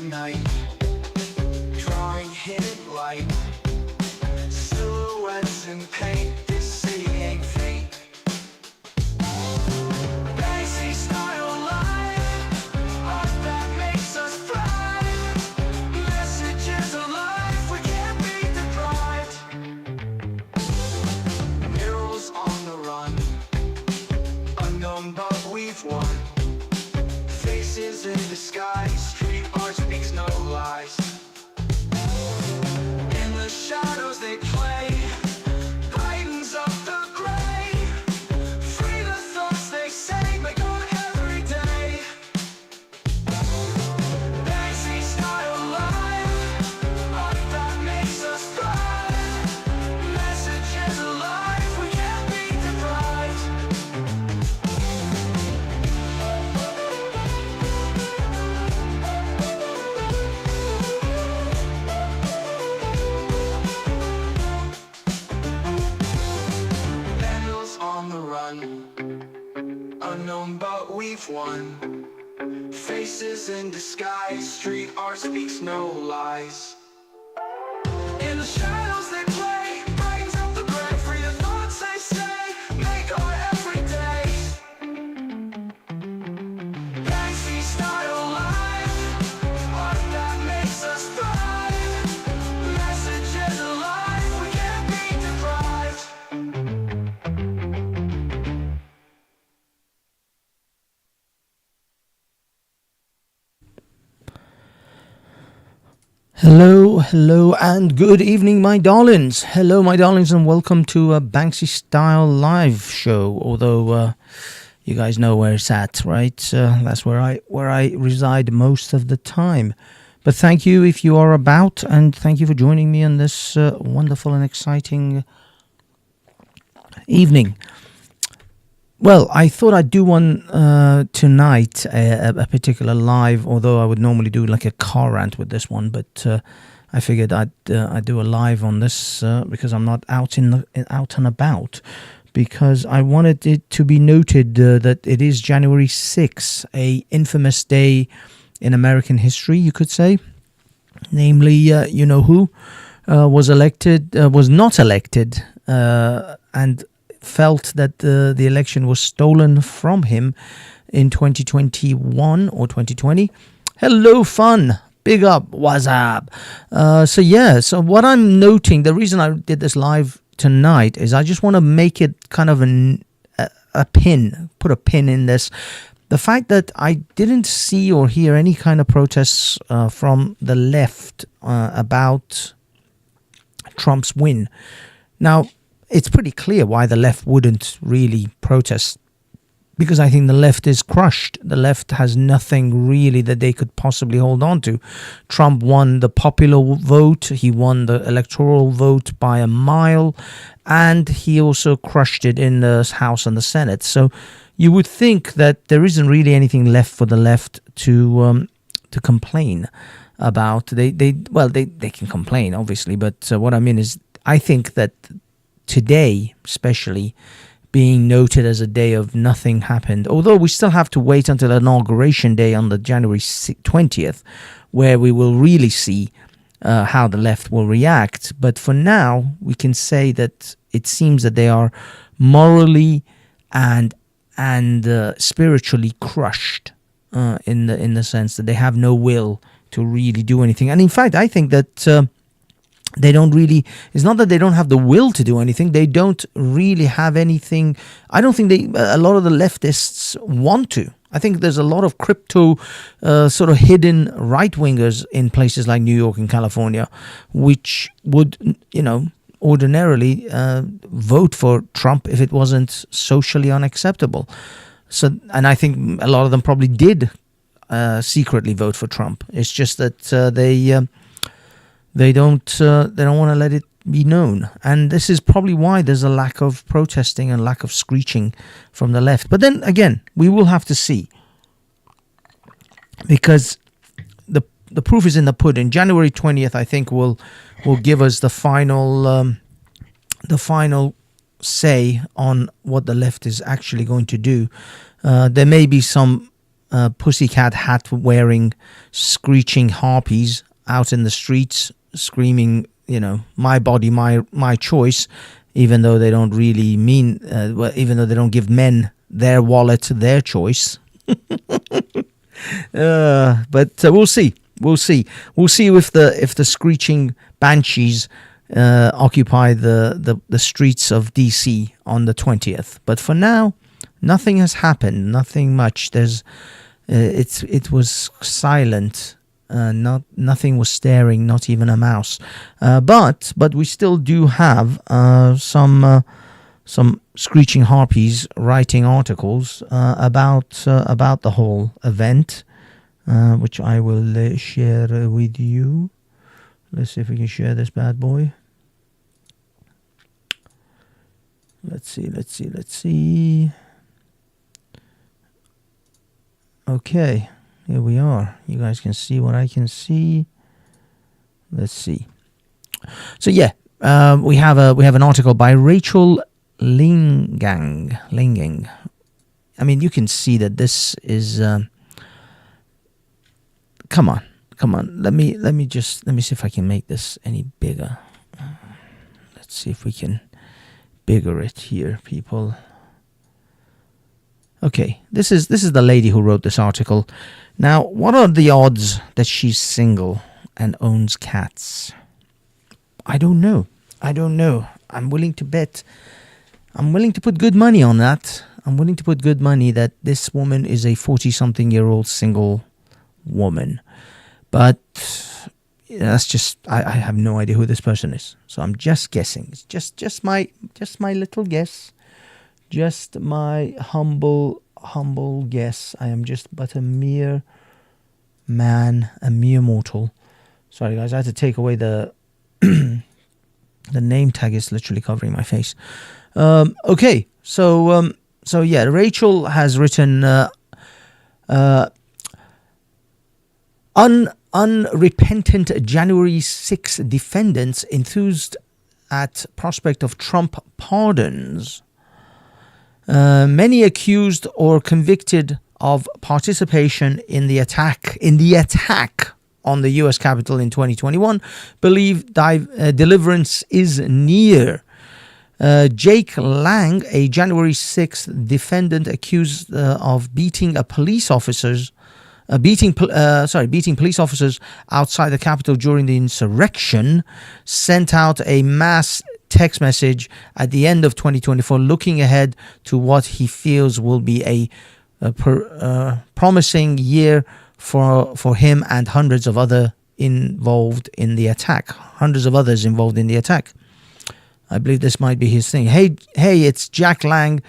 night, drawing hidden light, silhouettes in paint. This city ain't fake. Banksy style life, art that makes us thrive. Messages alive, we can't be deprived. Murals on the run, unknown but we've won. Faces in the sky, street art speaks no lies. In the shadows they play, brightens up the gray. Free the thoughts they say, make on every day. Banksy style life, art that makes us thrive. Messages alive, we can't be deprived. Vandals on the run, unknown but we've won. Faces in disguise, street art speaks no lies. In the shadows they play, brightens up the gray. Free the thoughts they say, make our every day. Banksy style life, art that makes us thrive. Messages alive, we can't be deprived. Hello, and good evening, my darlings. Hello, my darlings, and welcome to a Banksy Style Live show. Although you guys know where it's at, right? That's where I reside most of the time. But thank you if you are about, and thank you for joining me on this wonderful and exciting evening. Well, I thought I'd do one tonight, a particular live, although I would normally do like a car rant with this one, but I figured I'd do a live on this because I'm not out and about, because I wanted it to be noted that it is January 6th, a infamous day in American history, you could say. Namely, you know who was not elected, and felt that the election was stolen from him in 2021 or 2020. Hello, fun. Big up. What's up? So what I'm noting, the reason I did this live tonight is I just want to make it kind of a pin, put a pin in this. The fact that I didn't see or hear any kind of protests from the left about Trump's win. Now, it's pretty clear why the left wouldn't really protest, because I think the left is crushed. The left has nothing really that they could possibly hold on to. Trump won the popular vote. He won the electoral vote by a mile, and he also crushed it in the House and the Senate. So you would think that there isn't really anything left for the left to complain about. They can complain, obviously, but what I mean is, I think that today, especially, being noted as a day of nothing happened, although we still have to wait until Inauguration Day on the January 20th, where we will really see how the left will react. But for now, we can say that it seems that they are morally and spiritually crushed, in the sense that they have no will to really do anything. And in fact, I think that they don't really, it's not that they don't have the will to do anything, they don't really have anything. I don't think a lot of the leftists want to. I think there's a lot of crypto sort of hidden right-wingers in places like New York and California, which would, ordinarily vote for Trump if it wasn't socially unacceptable. So, and I think a lot of them probably did secretly vote for Trump. It's just that they don't want to let it be known, and this is probably why there's a lack of protesting and lack of screeching from the left. But then again, we will have to see, because the proof is in the pudding. January 20th, I think, will give us the final say on what the left is actually going to do. There may be some pussycat hat wearing, screeching harpies out in the streets, screaming, my body, my choice, even though they don't really mean, even though they don't give men their wallet, their choice. But we'll see. We'll see if the screeching banshees occupy the streets of DC on the 20th. But for now, nothing has happened. Nothing much. It was silent. Nothing was stirring. Not even a mouse. But we still do have some screeching harpies writing articles about the whole event, which I will share with you. Let's see if we can share this bad boy. Let's see. Okay, here we are. You guys can see what I can see. Let's see. So yeah, we have an article by Rachel Lingang. I mean, you can see that this is. Come on. Let me see if I can make this any bigger. Let's see if we can bigger it here, people. Okay, this is the lady who wrote this article. Now, what are the odds that she's single and owns cats? I don't know. I'm willing to bet. I'm willing to put good money on that. I'm willing to put good money that this woman is a 40-something-year-old single woman. But that's just, I have no idea who this person is. So I'm just guessing. It's just my little guess. Just my humble guess. I am just but a mere man, a mere mortal. Sorry guys, I had to take away the the name tag is literally covering my face. Okay, so yeah, Rachel has written unrepentant January 6 defendants enthused at prospect of Trump pardons. Many accused or convicted of participation in the attack on the U.S. Capitol in 2021 believe deliverance is near. Jake Lang, a January 6th defendant accused of beating police officers outside the Capitol during the insurrection, sent out a mass text message at the end of 2024 looking ahead to what he feels will be a promising year for him and hundreds of others involved in the attack. I believe this might be his thing. Hey, it's Jack Lang.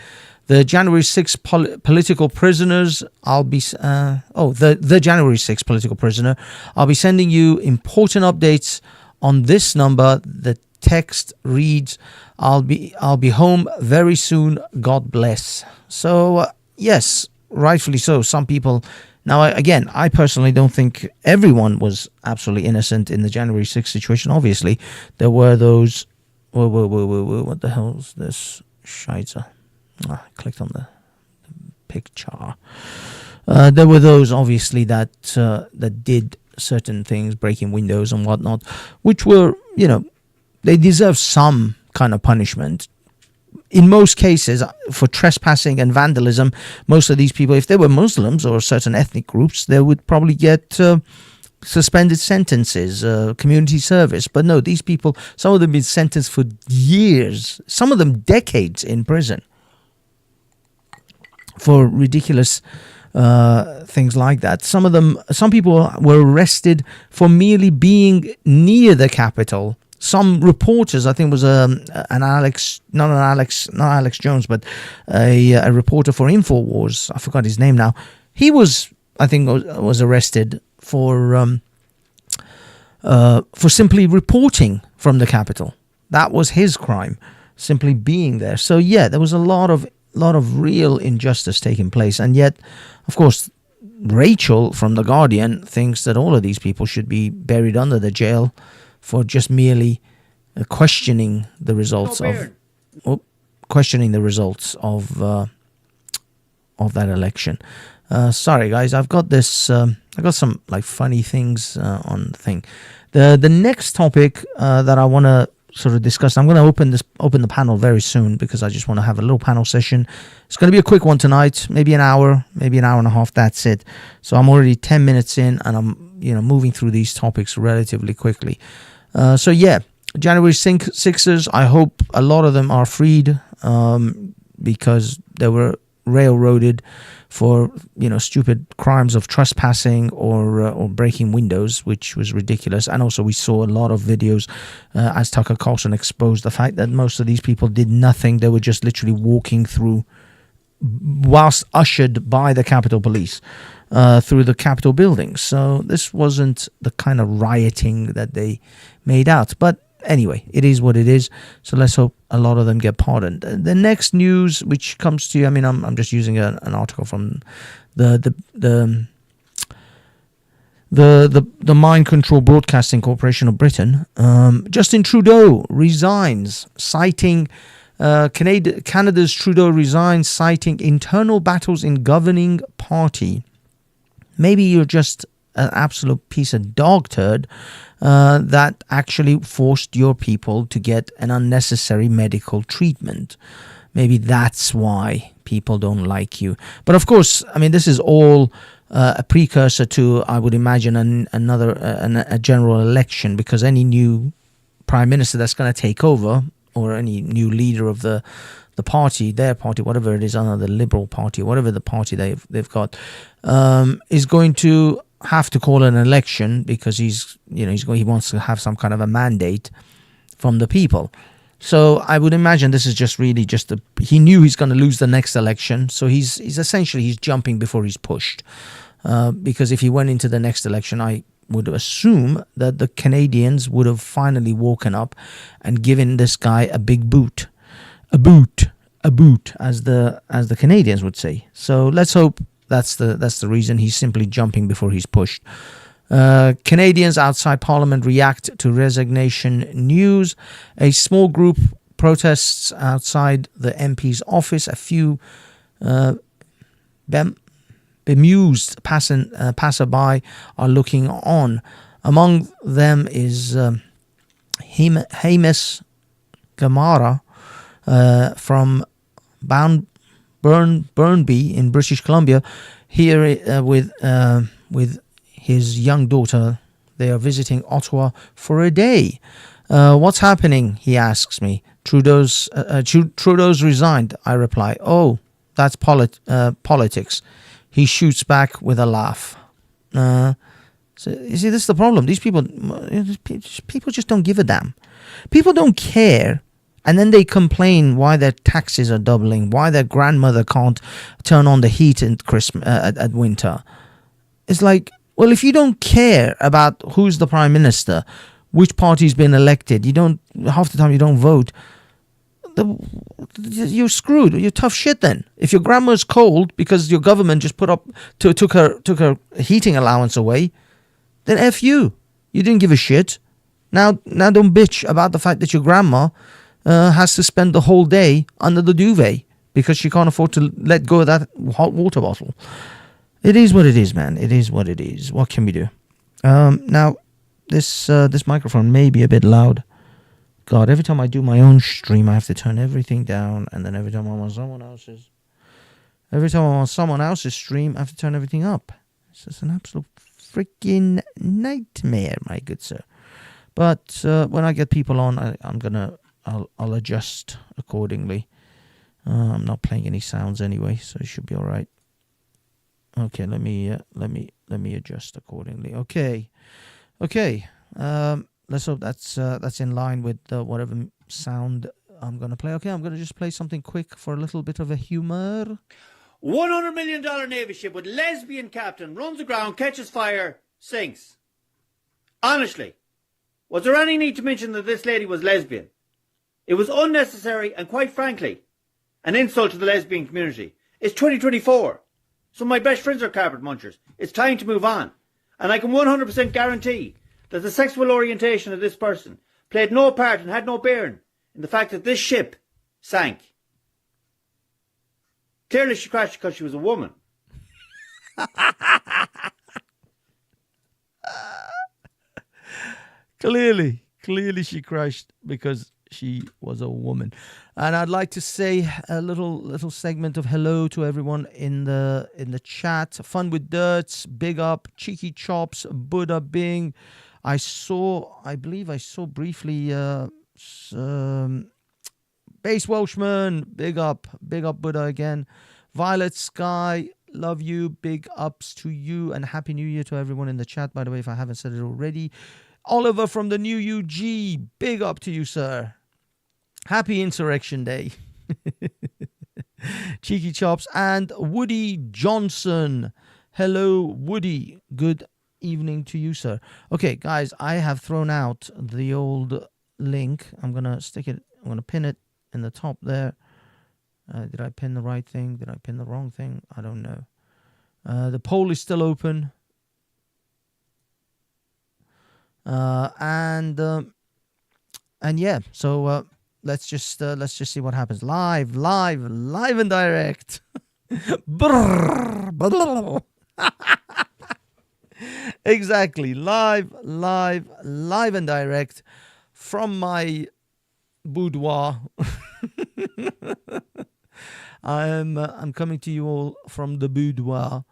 The January 6 political prisoners, the January 6 political prisoner. I'll be sending you important updates on this number. The text reads, I'll be home very soon. God bless. So, yes, rightfully so. Some people... Now, again, I personally don't think everyone was absolutely innocent in the January 6th situation. Obviously, there were those... What the hell is this? Scheitzer. I clicked on the picture. There were those, obviously, that did certain things, breaking windows and whatnot, which were, they deserve some kind of punishment. In most cases, for trespassing and vandalism, most of these people, if they were Muslims or certain ethnic groups, they would probably get suspended sentences, community service. But no, these people, some of them been sentenced for years, some of them decades in prison for ridiculous things like that. Some people were arrested for merely being near the Capitol. Some reporters, I think it was not Alex Jones, but a reporter for InfoWars, I forgot his name now. He was arrested for simply reporting from the Capitol. That was his crime, simply being there. So yeah, there was a lot of real injustice taking place, and yet, of course, Rachel from The Guardian thinks that all of these people should be buried under the jail for just merely questioning the results of that election. Sorry, guys. I've got this. I got some like funny things on the thing. The next topic that I want to sort of discuss. I'm going to open the panel very soon because I just want to have a little panel session. It's going to be a quick one tonight, maybe an hour and a half. That's it. So I'm already 10 minutes in, and I'm moving through these topics relatively quickly. So yeah, January 6ers. I hope a lot of them are freed because they were railroaded for stupid crimes of trespassing or breaking windows, which was ridiculous. And also we saw a lot of videos as Tucker Carlson exposed the fact that most of these people did nothing. They were just literally walking through whilst ushered by the Capitol Police through the Capitol building. So this wasn't the kind of rioting that they made out. But anyway, it is what it is. So let's hope a lot of them get pardoned. The next news, which comes to you, I mean, I'm just using an article from the Mind Control Broadcasting Corporation of Britain. Justin Trudeau resigns, citing Canada's Trudeau resigns, citing internal battles in governing party. Maybe you're just an absolute piece of dog turd that actually forced your people to get an unnecessary medical treatment. Maybe that's why people don't like you. But of course, I mean, this is all a precursor to, I would imagine, a general election, because any new prime minister that's going to take over, or any new leader of the party, their party, whatever it is, the Liberal Party, whatever the party they've got, is going to have to call an election, because he wants to have some kind of a mandate from the people. So I would imagine this is just really he knew he's going to lose the next election, so he's essentially jumping before he's pushed, because if he went into the next election, I would assume that the Canadians would have finally woken up and given this guy a big boot, a boot, as the Canadians would say. So let's hope that's the reason. He's simply jumping before he's pushed. Canadians outside Parliament react to resignation news. A small group protests outside the MP's office. A few bemused passerby are looking on. Among them is Hamish Gamara from Burnby in British Columbia. Here with his young daughter, they are visiting Ottawa for a day. What's happening? He asks me. Trudeau's resigned, I reply. Oh, that's politics. He shoots back with a laugh. So you see, this is the problem. These people just don't give a damn. People don't care, and then they complain why their taxes are doubling, why their grandmother can't turn on the heat in Christmas at winter. It's like, well, if you don't care about who's the prime minister, which party's been elected, half the time you don't vote, you're screwed. You're tough shit then. If your grandma's cold because your government just took her heating allowance away, then F you. You didn't give a shit. Now don't bitch about the fact that your grandma has to spend the whole day under the duvet because she can't afford to let go of that hot water bottle. It is what it is, man. It is what it is. What can we do? Now, this microphone may be a bit loud. God, every time I do my own stream, I have to turn everything down, and then every time I'm on someone else's stream, I have to turn everything up. It's just an absolute freaking nightmare, my good sir. But when I get people on, I'll adjust accordingly. I'm not playing any sounds anyway, so it should be all right. Okay, let me adjust accordingly. Okay. Let's hope that's in line with whatever sound I'm going to play. Okay, I'm going to just play something quick for a little bit of a humor. $100 million Navy ship with lesbian captain runs aground, catches fire, sinks. Honestly, was there any need to mention that this lady was lesbian? It was unnecessary and, quite frankly, an insult to the lesbian community. It's 2024. So my best friends are carpet munchers. It's time to move on. And I can 100% guarantee that the sexual orientation of this person played no part and had no bearing in the fact that this ship sank. Clearly she crashed because she was a woman. Clearly she crashed because she was a woman. And I'd like to say a little segment of hello to everyone in the chat. Fun with Dirts, big up, Cheeky Chops, Buddha Bing. I believe I saw briefly Base Welshman, big up Buddha again. Violet Sky, love you, big ups to you, and Happy New Year to everyone in the chat, by the way, if I haven't said it already. Oliver from the New UG, big up to you, sir. Happy Insurrection Day. Cheeky Chops and Woody Johnson. Hello, Woody. Good evening to you, sir. Okay, guys, I have thrown out the old link. I'm going to pin it in the top there. Did I pin the right thing? Did I pin the wrong thing? I don't know. The poll is still open. And yeah, so let's just see what happens. Live and direct. Exactly, live and direct from my boudoir. I'm coming to you all from the boudoir.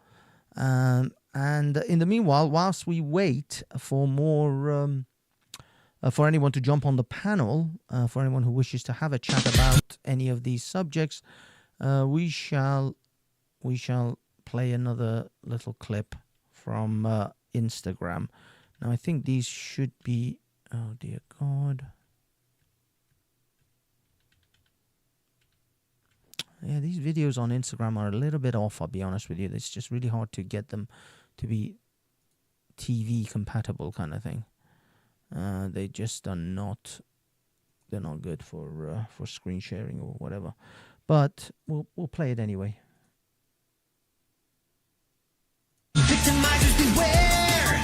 And in the meanwhile, whilst we wait for more, for anyone to jump on the panel, for anyone who wishes to have a chat about any of these subjects, we shall play another little clip from Instagram. Now, I think these should be, oh dear God. Yeah, these videos on Instagram are a little bit off, I'll be honest with you. It's just really hard to get them to be TV compatible kind of thing. They just are not, they're not good for screen sharing or whatever. But we'll play it anyway. Victimizers beware,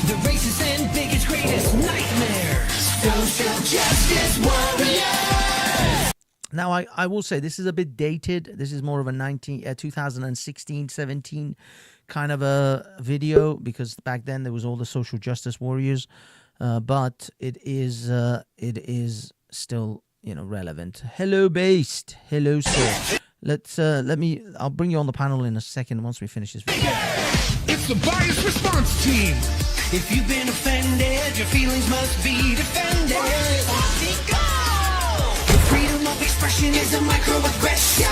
the racist and biggest greatest nightmare. Social justice warrior. Now, I will say this is a bit dated. This is more of a 2016-17 kind of a video, because back then there was all the social justice warriors. But it is still, relevant. Hello, Based. Hello, sir. I'll bring you on the panel in a second once we finish this video. It's the bias response team. If you've been offended, your feelings must be defended. Freedom of expression is a microaggression.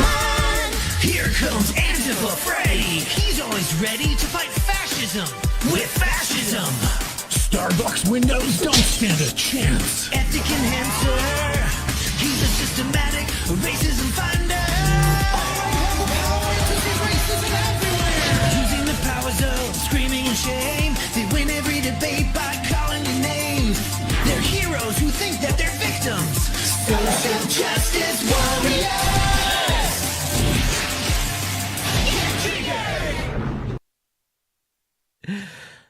Here comes Antifa Freddy. He's always ready to fight fascism with fascism. Starbucks windows don't stand a chance. Ethic enhancer. He's a systematic racism finder. Racism everywhere. Using the powers of screaming and shame. They win every debate by calling you names. They're heroes who think that they're victims. Social justice warriors.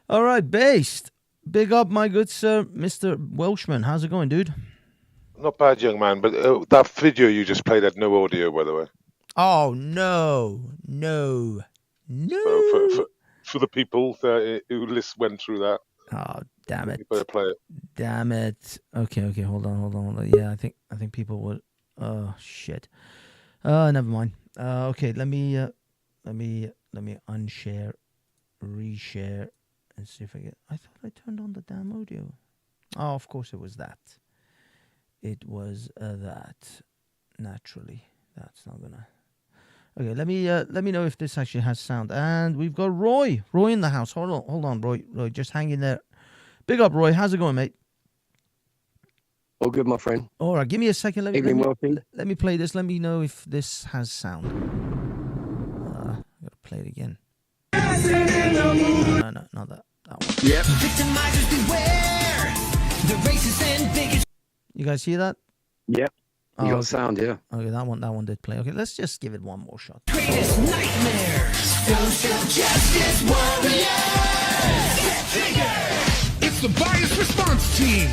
All right, Based. Big up, my good sir, Mr. Welshman. How's it going, dude? Not bad, young man, but that video you just played had no audio, by the way. Oh, no. For the people who went through that. Oh, damn it. You better play it. Damn it. Okay, hold on. Yeah, I think people would. Oh, shit. Never mind. Okay, let me unshare, reshare, and see if I get. I thought I turned on the damn audio. Oh, of course it was that. It was that. Naturally, that's not gonna. Okay, let me know if this actually has sound. And we've got Roy in the house. Hold on, Roy, just hang in there. Big up, Roy. How's it going, mate? All good, my friend. All right, give me a second. Let me play this. Let me know if this has sound. I gotta play it again. No, not that one. Yep. Victimizers beware. The racist and biggest. You guys hear that? Yep. You got okay. sound, yeah. Okay, that one did play. Okay, let's just give it one more shot. Greatest nightmare. Social justice warriors. Get triggered. It's the bias response team.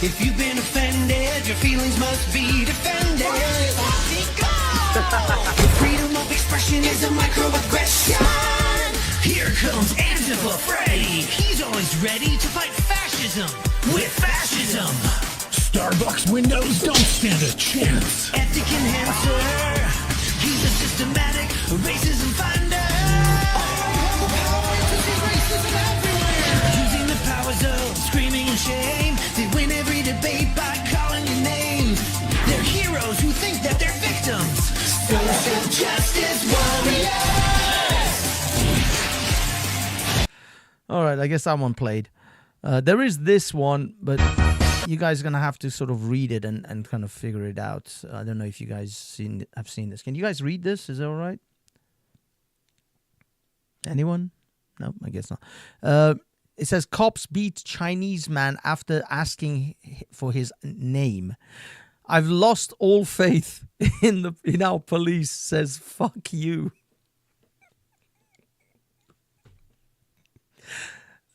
If you've been offended, your feelings must be defended. Freedom of expression is a microaggression. Here Freddy. He's always ready to fight fascism with fascism. Starbucks windows don't stand a chance. Ethic enhancer. He's a systematic racism finder. Using the powers of screaming and shame, they win every debate by calling you names. They're heroes who think that they're victims. Social justice warriors. All right, I guess that one played. There is this one, but you guys are going to have to sort of read it and kind of figure it out. I don't know if you guys have seen this. Can you guys read this? Is that all right? Anyone? No, I guess not. It says, cops beat Chinese man after asking for his name. I've lost all faith in our police, says fuck you.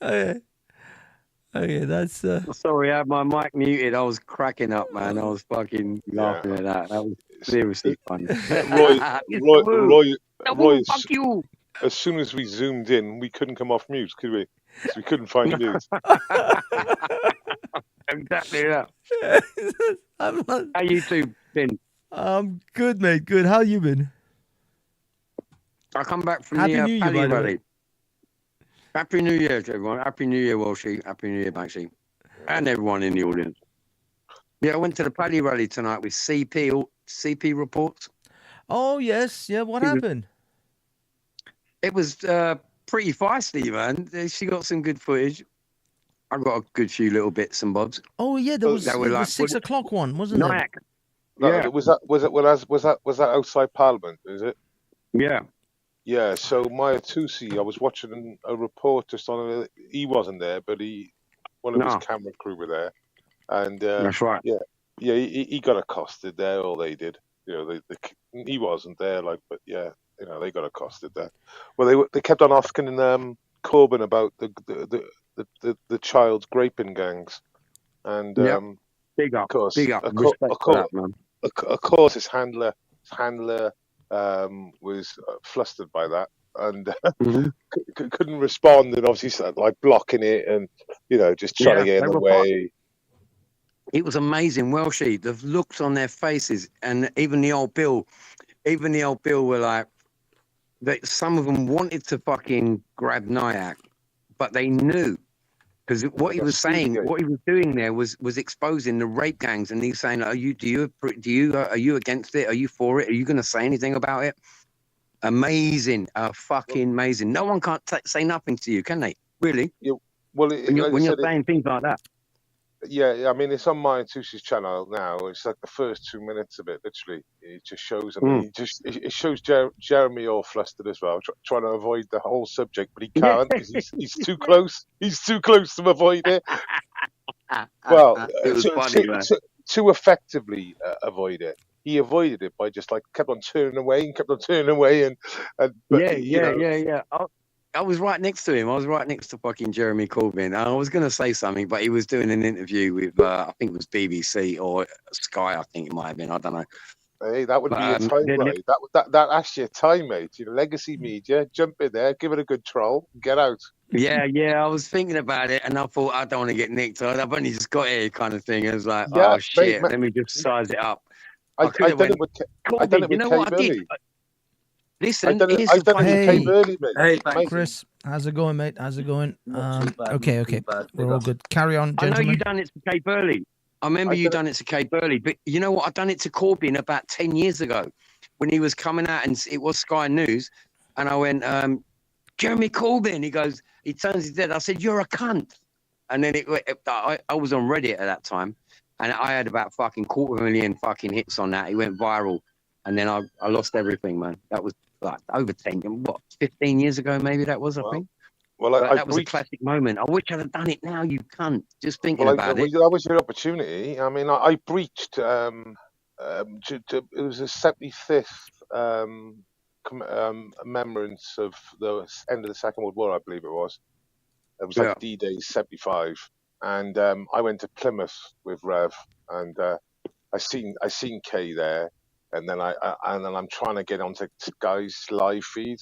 Okay, that's... Sorry, I had my mic muted. I was cracking up, man. I was fucking laughing at that. That was seriously funny. Roy, fuck you. as soon as we zoomed in, we couldn't come off mute, could we? So we couldn't find mute. Exactly that. I'm not... How you two been? Good, mate. Good. How you been? I come back from Happy the New Year, Paddy by the way. Rally. Happy New Year to everyone. Happy New Year, Walshy. Happy New Year, Maxie. And everyone in the audience. Yeah, I went to the Paddy Rally tonight with CP reports. Oh, yes. Yeah, what happened? It was pretty feisty, man. She got some good footage. I got a good few little bits and bobs. Oh, yeah, there was They were the like- 6 o'clock one, wasn't it? Nyack. No, Yeah. was that outside Parliament? Is it? Yeah. Yeah. So Maya Tusi, I was watching a report just on it. He wasn't there, but one of No. his camera crew were there, and That's right. yeah, he got accosted there. All they did, he wasn't there, but yeah, they got accosted there. Well, they kept on asking Corbyn about the child graping gangs, and Yep. Big up. of course, Big up. of Respect for course, that, man. of course, his handler was flustered by that and Mhm. couldn't respond, and obviously started, blocking it and just trying to Yeah, get in they the were way. It was amazing. Welshie, the looks on their faces, and even the old Bill were like, that some of them wanted to fucking grab Nyack, but they knew, because what he was saying, what he was doing there was exposing the rape gangs, and he's saying, are you against it? Are you for it? Are you going to say anything about it? Amazing, fucking amazing. No one can't say nothing to you, can they? Really? Well, When you're saying things like that. yeah, I mean, it's on Maya Tusi's channel now. It's like the first 2 minutes of it, literally. It just shows. I mean, it shows Jeremy all flustered as well, trying to avoid the whole subject, but he can't because he's too close. He's too close to avoid it. Well, It was funny, man. to effectively avoid it, he avoided it by just kept on turning away and kept on turning away, but, Yeah. I was right next to him. I was right next to fucking Jeremy Corbyn. I was going to say something, but he was doing an interview with, I think it was BBC or Sky, I think it might have been. I don't know. Hey, that would be a time, right? That actually a time, mate. Legacy media, jump in there, give it a good troll, get out. Yeah, I was thinking about it, and I thought, I don't want to get nicked. I've only just got here, kind of thing. I was like, Yeah, oh, shit, mate, let me just size it up. I done it with You know what I did? Listen, I done it with Hey. Kay Burley, mate. Hey, Mate, Chris, how's it going, mate? How's it going? Not too bad, Okay. not too bad. We're all good. Carry on, I know gentlemen. you done it to Kay Burley. I remember you done it to Kay Burley, but you know what? I done it to Corbyn about 10 years ago when he was coming out, and it was Sky News, and I went, Jeremy Corbyn. He turns his head. I said, you're a cunt. And then I was on Reddit at that time, and I had about fucking 250,000 fucking hits on that. It went viral, and then I lost everything, man. That was like over 15 years ago, maybe that was, I think. Well, But that was a classic moment. I wish I'd have done it now. You cunt. Just thinking about it. That was your opportunity. I mean, I breached. It was the 75th remembrance of the end of the Second World War, I believe it was. It was like D-Day 75, and I went to Plymouth with Rev, and I seen Kay there, and then I'm trying to get onto Sky's live feed,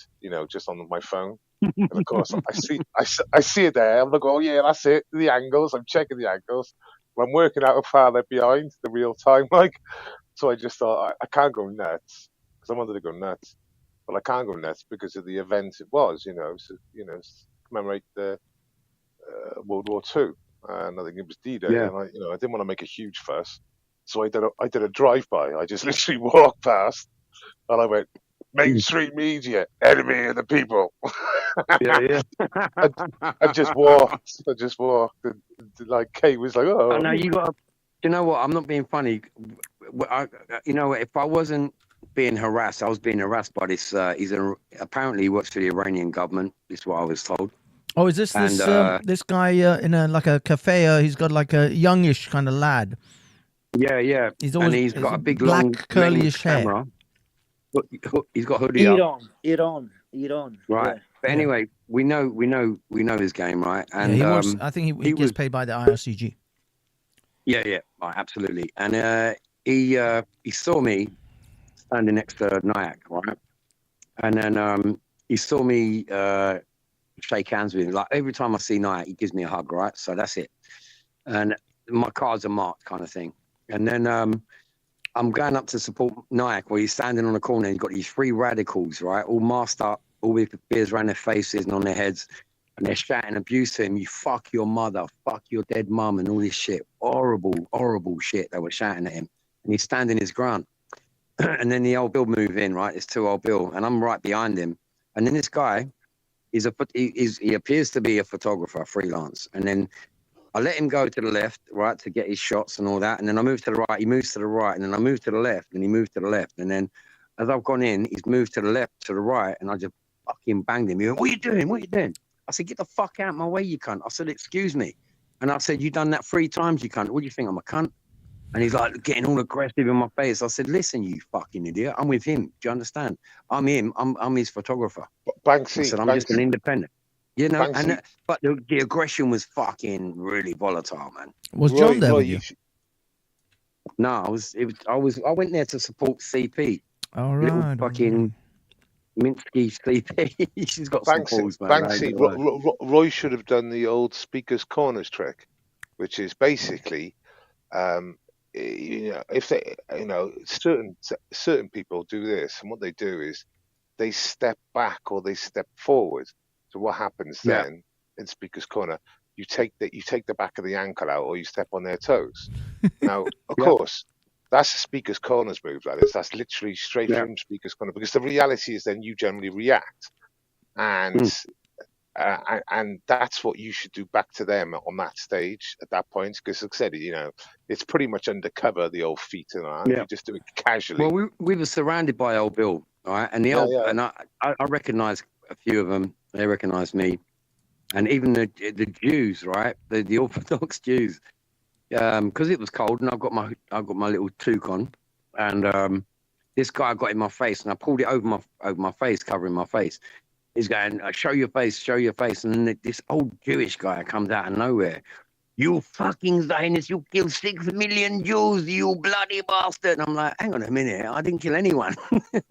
just on my phone, And of course, I see it there. I'm like, oh yeah, that's it. The angles. I'm checking the angles. I'm working out how far they're behind the real time. Like, so I just thought I can't go nuts because I wanted to go nuts, but I can't go nuts because of the event it was. So commemorate the World War Two, and I think it was D-Day, Yeah. and I didn't want to make a huge fuss, so I did a drive-by. I just literally walked past, and I went, mainstream media, enemy of the people. Yeah, I, I just walked. I just walked, and like Kate was like, I "Oh, know you got. You know what? I'm not being funny. If I wasn't being harassed, I was being harassed by this. Apparently he works for the Iranian government. Is what I was told. Oh, is this And this guy in a cafe? He's got like a youngish kind of lad. yeah, He's and always he's got a big black long lens curlyish hair. camera. He's got hoodie up, Iran. right? Yeah. But anyway, we know his game, right? Yeah, And he works. I think he gets was paid by the IRCG. yeah, right, absolutely. And he saw me standing next to Nyack, right? And then he saw me shake hands with him. Like every time I see Nyack, he gives me a hug, right? So that's it. And my cards are marked, kind of thing. And then I'm going up to support Nyack, where he's standing on the corner. And he's got these three radicals, right, all masked up, all with beers around their faces and on their heads, and they're shouting abuse to him. You fuck your mother, fuck your dead mum, and all this shit. Horrible shit they were shouting at him. And he's standing his ground. And then the old Bill move in, right? It's two old Bill, and I'm right behind him. And then this guy, he appears to be a photographer, freelance. And then I let him go to the left, right, to get his shots and all that. And then I moved to the right. He moves to the right, and then I moved to the left, and he moved to the left. And then as I've gone in, he's moved to the left, to the right, and I just fucking banged him. He went, "What are you doing? What are you doing?" I said, "Get the fuck out of my way, you cunt." I said, "Excuse me." And I said, "You done that 3 times, you cunt. What do you think? I'm a cunt?" And he's like getting all aggressive in my face. I said, "Listen, you fucking idiot. I'm with him. Do you understand? I'm him. I'm his photographer." I Banksy, said, "I'm just an independent." Banksy. But the aggression was fucking really volatile, man. Was John there Roy, with you? No, I went there to support CP. All Little right. fucking Minsky CP. She's got some balls, man. Banksy, Roy should have done the old speaker's corners trick, which is basically, if they, certain people do this, and what they do is they step back or they step forward. So what happens then in speaker's corner? You take the back of the ankle out, or you step on their toes. Now, of course, that's the speaker's corners move. That's literally straight from speaker's corner. Because the reality is, then you generally react, and that's what you should do back to them on that stage at that point. Because, like I said, it's pretty much undercover, the old feet and that. You just do it casually. Well, we were surrounded by old Bill, all right, and and I recognise a few of them. They recognised me. And even the Jews, right? The Orthodox Jews, because it was cold, and I've got my little toque on, and this guy got in my face, and I pulled it over my face, covering my face. He's going, "Show your face," and then this old Jewish guy comes out of nowhere. "You fucking Zionist! You killed 6 million Jews, you bloody bastard!" And I'm like, "Hang on a minute, I didn't kill anyone."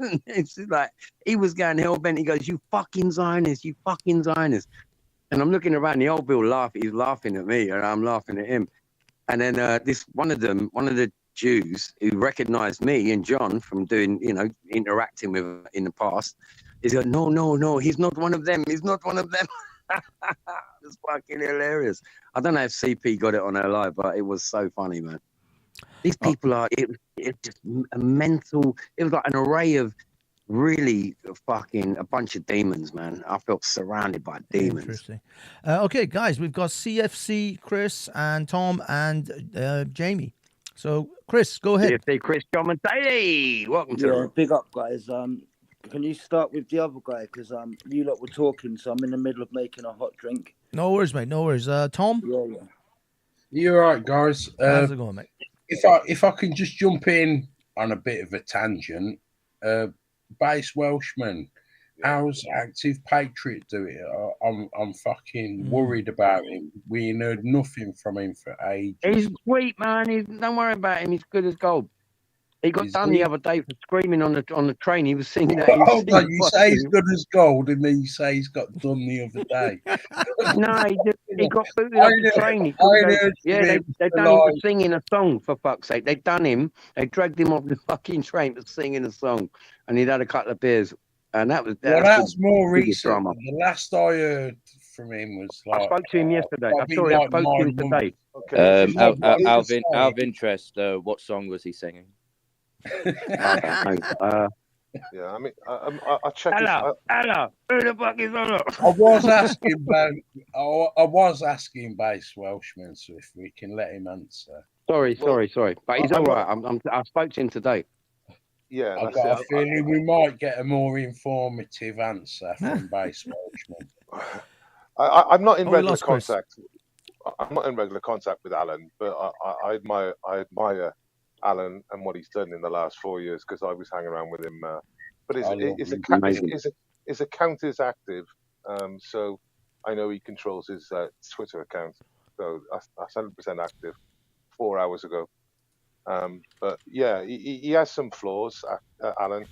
It's like he was going hell bent. He goes, "You fucking Zionist! You fucking Zionist!" And I'm looking around, the old Bill he's laughing at me, and I'm laughing at him. And then one of the Jews who recognized me and John from doing, interacting with in the past, he's like, no, he's not one of them. He's not one of them. It's fucking hilarious. I don't know if CP got it on her live, but it was so funny, man. These people it's just a mental, it was like an array of really fucking a bunch of demons, man. I felt surrounded by demons. Interesting. Okay, guys, we've got CFC, Chris, and Tom, and Jamie. So, Chris, go ahead. CFC, Chris, Tom, and hey, welcome to the big up, guys. Can you start with the other guy? Because you lot were talking, so I'm in the middle of making a hot drink. No worries, mate. No worries. Tom? Yeah. You're right, guys. How's it going, mate? If I can just jump in on a bit of a tangent, Base Welshman, how's Active Patriot doing? I'm fucking worried about him. We ain't heard nothing from him for ages. He's sweet, man. Don't worry about him. He's good as gold. He got Is done he? the other day for screaming on the train. He was singing that. Hold on, you say he's good as gold, and then you say he's got done the other day. No, he got booted I off the heard- train. He I couldn't go. heard Yeah, from him they for done him for like- singing a song, for fuck's sake. They done him. They dragged him off the fucking train for singing a song, and he'd had a couple of beers, and that was Well, that's more biggest recent. drama. The last I heard from him was like. I spoke to him yesterday. probably Sorry, I like spoke to him 9 months. today. Okay. No, but he was Out of saying- interest, what song was he singing? Yeah, I mean, I check his. Hello, who the fuck is hello? I was asking about. I was asking Base Welshman, so if we can let him answer. Sorry. But he's I'm all not- right. I spoke to him today. Yeah, I've that's got a it. feeling we might get a more informative answer from Base Welshman. I'm not in Oh, we regular lost Chris. contact. I'm not in regular contact with Alan, but I admire Alan and what he's done in the last 4 years because I was hanging around with him. But I love his him. Amazing. account is active, so I know he controls his Twitter account. So that's 100% active. 4 hours ago. But yeah, he has some flaws, Alan.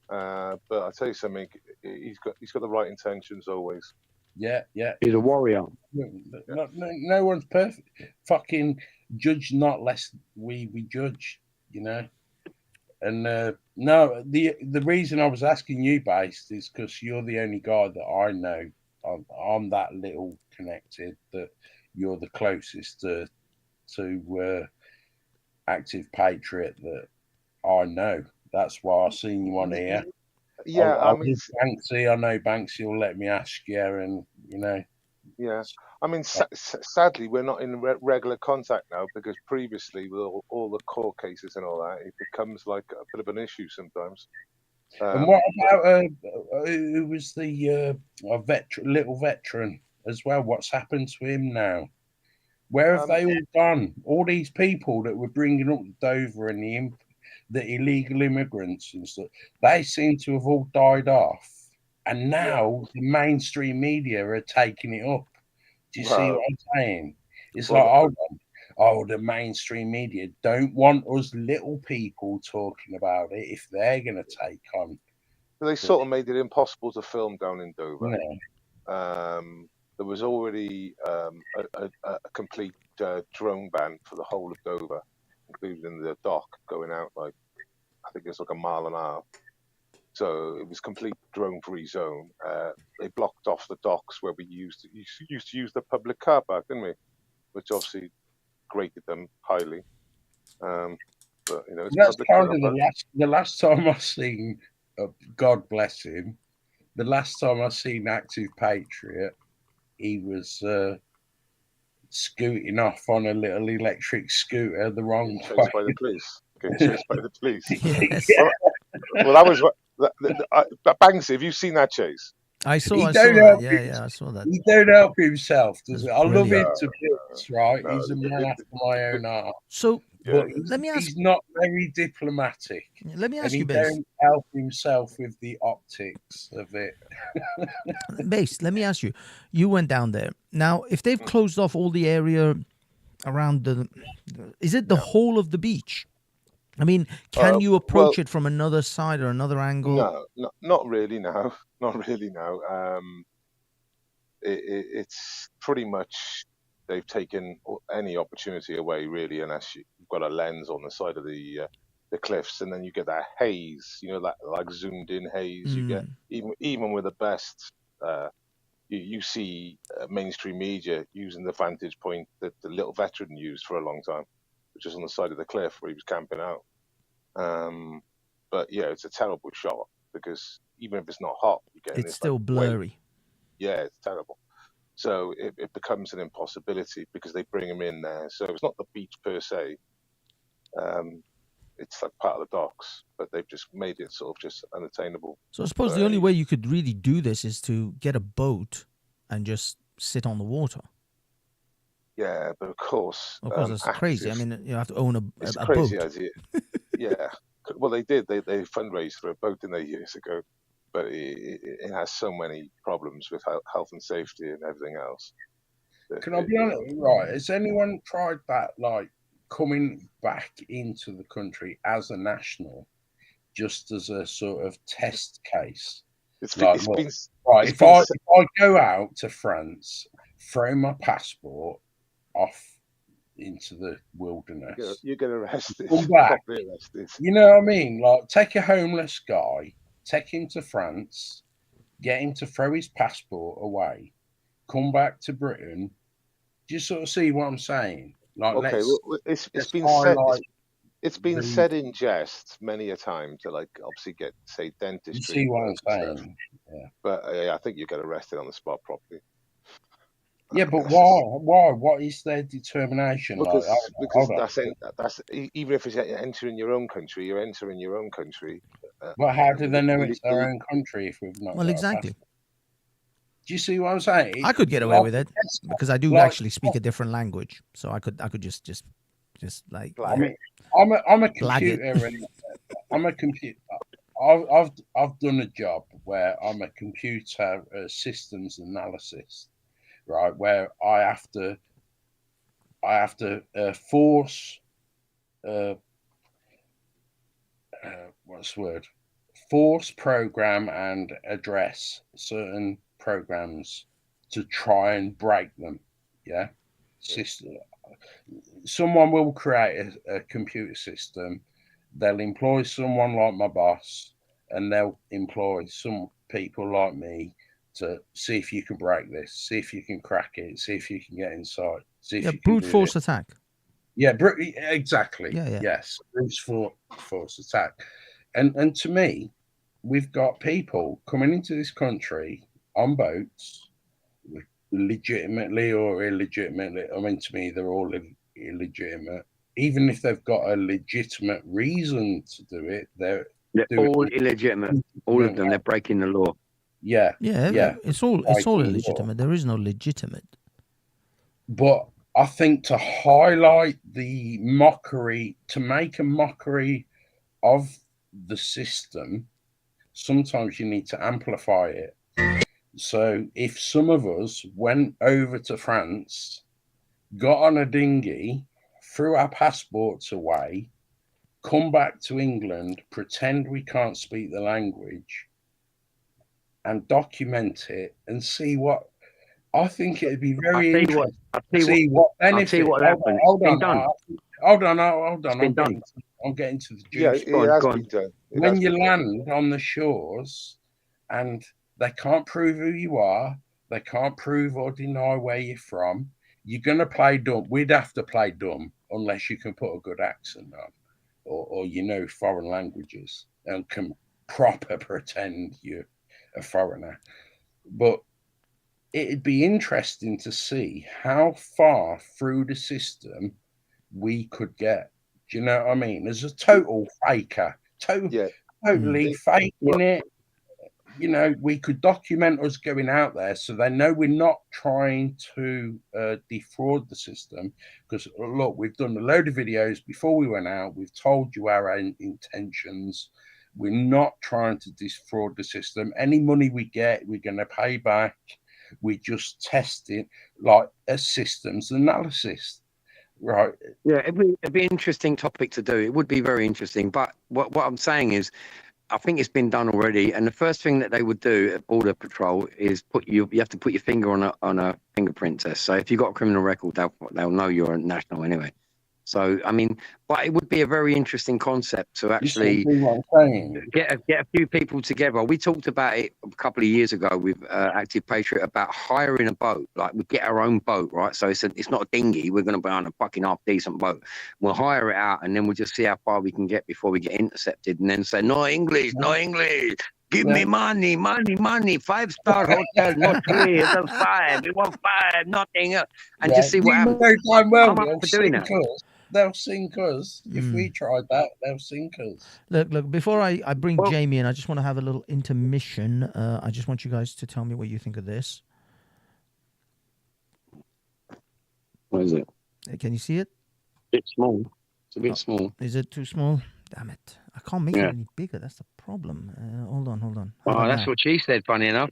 But I'll tell you something, he's got the right intentions always. Yeah. He's a warrior. No one's perfect. Fucking judge not lest we judge, you know. And no, the reason I was asking you, Based, is because you're the only guy that I know. I'm that little connected that you're the closest to active patriot that I know. That's why I seen you on here. Yeah, I I mean, Banksy. I know Banksy will let me ask you, and you know. yeah. I mean, sadly, we're not in regular contact now because previously, with all the court cases and all that, it becomes like a bit of an issue sometimes. And what about who was the little veteran as well? What's happened to him now? Where have they all gone? All these people that were bringing up Dover and the illegal immigrants and stuff, they seem to have all died off. And now the mainstream media are taking it up. Do you see what I'm saying? It's like, hold on. Oh, the mainstream media don't want us little people talking about it if they're going to take on. They sort of made it impossible to film down in Dover. Yeah. There was already a complete drone ban for the whole of Dover, including the dock going out like, I think it's like a mile and a half. So it was complete drone-free zone. They blocked off the docks where we used to use the public car park, didn't we? Which obviously grated them highly. But you know, it's that's public kind car of park. the last time I seen, God bless him, the last time I seen Active Patriot, he was scooting off on a little electric scooter the wrong Getting way. chased by the police. Getting chased by the police. Yes. Well, that was what. Banksy, have you seen that chase? I saw He that. don't help him. Yeah, I saw that. He don't help himself, does That's it? I love him brilliant. to bits, right? No, He's a man after my own heart. So Yeah. But let me ask. he's not very diplomatic. Let me And ask he you, Base. don't help himself with the optics of it. Base, let me ask you. You went down there. Now, if they've closed off all the area around is it the whole of the beach? I mean, can you approach it from another side or another angle? No, not really. No, not really. No. It's pretty much they've taken any opportunity away, really, unless you've got a lens on the side of the cliffs, and then you get that haze. You know, that like zoomed in haze. You get even with the best. You see mainstream media using the vantage point that the little veteran used for a long time, which is on the side of the cliff where he was camping out. But yeah, it's a terrible shot because even if it's not hot, you get It's still blurry. Yeah, it's terrible. So it becomes an impossibility because they bring them in there. So it's not the beach per se. It's like part of the docks, but they've just made it sort of just unattainable. So I suppose the only way you could really do this is to get a boat and just sit on the water. Yeah, but of course, That's crazy. I mean, you have to own a crazy boat. idea. Yeah. Well, they did. They fundraised for a boat in there years ago, but it has so many problems with health and safety and everything else. Can I be honest? Right? Has anyone tried that? Like coming back into the country as a national, just as a sort of test case. It's Like, been right, it's if been I go out to France, throw my passport off into the wilderness, you get arrested, come back. properly arrested. You know what I mean? Like, take a homeless guy, take him to France, get him to throw his passport away, come back to Britain. Do you sort of see what I'm saying? Like, Okay, well, it's let's been said. highlight It's been the. said in jest many a time to, like, obviously get, say, dentistry. You see what I'm work and stuff. saying? Yeah. But I think you get arrested on the spot properly. Yeah, but why? Why? What is their determination? Because like, hold on. that's even if it's entering your own country, you're entering your own country. But how do they know it's their own country if we've not? Well, got exactly. A passport? Do you see what I'm saying? I could get away with it because I do actually speak a different language, so I could just like. I mean, I'm a computer. And I'm a computer. I've done a job where I'm a computer systems analysis, right? Where I have to force what's the word? Force, program, and address certain programs to try and break them. Yeah, system. Someone will create a computer system. They'll employ someone like my boss, and they'll employ some people like me to see if you can break this, see if you can crack it, see if you can get inside, see if you can brute force attack. Yeah, exactly. Yeah. Yes, brute force attack. And to me, we've got people coming into this country on boats, legitimately or illegitimately. I mean, to me, they're all illegitimate. Even if they've got a legitimate reason to do it, they're all illegitimate. All of them, they're breaking the law. Yeah. It's all illegitimate. There is no legitimate. But I think to highlight the mockery, to make a mockery of the system, sometimes you need to amplify it. So if some of us went over to France, got on a dinghy, threw our passports away, come back to England, pretend we can't speak the language, and document it and see what, I think it'd be very interesting to see what benefit. I'll tell you what happened. Hold on. I'm getting to the juice. Yeah, it has been done. When you land on the shores and they can't prove who you are, they can't prove or deny where you're from, you're going to play dumb. We'd have to play dumb unless you can put a good accent on or you know foreign languages and can proper pretend you're a foreigner. But it'd be interesting to see how far through the system we could get. Do you know what I mean? As a total faker, totally faking it. You know, we could document us going out there so they know we're not trying to defraud the system. Because, look, we've done a load of videos before we went out. We've told you our intentions. We're not trying to defraud the system. Any money we get, we're going to pay back. We just test it like a systems analysis. Right. Yeah, it'd be an interesting topic to do. It would be very interesting. But what I'm saying is, I think it's been done already. And the first thing that they would do at Border Patrol is you have to put your finger on a fingerprint test. So if you've got a criminal record, they'll know you're a national anyway. So, I mean, but it would be a very interesting concept to actually get a few people together. We talked about it a couple of years ago with Active Patriot about hiring a boat. Like, we get our own boat, right? So it's not a dinghy. We're going to be on a fucking half-decent boat. We'll hire it out, and then we'll just see how far we can get before we get intercepted, and then say, no English. Give me money. 5-star hotel, no 3, it's a 5. We want 5, nothing else. And just see what happens. I'm up for doing that. They'll sink us. If we tried that, they'll sink us. Look, before I bring Jamie in, I just want to have a little intermission. I just want you guys to tell me what you think of this. What is it? Can you see it? It's small. It's a bit small. Is it too small? Damn it. I can't make it any bigger. That's the problem. Hold on. Oh, that's what she said, funny enough.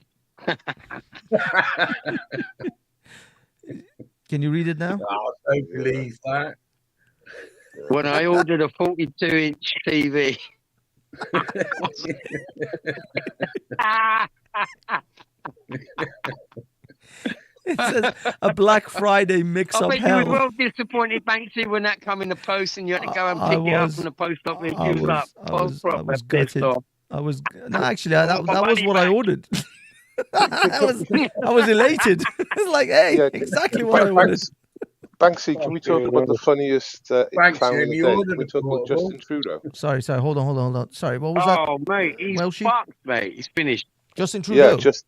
Can you read it now? I don't believe that. When I ordered a 42-inch TV. It says a Black Friday I mix-up bet you was hell. well disappointed, Banksy, when that come in the post and you had to go and I pick it up was- from the post office. I You was like, was proper gutted. pissed off. I was no, actually, I want my that was money what I back. ordered. I was elated. It's like, hey, Yeah, exactly what I wanted. Banksy, can we talk about the funniest Banksy, clown have of the you day? Can ordered we a talk about portable? Justin Trudeau? Sorry, hold on. Sorry, what was that? Oh, mate, he's Welshie? fucked, mate. He's finished. Justin Trudeau. It'd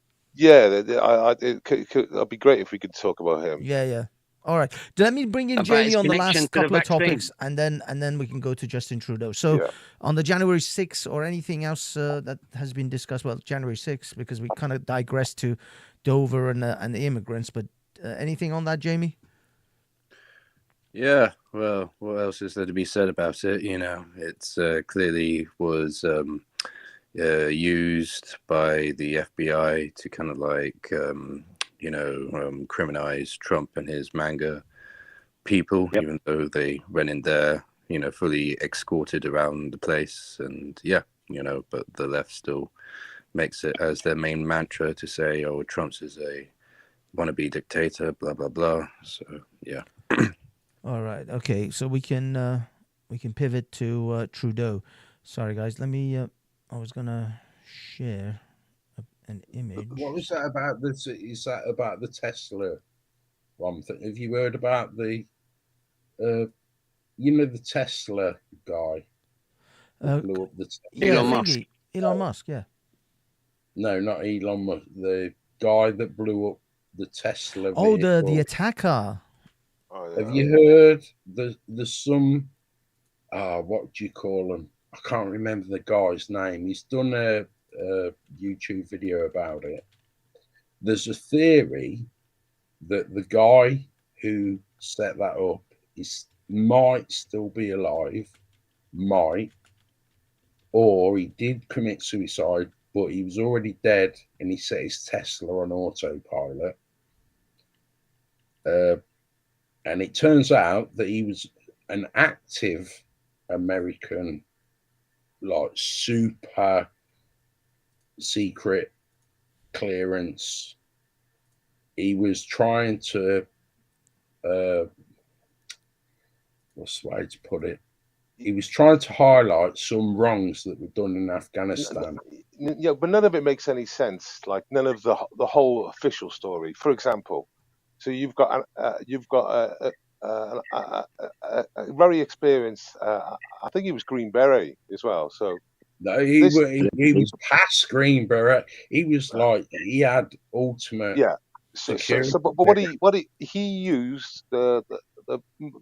be great if we could talk about him. Yeah. All right. Let me bring in About Jamie his on the connection last to the couple of vaccine. topics, and then we can go to Justin Trudeau. So Yeah. on the January 6th or anything else that has been discussed, well, January 6th, because we kind of digressed to Dover and the immigrants, but anything on that, Jamie? Yeah, well, what else is there to be said about it? You know, it's clearly was used by the FBI to kind of like, criminalize Trump and his MAGA people, even though they went in there, fully escorted around the place. And but the left still makes it as their main mantra to say, oh, Trump's is a wannabe dictator, blah, blah, blah. So, yeah. All right. Okay. So we can pivot to Trudeau. Sorry, guys. Let me. I was gonna share an image. What was that about? Is that about the Tesla one? Have you heard about the, the Tesla guy that blew up the Tesla? Elon Musk. Elon Musk. Yeah. No, not Elon Musk. The guy that blew up the Tesla. Oh, the vehicle. attacker. Oh, yeah. Have you heard there's some what do you call him? I can't remember the guy's name. He's done a YouTube video about it. There's a theory that the guy who set that up might still be alive, or he did commit suicide, but he was already dead and he set his Tesla on autopilot. And it turns out that he was an active American, like super secret clearance. He was trying to, what's the way to put it? He was trying to highlight some wrongs that were done in Afghanistan. Yeah, but none of it makes any sense. Like none of the whole official story. For example, so you've got a very experienced. I think he was Green Beret as well. So no, he was past Green Beret. He was like he had ultimate. Yeah. But what he used the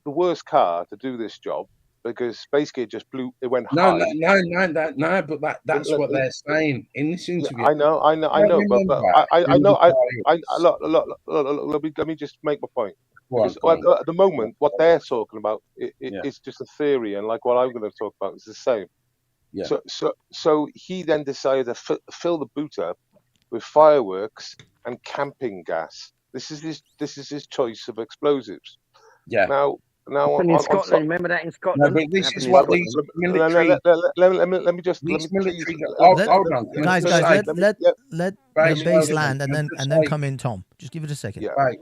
worst car to do this job, because basically it just blew. It went high. No. But that's what they're saying in this interview. I know. But I know. Look, let me just make my point. Because at the moment, what they're talking about is just a theory, and like what I'm going to talk about is the same. Yeah. So he then decided to fill the boot up with fireworks and camping gas. This is his choice of explosives. Yeah. Now in Scotland, remember that in Scotland? No, but this is what these military. Let me just hold on, guys. Let the base land and then come in, Tom. Just give it a second. Yeah. Right.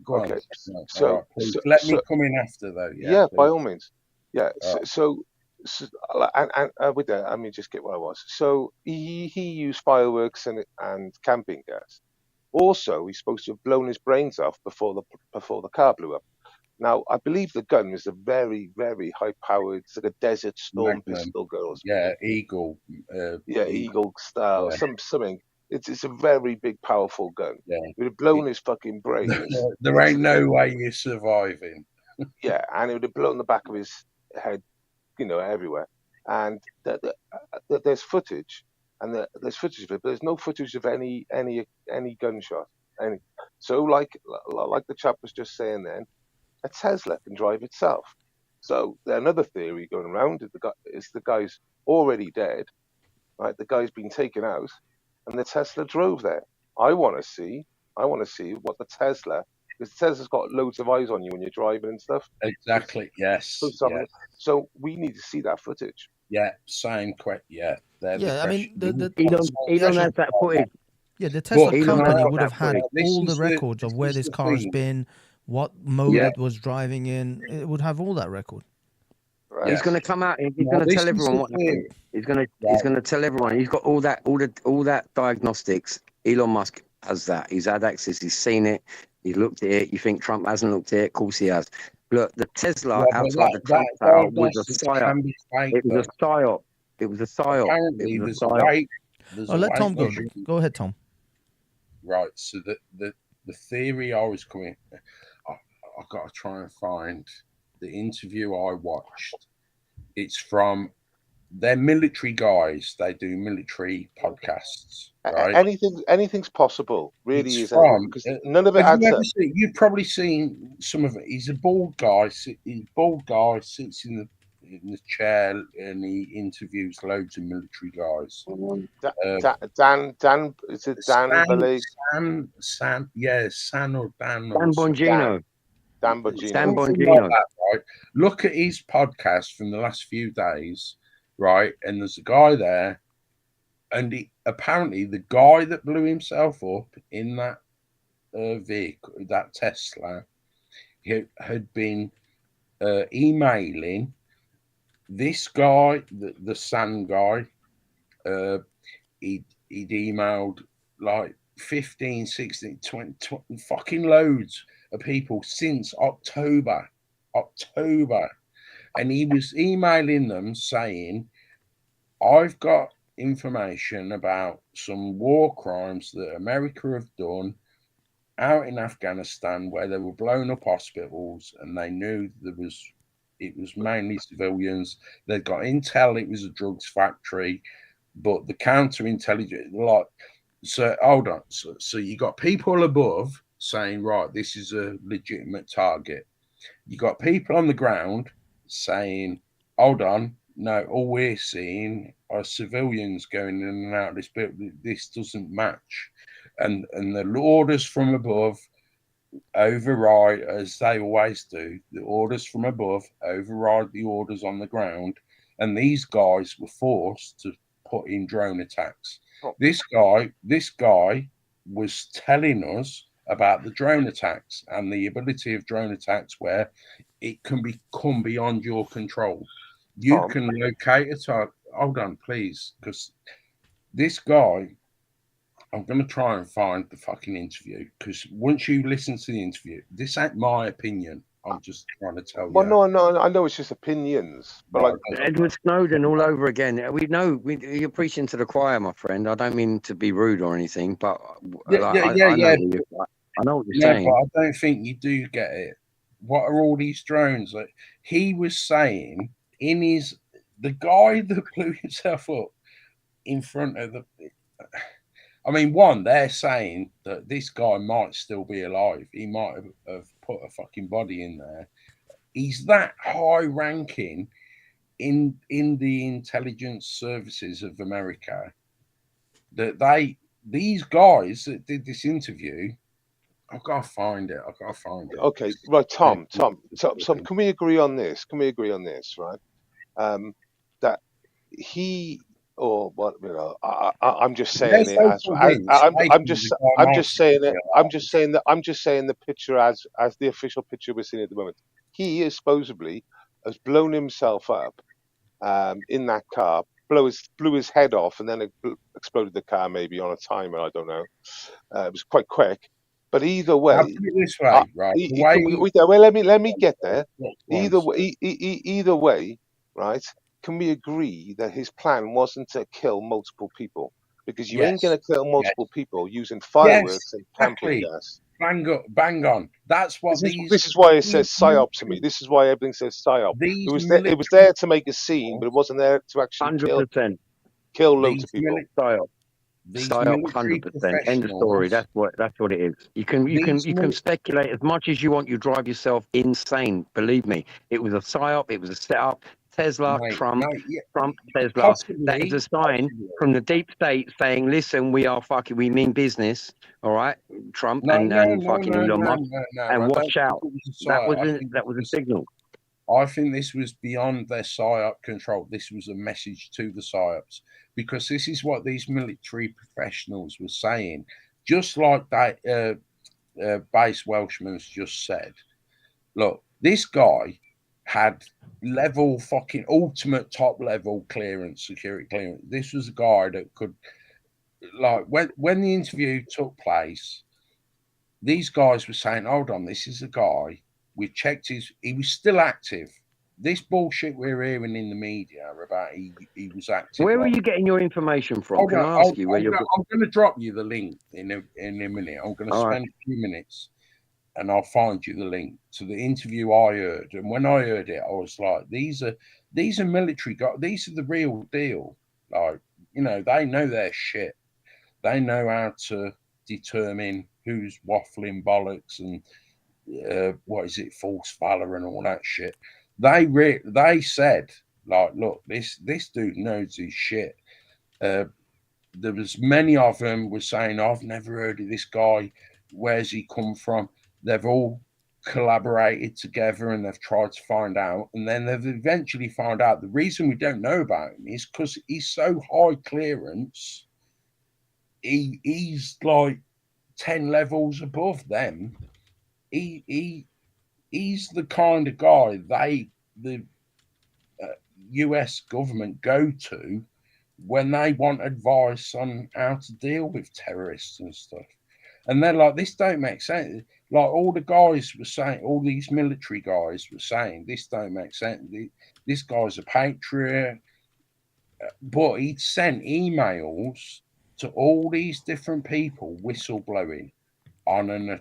Go okay. On. So let me come in after though. Yeah, by all means. Yeah. So with that, I mean, just get where I was. So he used fireworks and camping gas. Also, he's supposed to have blown his brains off before the car blew up. Now, I believe the gun is a very, very high-powered, it's like a Desert Storm pistol gun. Yeah, Eagle. Eagle style, something. It's a very big, powerful gun. Yeah. It would have blown his fucking brains. There ain't no way you're surviving. Yeah, and it would have blown the back of his head, everywhere. And there's footage, and there's footage of it, but there's no footage of any gunshot. So, like the chap was just saying then, a Tesla can drive itself. So another theory going around is the guy's already dead, right? The guy's been taken out, and the Tesla drove there. I want to see what the Tesla Because Tesla's got loads of eyes on you when you're driving and stuff. Exactly. Yes. So we need to see that footage. Yeah. Same. Yeah. They're the Yeah, I mean, question. Elon has that footage. Yeah, the Tesla But Elon has company got would that have had footage. this all the is records of where this this is the car has thing. been, what mode Yeah. it was driving in. It would have all that record. Right? He's going to come out. He's Now, going to this tell is everyone the what thing. happened. He's going Right. to tell everyone. He's got all that diagnostics. Elon Musk has that. He's had access. He's seen it. He looked at it. You think Trump hasn't looked at it? Of course he has. Look, the Tesla Yeah, but outside the that Trump Tower was a diagnostics psyop. can be fake. It was a psyop. It was a psyop. Apparently, It was there's a a psyop. way. There's Oh, a let way Tom go. you- Go ahead, Tom. Right. So the theory I was coming, I've got to try and find the interview I watched. It's from they're military guys. They do military podcasts, right? Anything's possible. Really It's is from because none of it have you adds ever up. seen, you've probably seen some of it. He's a bald guy. He's a bald guy, sits in the chair, and he interviews loads of military guys. Dan, is it Dan Valet? San, yeah, San or Dan. Dan Bongino. Dan Bongino. Dan Something Bongino. like that, right? Look at his podcast from the last few days, right? And there's a guy there, and apparently the guy that blew himself up in that vehicle, that Tesla, he had been emailing this guy, the San guy. He'd emailed like 15, 16, 20 fucking loads of people since October, and he was emailing them saying, I've got information about some war crimes that America have done out in Afghanistan where they were blowing up hospitals, and they knew it was mainly civilians. They got intel it was a drugs factory, but the counterintelligence, like, so hold on. So you got people above saying, right, this is a legitimate target. You got people on the ground saying, hold on, no, all we're seeing are civilians going in and out of this building. This doesn't match. And the orders from above override, as they always do. The orders from above override the orders on the ground. And these guys were forced to put in drone attacks. This guy was telling us about the drone attacks and the ability of drone attacks where it can become beyond your control. You can locate a target. Hold on, please, because this guy, I'm going to try and find the fucking interview, because once you listen to the interview, this ain't my opinion. I'm just trying to tell you. Well, no, I know it's just opinions, but like Edward Snowden all over again. We know you're preaching to the choir, my friend. I don't mean to be rude or anything, but I know what you're saying. But I don't think you do get it. What are all these drones? Like, he was saying the guy that blew himself up in front of the. I mean, they're saying that this guy might still be alive. He might have put a fucking body in there. He's that high ranking in the intelligence services of America that these guys that did this interview, I've got to find it. Okay, right, Tom, can we agree on this? Right? That he, or what, you know, I'm just saying it as I'm just saying the picture as the official picture we're seeing at the moment. He is supposedly has blown himself up in that car, blew his head off, and then exploded the car maybe on a timer. I don't know. It was quite quick. But either way, I'll put it this way, right? Well, let me get there. Either way, right? Can we agree that his plan wasn't to kill multiple people? Because you ain't going to kill multiple people using fireworks and pamphlet gas. Bang on. That's what this is why it says psyop to me. This is why everything says psyop. It was there to make a scene, but it wasn't there to actually 100%. kill loads of people. Psyop, 100%. End of story. That's what it is. You can speculate as much as you want. You drive yourself insane. Believe me, it was a psyop. It was a setup Tesla, Mate, Trump, yeah, Trump, Tesla. That is possibly, a sign from the deep state saying, listen, we mean business, all right, Trump and fucking Elon Musk, and I don't watch think out. it was a That psyop. was a signal. I think this was beyond their psyop control. This was a message to the psyops, because this is what these military professionals were saying. Just like that base Welshman's just said. Look, this guy had level fucking ultimate top level clearance, security clearance. This was a guy that could, like, when the interview took place, these guys were saying, hold on, this is a guy, we checked he was still active. This bullshit we're hearing in the media about he was active. Where are you getting your information from? Hold Can on, I ask you where you're? I'm going to drop you the link in a minute. I'm going to spend a few minutes and I'll find you the link to the interview I heard. And when I heard it, I was like, these are military guys. These are the real deal. Like, you know, they know their shit. They know how to determine who's waffling bollocks and false valor and all that shit. They said, like, look, this dude knows his shit. There was many of them were saying, I've never heard of this guy. Where's he come from? They've all collaborated together and they've tried to find out. And then they've eventually found out the reason we don't know about him is because he's so high clearance. He's like 10 levels above them. He's the kind of guy the US government go to when they want advice on how to deal with terrorists and stuff. And they're like, this don't make sense. Like, all the guys were saying, all these military guys were saying, this don't make sense. This guy's a patriot. But he'd sent emails to all these different people whistleblowing on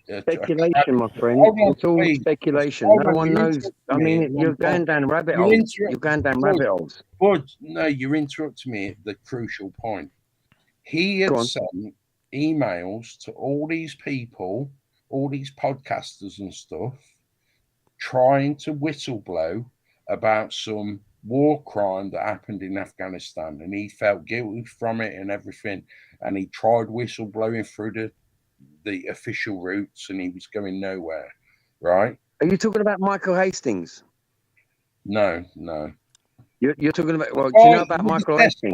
speculation, my friend. It's all speculation. No one knows. I mean, you're going down rabbit holes. You're going down rabbit holes. But no, you're interrupting me at the crucial point. He had sent emails to all these people, all these podcasters and stuff, trying to whistleblow about some war crime that happened in Afghanistan, and he felt guilty from it and everything, and he tried whistleblowing through the official routes, and he was going nowhere. Right? Are you talking about Michael Hastings? No. You're talking about. Well, do you know about Michael Hastings?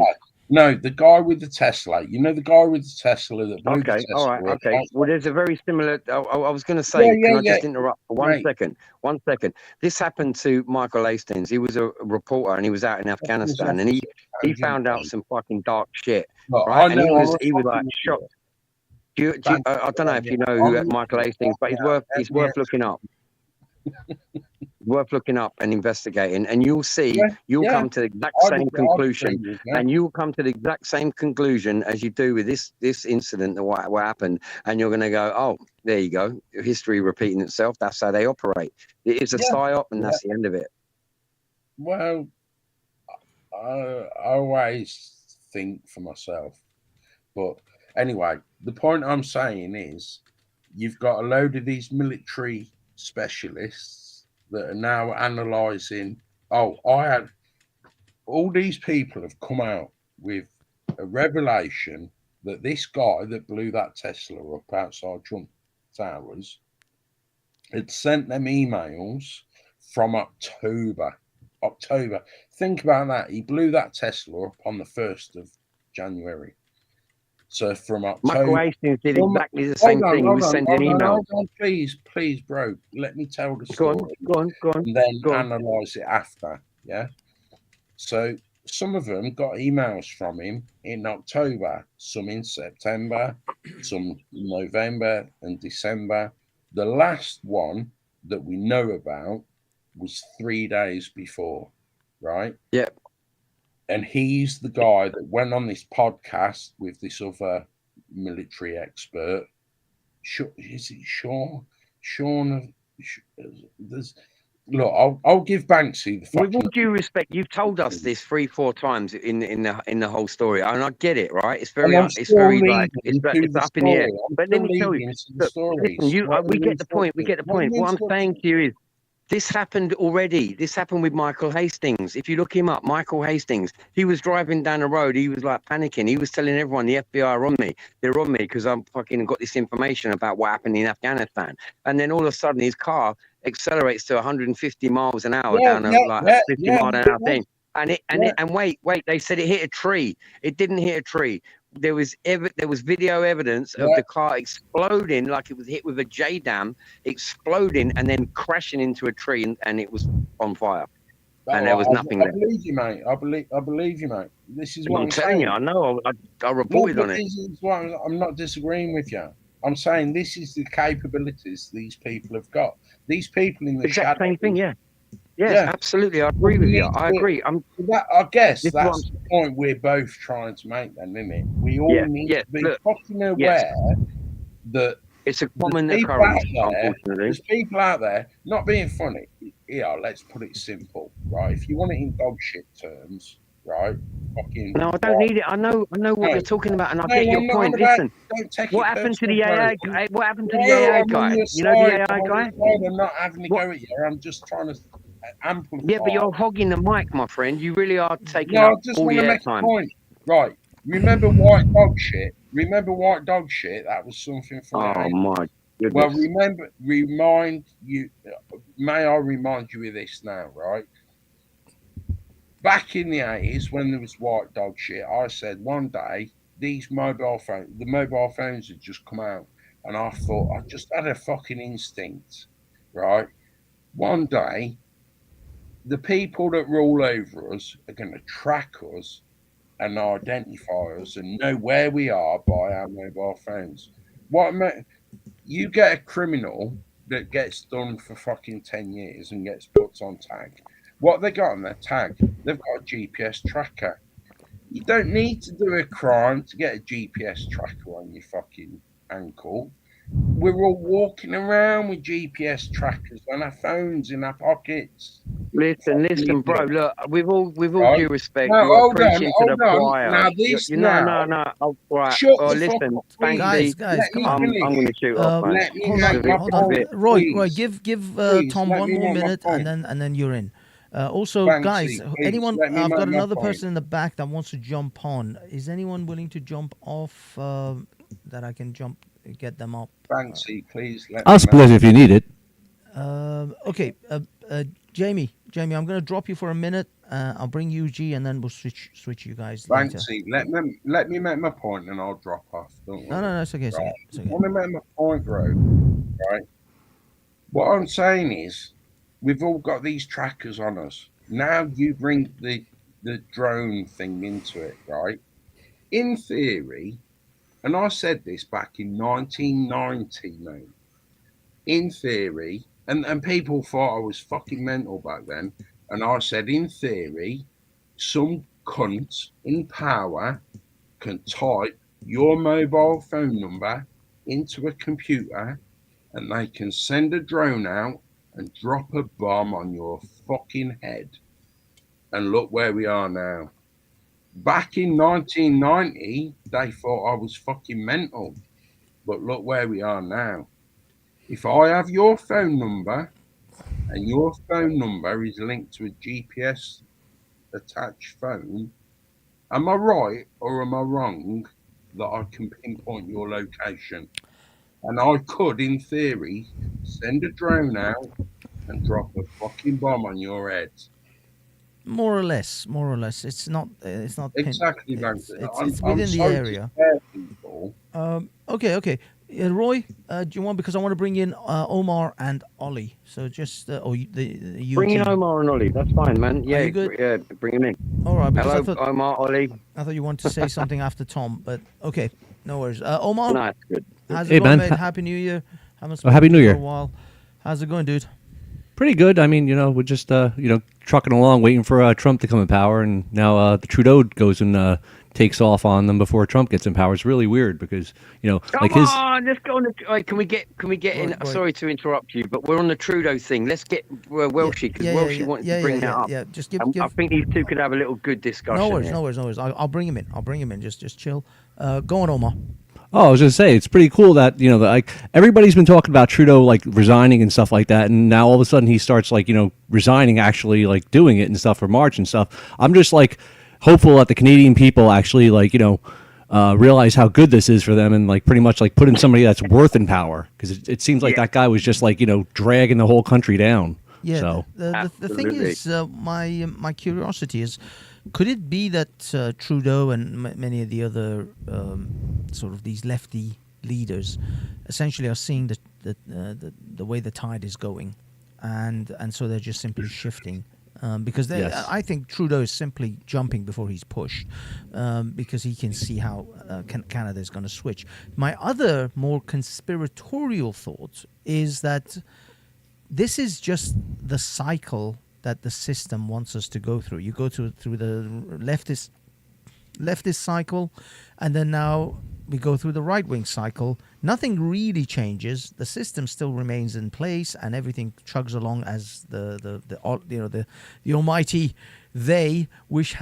No, the guy with the Tesla. You know the guy with the Tesla that blew the Tesla. All right, okay. Well, there's a very similar. I was going to say, can I just interrupt for 1 second? 1 second. This happened to Michael Hastings. He was a reporter and he was out in Afghanistan, and he found out some fucking dark shit, right? And he was like shocked. I don't know if you know who Michael Hastings, but he's worth looking up. Worth looking up and investigating, and you'll see you'll come to the exact same conclusion, and you'll come to the exact same conclusion as you do with this incident that what happened, and you're going to go, oh, there you go, history repeating itself. That's how they operate. It is a psyop, and that's the end of it. Well, I always think for myself, but anyway, the point I'm saying is you've got a load of these military specialists that are now analysing. All these people have come out with a revelation that this guy that blew that Tesla up outside Trump Towers had sent them emails from October. Think about that. He blew that Tesla up on the 1st of January. So from October, Michael Hastings did exactly the same thing. He was sending emails. Please, bro. Let me tell the story. Go on. And then analyse it after. Yeah. So some of them got emails from him in October, some in September, some in November and December. The last one that we know about was 3 days before, right? Yep. And he's the guy that went on this podcast with this other military expert. Is it Sean? Look, I'll give Banksy the fucking... With all due respect, you've told us this 3-4 times in the whole story, and I get it, right? It's very like it's up in the air. But let me tell you, listen, we get the point. What I'm saying to you is, This happened already. This happened with Michael Hastings. If you look him up, Michael Hastings, he was driving down the road. He was like panicking. He was telling everyone the FBI are on me. They're on me because I'm fucking got this information about what happened in Afghanistan. And then all of a sudden his car accelerates to 150 miles an hour down a 50 mile an hour thing. And wait, they said it hit a tree. It didn't hit a tree. There was video evidence of the car exploding like it was hit with a J-dam, exploding and then crashing into a tree, and it was on fire. And there was nothing there. I believe you, mate. I believe you, mate. This is what I'm telling saying. you. I know. I reported on it. This is what I'm not disagreeing with you. I'm saying this is the capabilities these people have got. These people in the exact shadows, same thing. Yeah. Yes, absolutely. I agree with you. I agree. I guess that's the point we're both trying to make, then, isn't it? We all need to be fucking aware that it's a common occurrence, unfortunately. There's people out there, not being funny. Yeah, let's put it simple, right? If you want it in dog shit terms, right? Fucking. No, I don't need it. I know what you're talking about, and I get your point. Listen, what happened to the AI guy? What happened to the AI guy? You know the AI guy? I'm not having to go at you. I'm just trying to amplify. Yeah, but you're hogging the mic, my friend. You really are taking up all the airtime. Right. Remember white dog shit? That was something from my goodness. Well, may I remind you of this now, right? Back in the 80s, when there was white dog shit, I said one day, the mobile phones had just come out, and I thought, I just had a fucking instinct, right? One day, the people that rule over us are going to track us and identify us and know where we are by our mobile phones. You get a criminal that gets done for fucking 10 years and gets put on tag. What they got on their tag? They've got a GPS tracker. You don't need to do a crime to get a GPS tracker on your fucking ankle. We're all walking around with GPS trackers on our phones in our pockets. Listen, bro. Look, with all due respect, you're preaching to the choir. Now this No. Oh, right. Shut the listen, fuck up, guys, come on. I'm going to shoot off, man. Hold on. Roy, give Tom one more minute, and then you're in. Also, Banksy, guys, please, anyone? let me I've make got my another point. person in the back that wants to jump on. Is anyone willing to jump off? That I can get them up. Banksy, please. I'll split if you need it. Okay, Jamie, I'm going to drop you for a minute. I'll bring UG, and then we'll switch you guys later. Banksy, let me make my point, and I'll drop off. Don't worry. No, it's okay. It's okay. I want to make my point, bro. Right. What I'm saying is, we've all got these trackers on us. Now you bring the drone thing into it, right? In theory, and I said this back in 1990, mate. In theory, and people thought I was fucking mental back then. And I said, in theory, some cunt in power can type your mobile phone number into a computer, and they can send a drone out and drop a bomb on your fucking head. And look where we are now. Back in 1990, they thought I was fucking mental. But look where we are now. If I have your phone number and your phone number is linked to a GPS attached phone, am I right or am I wrong that I can pinpoint your location? And I could, in theory, send a drone out and drop a fucking bomb on your head. More or less. It's not exactly. It's within the area. Okay. Roy, do you want, because I want to bring in Omar and Ollie. So just you bring in Omar and Ollie. That's fine, man. Yeah, yeah, bring him in. All right. Hello, Omar, Ollie. I thought you wanted to say something after Tom, but okay, no worries. Omar, no, it's good. How's it going, mate? Happy New Year. Happy New Year. For a while. How's it going, dude? Pretty good. I mean, we're just trucking along, waiting for Trump to come in power, and now the Trudeau goes and takes off on them before Trump gets in power. It's really weird because Come on, let's go on. Can we get in? Right. Sorry to interrupt you, but we're on the Trudeau thing. Let's get Welshie, because Welshie wanted to bring that up. Yeah, just give. I think these two could have a little good discussion. No worries. I'll bring him in. Just chill. Go on, Omar. Oh, I was gonna say it's pretty cool that that, like everybody's been talking about Trudeau like resigning and stuff like that, and now all of a sudden he starts like resigning, actually like doing it and stuff for March and stuff. I'm just like hopeful that the Canadian people actually like realize how good this is for them and like pretty much like put in somebody that's worth in power, because it seems like that guy was just like dragging the whole country down. Yeah, So the thing Absolutely. is, my curiosity is, could it be that Trudeau and many of the other sort of these lefty leaders essentially are seeing the way the tide is going, and so they're just simply shifting. Because Yes. I think Trudeau is simply jumping before he's pushed, because he can see how Canada is going to switch. My other more conspiratorial thought is that this is just the cycle that the system wants us to go through. You go through the leftist cycle, and then now we go through the right wing cycle. Nothing really changes. The system still remains in place, and everything chugs along as the almighty they wish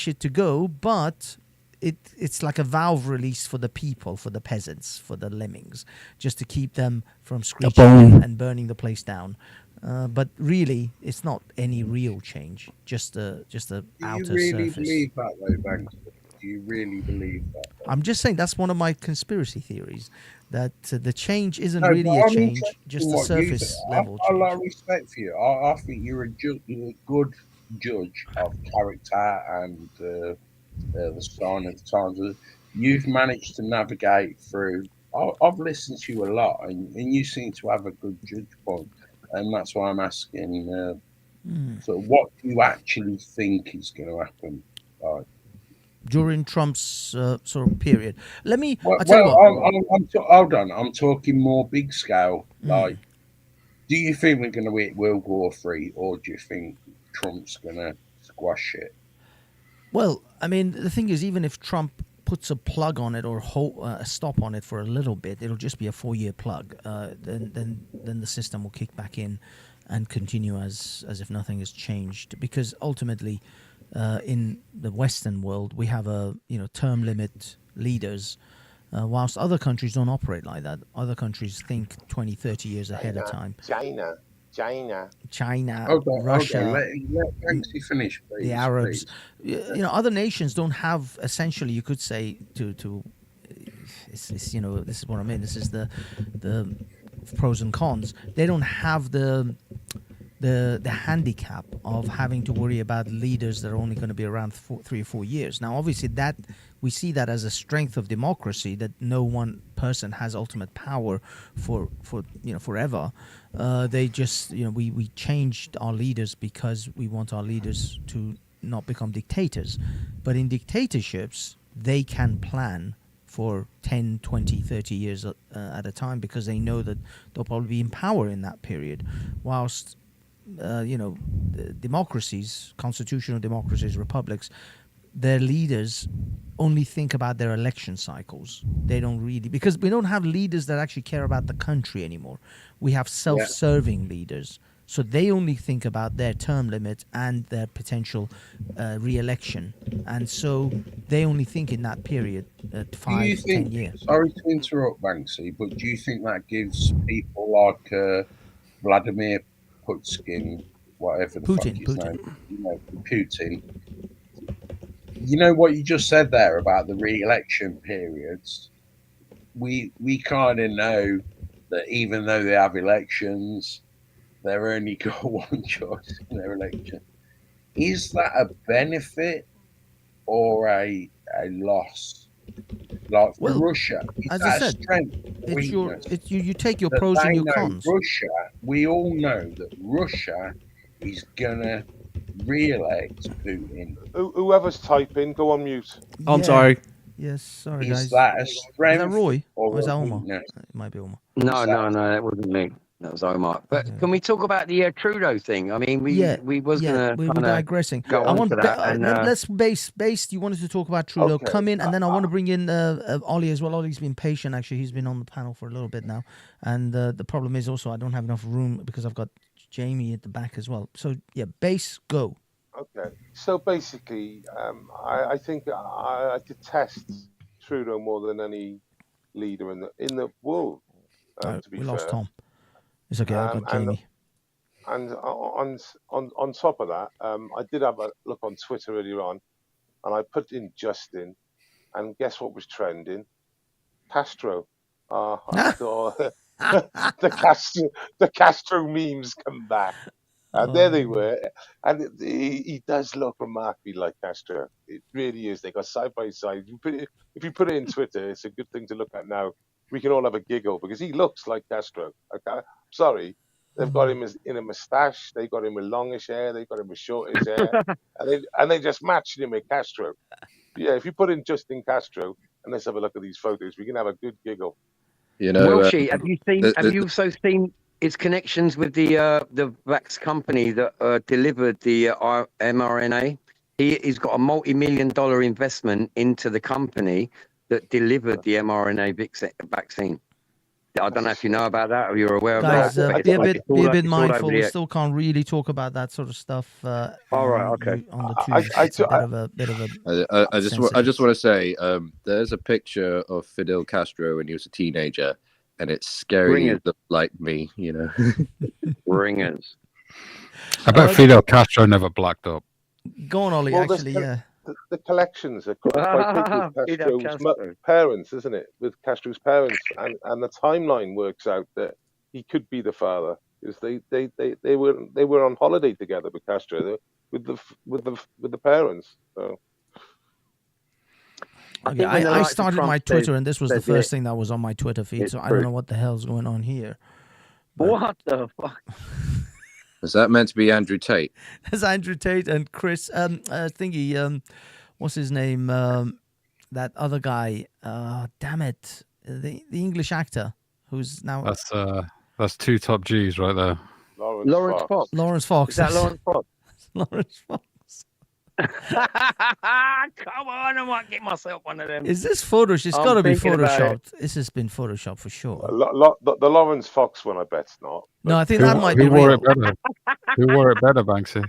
it to go. But it's like a valve release for the people, for the peasants, for the lemmings, just to keep them from screeching bone. and burning the place down. But really, it's not any real change. Just a Do you outer really surface. believe that, though, Banks? Do you really believe that? I'm just saying that's one of my conspiracy theories, that the change isn't No, really but a I'm change, interested just in a what you think. surface level I like change. respect for you. I think you're a good judge of character and the sign of the times. You've managed to navigate through. I've listened to you a lot, and you seem to have a good judge point, and that's why I'm asking. So, what do you actually think is going to happen? Like, During Trump's sort of period. Let me. well, I tell you what. hold on. I'm talking more big scale. Like, do you think we're going to hit World War III, or do you think Trump's going to squash it? Well, I mean, the thing is, even if Trump puts a plug on it or a stop on it for a little bit, it'll just be a 4-year plug. Then the system will kick back in and continue as if nothing has changed. Because ultimately, in the Western world, we have term limit leaders. Whilst other countries don't operate like that. Other countries think 20, 30 years ahead of time. China, Okay, Russia, let Banksy finish, please. the Arabs. Please. Other nations don't have, essentially, you could say, it's this is what I mean. This is the pros and cons. They don't have the handicap of having to worry about leaders that are only going to be around 3 or 4 years. Now, obviously, that we see that as a strength of democracy, that no one person has ultimate power for forever. They just we changed our leaders because we want our leaders to not become dictators. But in dictatorships, they can plan for 10, 20, 30 years at a time, because they know that they'll probably be in power in that period. Whilst democracies, constitutional democracies, republics, their leaders only think about their election cycles. They don't really, because we don't have leaders that actually care about the country anymore. We have self-serving leaders. So they only think about their term limit and their potential re-election. And so they only think in that period, 5, 10 years. Sorry to interrupt, Banksy, but do you think that gives people like Vladimir Putin, whatever the fuck his name, Putin. You know what you just said there about the re-election periods? We kind of know that even though they have elections, they're only got one choice in their election. Is that a benefit or a loss? Like for Russia, as I said, you take your pros and your cons. Russia, we all know that Russia is gonna re-elect Putin. Whoever's typing, go on mute. Oh, I'm sorry. Yes, sorry, guys. Is that a strength? Is that Roy? Or is that Omar? weakness? It might be Omar. No, that wasn't me. That was Omar. But can we talk about the Trudeau thing? I mean, we were digressing. Go on to that. Let's base. You wanted to talk about Trudeau. Okay. Come in, and then I want to bring in Ollie as well. Ollie's been patient. Actually, he's been on the panel for a little bit now. And the problem is also I don't have enough room because I've got Jamie at the back as well. So yeah, base, go. Okay. So basically, I think I detest Trudeau more than any leader in the world. To be we fair, lost Tom. It's okay. I got Jamie. And on top of that, I did have a look on Twitter earlier on, and I put in Justin, and guess what was trending? Castro. I thought the Castro memes come back. And there they were. And he does look remarkably like Castro. It really is. They got side by side. If you put it in Twitter, it's a good thing to look at now. We can all have a giggle because he looks like Castro. Okay? Sorry. They've got him in a moustache. They got him with longish hair. They got him with shortish hair. and they just matched him with Castro. Yeah, if you put in Justin Castro, and let's have a look at these photos, we can have a good giggle. You know, Welshie, have you seen? Have you also seen his connections with the vax company that delivered the mRNA? He's got a multi-million-dollar investment into the company that delivered the mRNA vaccine. I don't know if you know about that or you're aware Guys, of that. be a bit mindful. We still can't really talk about that sort of stuff. All right, okay. On the tubes, it's a bit of a. I just want to say, there's a picture of Fidel Castro when he was a teenager, and it's scary. Looked like me, you know. Ringers. I bet Fidel Castro never blacked up. Go on, Ollie. Actually, yeah. The collections are quite big with Castro's parents, isn't it? With Castro's parents, and the timeline works out that he could be the father because they were on holiday together with Castro, with the parents. So. Okay, I started my Twitter, and this was the first thing that was on my Twitter feed. So I don't know what the hell's going on here. What the fuck? Is that meant to be Andrew Tate? There's Andrew Tate and Chris thingy. What's his name? That other guy. Damn it! The English actor who's now. That's two top G's right there. Lawrence Fox. Lawrence Fox. Is that Lawrence Fox? Lawrence Fox. Come on, I might get myself one of them. Is this Photoshop? It's got to be Photoshopped. This has been Photoshopped for sure. The Lawrence Fox one, I bet's not. No, I think that might be Who wore real. it better? Who wore it better, Banksy?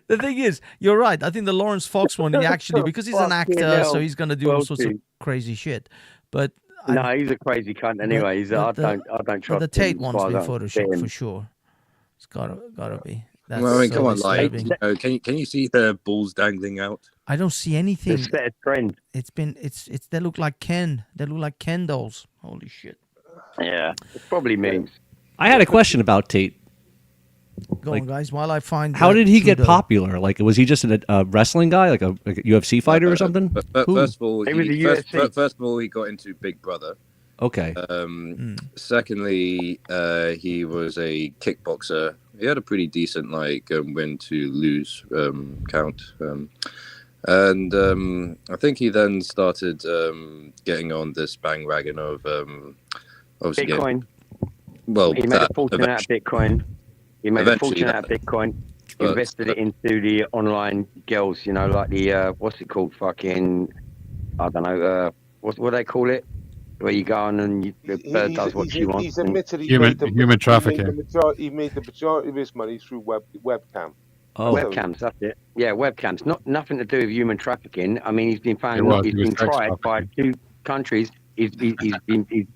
The thing is, you're right. I think the Lawrence Fox one, he actually, because he's an actor, so he's going to do all sorts of crazy shit. But no, he's a crazy cunt anyway. I don't trust the Tate him one's been Photoshopped for sure. It's gotta be. That's well, I mean, so come on, like, disturbing. can you see the balls dangling out? I don't see anything. It's a trend. It's they look like Ken. They look like Ken dolls. Holy shit. Yeah, it's probably memes. I had a question about Tate. Go on, guys. While I find. How did he get popular? Like, was he just a wrestling guy, like a UFC fighter or something? First of all, first of all, he got into Big Brother. Okay. Secondly, he was a kickboxer. He had a pretty decent win to lose count, and I think he then started getting on this bandwagon of obviously Bitcoin. He made a fortune out of Bitcoin. He made a fortune out of Bitcoin. Invested it into the online girls. You know, like the what's it called? Fucking, I don't know. What do they call it? Where you go on and the bird does what she wants. He's admitted human trafficking. He made the majority of his money through webcam. Oh, webcams, that's it. Yeah, webcams. Nothing to do with human trafficking. I mean, he's been found. He's been tried by 2 countries. He's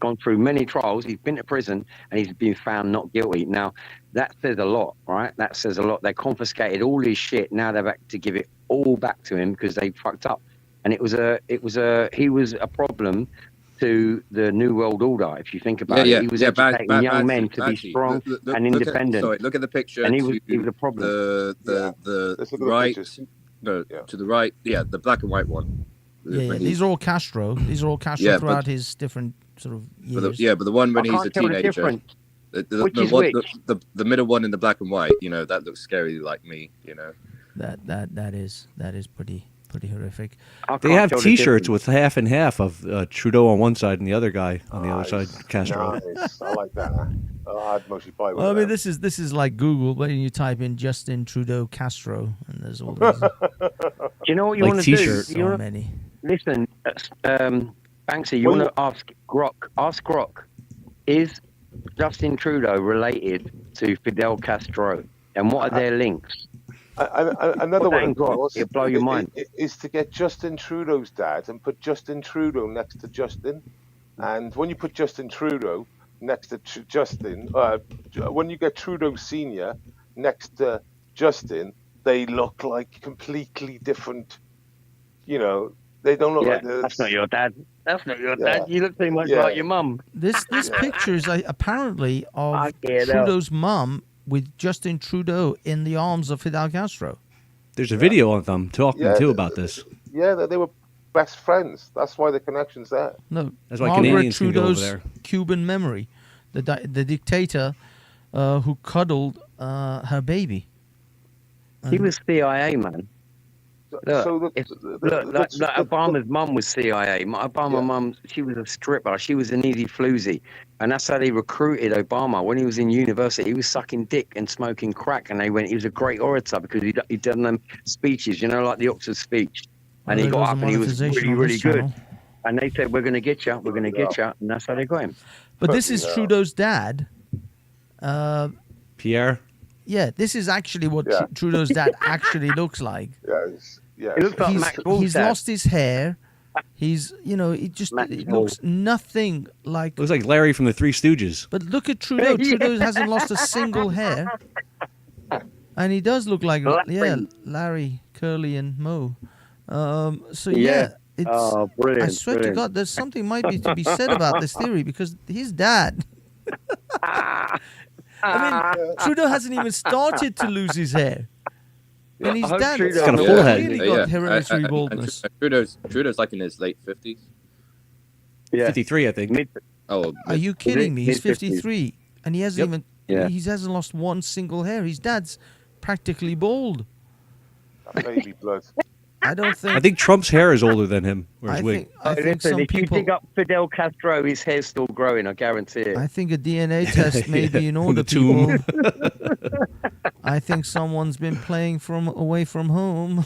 gone through many trials. He's been to prison and he's been found not guilty. Now, that says a lot, right? That says a lot. They confiscated all his shit. Now they're back to give it all back to him because they fucked up. And he was a problem to the New World Order, if you think about it. He was educating young men to be strong and independent. Look at the picture. And he was a problem. The right, to the right, the black and white one. Yeah, these are all Castro. These are all Castro throughout his different sort of years. But the one when he's a teenager. The middle one in the black and white, you know, that looks scary like me, you know. That is pretty horrific. They have T-shirts with half and half of Trudeau on one side and the other guy on the other side, Castro. Nice. I like that. I'd mostly buy one. Well, I mean, this is like Google, but you type in Justin Trudeau Castro, and there's all these. Do you know what you want to do? So many. Listen, Banksy, you want to ask Grok, is Justin Trudeau related to Fidel Castro? And what are their links? Another one, thank of God, course, it'll blow your mind. is to get Justin Trudeau's dad and put Justin Trudeau next to Justin. And when you put Justin Trudeau next to Justin, when you get Trudeau Senior next to Justin, they look like completely different. You know, they don't look Yeah, like this. that's not your dad. That's not your Yeah. dad. You look too much Yeah. like your mum. This picture is apparently of Fucking hell. Trudeau's mum with Justin Trudeau in the arms of Fidel Castro. There's a video of them talking Yeah, too about this. Yeah, they were best friends. That's why the connection's there. No, That's why Margaret Canadians can go over Trudeau's there. Cuban memory, the dictator who cuddled her baby. He was CIA, man. Look, So like Obama's mum was CIA. Obama's mum, she was a stripper. She was an easy floozy. And that's how they recruited Obama. When he was in university, he was sucking dick and smoking crack. And he was a great orator because he'd done them speeches, like the Oxford speech. And he There got goes up the and he was monetization really, on really this good. channel. And they said, we're going to get you. We're going to get you. And that's how they got him. But this is Trudeau's dad. Pierre? Yeah, this is actually what Trudeau's dad actually looks like. Yeah. It looks like Max Wall's He's dad. lost his hair. He's, it looks nothing like. Looks like Larry from the Three Stooges. But look at Trudeau. Trudeau hasn't lost a single hair. And he does look like, Larry, Curly, and Mo. It's. Brilliant. I swear to God, there's something might be to be said about this theory because his dad. I mean, Trudeau hasn't even started to lose his hair. And his dad got a full head. really got hereditary baldness. Trudeau's like in his late 50s. Yeah. 53, I think. Are you kidding me? He's Mid-50s. 53, and he hasn't he hasn't lost one single hair. His dad's practically bald. Baby blood. I don't think. I think Trump's hair is older than him, or his wig. I think Listen, some if you people. dig up Fidel Castro, his hair's still growing. I guarantee it. I think a DNA test maybe in From order the tomb. people. I think someone's been playing away from home.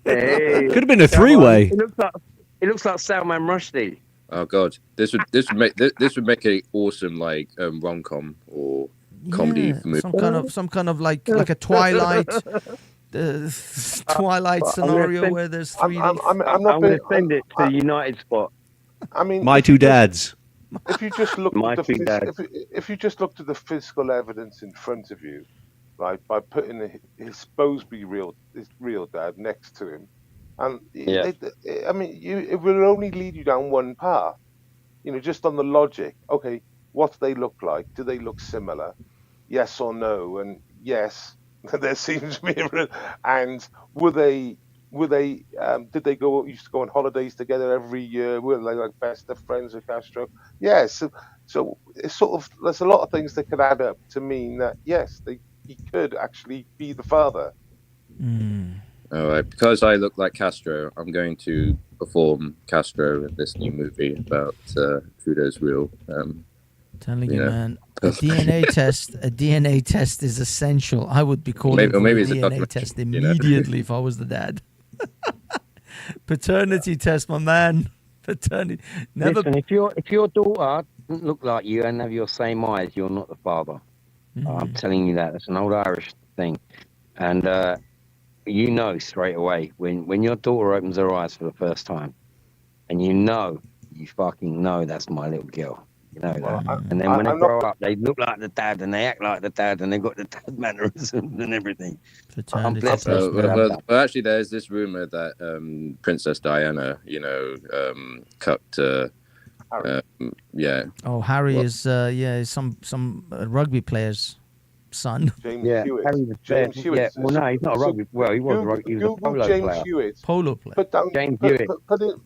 Hey, Could have been a three-way. It looks like Salman Rushdie. Oh God, this would make a awesome like rom-com or comedy movie. Some kind of like a Twilight. Twilight scenario where there's 3D. I'm I'm not. going to send it to United Spot. I mean, My two dads. if you just look My at the two dads. if you just looked at the physical evidence in front of you, right, by putting his supposed his real dad next to him, and it will only lead you down one path. Just on the logic. Okay, what do they look like? Do they look similar? Yes or no? And yes, there seems to be. And were they? Did they used to go on holidays together every year? Were they like best of friends with Castro? Yes. So it's sort of there's a lot of things that could add up to mean that yes, he could actually be the father. All right, because I look like Castro, I'm going to perform Castro in this new movie about Trudeau's real. Telling you, man, a DNA test is essential. I would be calling Maybe for a it's a DNA documentary, test immediately if I was the dad. Paternity test, my man. Paternity. Never. Listen, if your daughter doesn't look like you and have your same eyes, you're not the father. I'm telling you that. That's an old Irish thing, and straight away when your daughter opens her eyes for the first time, and you fucking know that's my little girl. You know that. And then when they grow up, they look like the dad and they act like the dad and they've got the dad mannerisms and everything. I'm blessed. Well, actually, there's this rumor that Princess Diana, cupped. Oh, Harry is some rugby player's son. James Hewitt. James Hewitt. Yeah. Well, no, he's not a rugby. Well, he was a rugby. He was a polo James player. Hewitt. Polo player.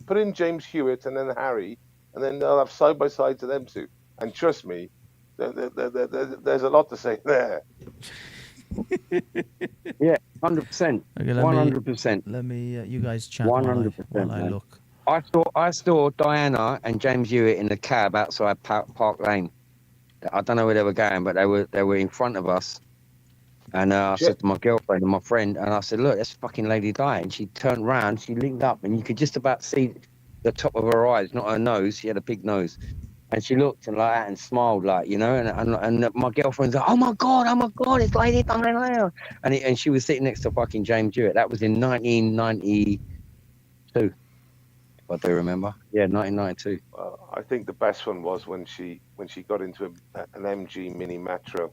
Put in James Hewitt and then Harry, and then they'll have side by side to them two. And trust me, there's a lot to say there. Yeah, 100%. 100%. Let me you guys chat 100%, while I look. I saw Diana and James Hewitt in the cab outside Park Lane. I don't know where they were going, but they were in front of us. And I said to my girlfriend and my friend, and I said, "Look, this fucking lady died." And she turned round, she linked up, and you could just about see the top of her eyes, not her nose. She had a big nose, And she looked and like that and smiled, like, you know, and my girlfriend's like, oh my God, it's Lady Diana. And she was sitting next to fucking James Hewitt. That was in 1992, if I do remember. Yeah, 1992. I think the best one was when she got into an MG Mini Metro,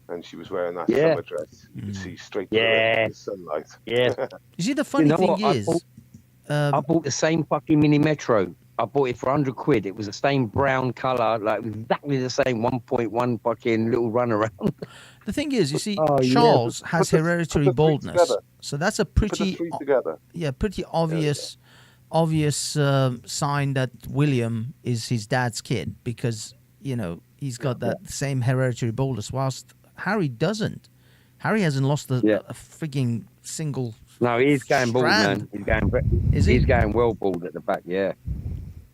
and she was wearing that Yeah. summer dress. You could see straight through it Yeah. in the sunlight. Yeah. You see, the funny know thing what? I is, bought the same fucking Mini Metro. I bought it for 100 quid. It was the same brown colour, like exactly the same 1.1 fucking little runaround. the thing is, you see, Oh, yeah. Charles has Put the hereditary three baldness, together. so that's a Put the pretty, three together. pretty obvious sign that William is his dad's kid, because you know he's got that same hereditary baldness, whilst Harry doesn't. Harry hasn't lost a freaking single. No, he's going bald, strand. man. He's going well bald at the back. Yeah.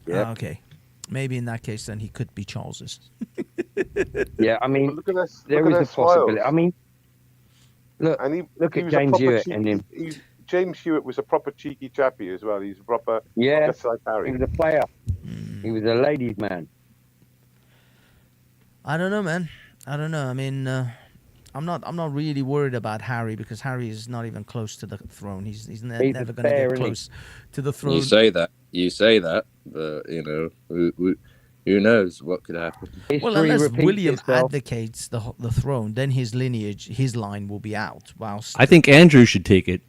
Yeah. Ah, okay, maybe in that case, then he could be Charles's. Yeah, I mean, Look at this. there is a possibility. I mean, look And he at was a James proper Hewitt cheeky, and him. James Hewitt was a proper cheeky chappy as well. He's a proper, Yeah, just like he Harry. was a player. He was a ladies' man. I don't know, man. I don't know. I mean, I'm not really worried about Harry, because Harry is not even close to the throne. He's never going to bear, get isn't he? close to the throne. You say that, but you know, who knows what could happen? Well, unless William advocates the throne, then his lineage, his line will be out. Whilst I think Andrew should take it.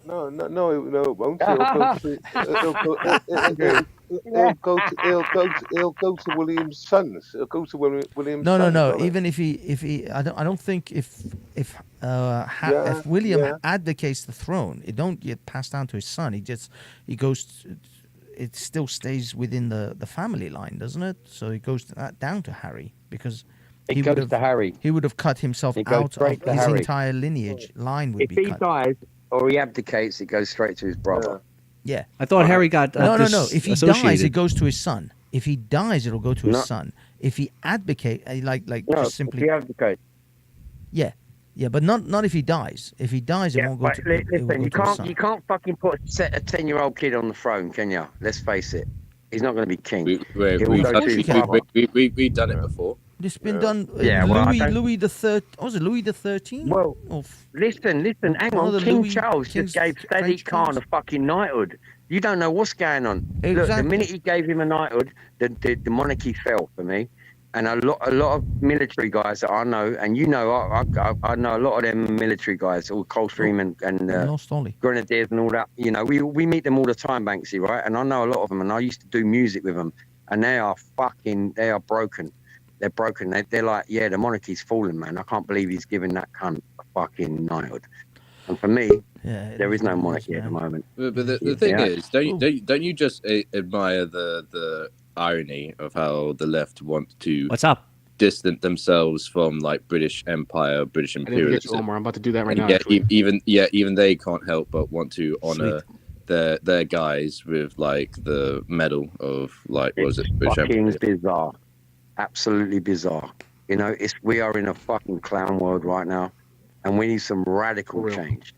No, it won't. He'll go to William's sons. He'll go to William's sons. No. won't he? Even if he, I don't think if William advocates the throne, it don't get passed down to his son. He goes. It still stays within the family line, doesn't it? So it goes down to Harry, because he would have cut himself out of his entire lineage. Line would be cut. If he dies or he abdicates, it goes straight to his brother. Yeah. I thought Harry got no. If he dies, associated. it goes to his son. If he dies, it'll go to his son. If he advocate, just simply. If he abdicates. Yeah, but not if he dies. If he dies, it won't go to. Listen, you can't fucking put a 10-year-old kid on the throne, can you? Let's face it, he's not going to be king. We've done it before. It's been done. Louis the Third. Was it Louis the 13th? Well, listen. Hang on. King Charles just gave Sadiq Khan a fucking knighthood. You don't know what's going on. Exactly. Look, the minute he gave him a knighthood, the monarchy fell for me. And a lot of military guys that I know, and you know, I know a lot of them military guys, all Coldstream and Grenadiers and all that. You know, we meet them all the time, Banksy, right? And I know a lot of them, and I used to do music with them, and they are broken. They're broken. They're like, yeah, the monarchy's fallen, man. I can't believe he's giving that cunt a fucking knighthood. And for me, there is no monarchy at the moment. But the thing is, don't you just admire the irony of how the left want to distance themselves from like British Empire, British imperialism? I'm about to do that right now. Even they can't help but want to honor their guys with like the medal of like what was it? British Empire. Bizarre. Absolutely bizarre. You know, we are in a fucking clown world right now, and we need some radical change,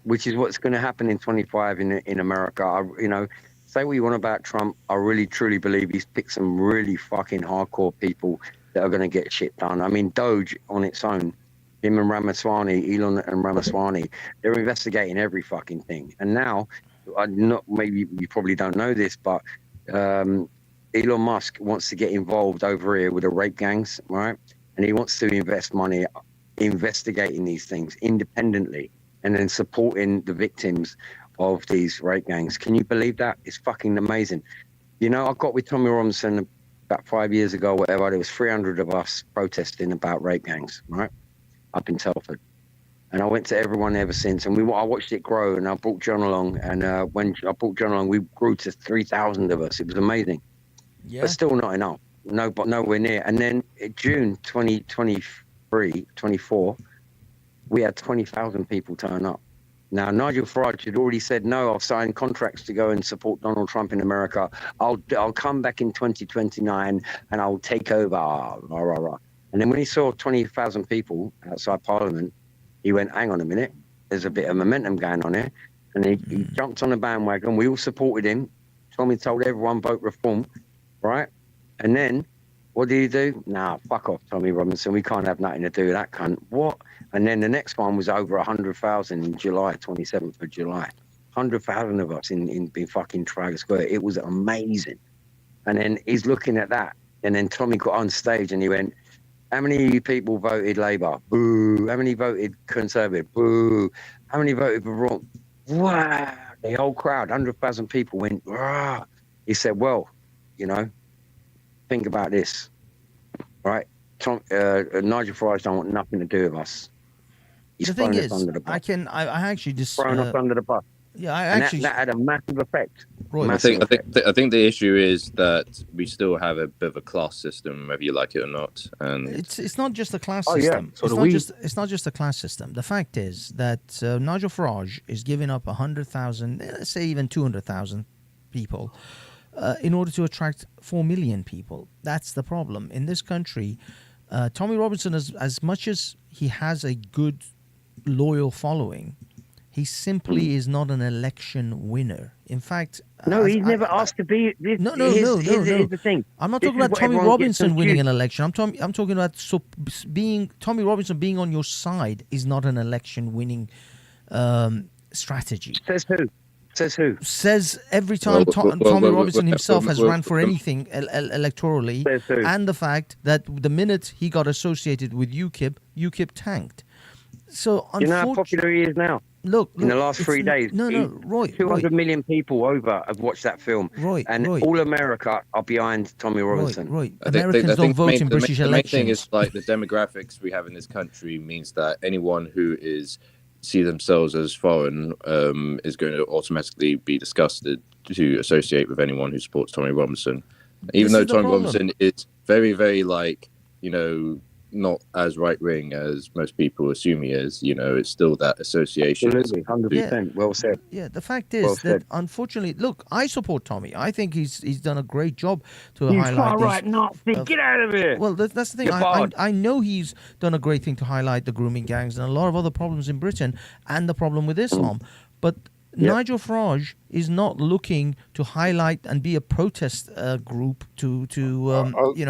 which is what's going to happen in 25 in America. Say what you want about Trump, I really truly believe he's picked some really fucking hardcore people that are going to get shit done. I mean, Doge on its own, him and Elon and Ramaswamy, they're investigating every fucking thing. And now, maybe you probably don't know this, but Elon Musk wants to get involved over here with the rape gangs, right? And he wants to invest money investigating these things independently and then supporting the victims of these rape gangs. Can you believe that? It's fucking amazing. You know, I got with Tommy Robinson about 5 years ago, whatever. There was 300 of us protesting about rape gangs, right? Up in Telford. And I went to everyone ever since. And I watched it grow, and I brought John along. And when I brought John along, we grew to 3,000 of us. It was amazing. Yeah. But still not enough. No, but nowhere near. And then in June 2024, we had 20,000 people turn up. Now, Nigel Farage had already said, no, I've signed contracts to go and support Donald Trump in America. I'll come back in 2029 and I'll take over. Rah, rah, rah. And then when he saw 20,000 people outside Parliament, he went, hang on a minute, there's a bit of momentum going on here. And he jumped on the bandwagon. We all supported him. Tommy told everyone vote reform, right? And then what do you do? Nah, fuck off, Tommy Robinson. We can't have nothing to do with that cunt. What? And then the next one was over 100,000 in July, 27th of July. 100,000 of us in fucking Trafalgar Square. It was amazing. And then he's looking at that. And then Tommy got on stage and he went, how many people voted Labour? Boo. How many voted Conservative? Boo. How many voted for Wrong? Wow. The whole crowd, 100,000 people went, rah. He said, well, you know, think about this, right? Nigel Farage don't want nothing to do with us. He's The thing thrown us is, under the bus. I actually just Thrown us under the bus. yeah, I And actually that had a massive effect. Roy, I Massive think effect. I think the issue is that we still have a bit of a class system, whether you like it or not. And it's not just a class Oh, yeah. system. So it's do not we. just it's not just a class system. The fact is that Nigel Farage is giving up 100,000, let's say even 200,000 people, in order to attract 4 million people. That's the problem in this country. Tommy Robinson, as much as he has a good, loyal following, he simply is not an election winner. In fact, No, he's never asked to be. This, no. Here's the thing. I'm not This talking is about what Tommy everyone gets Robinson winning confused. an election. I'm talking about being Tommy Robinson being on your side is not an election winning strategy. Says who? Says who? Says every time Tommy Robinson himself has ran for anything electorally, Says who? and the fact that the minute he got associated with UKIP tanked. So Do you know how popular he is now? Look, in the last 3 days, Roy, 200 million people over have watched that film. Roy, all America are behind Tommy Robinson. Roy, I think Americans don't vote in the British main thing elections. is like the demographics we have in this country means that anyone who see themselves as foreign is going to automatically be disgusted to associate with anyone who supports Tommy Robinson, even though Tommy Robinson is very, very not as right wing as most people assume he is. It's still that association. Absolutely, 100%. Well said. Yeah, the fact is that unfortunately, look, I support Tommy. I think he's done a great job to You highlight far these, right Nazi, get out of here. Well, that's the thing. I know he's done a great thing to highlight the grooming gangs and a lot of other problems in Britain and the problem with Islam. But Nigel Farage is not looking to highlight and be a protest group to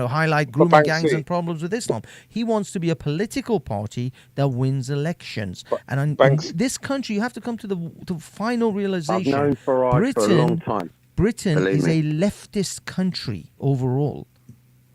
highlight grooming gangs and problems with Islam. He wants to be a political party that wins elections. And in this country, you have to come to the final realization. I've known Farage for a long time. Britain is a leftist country overall.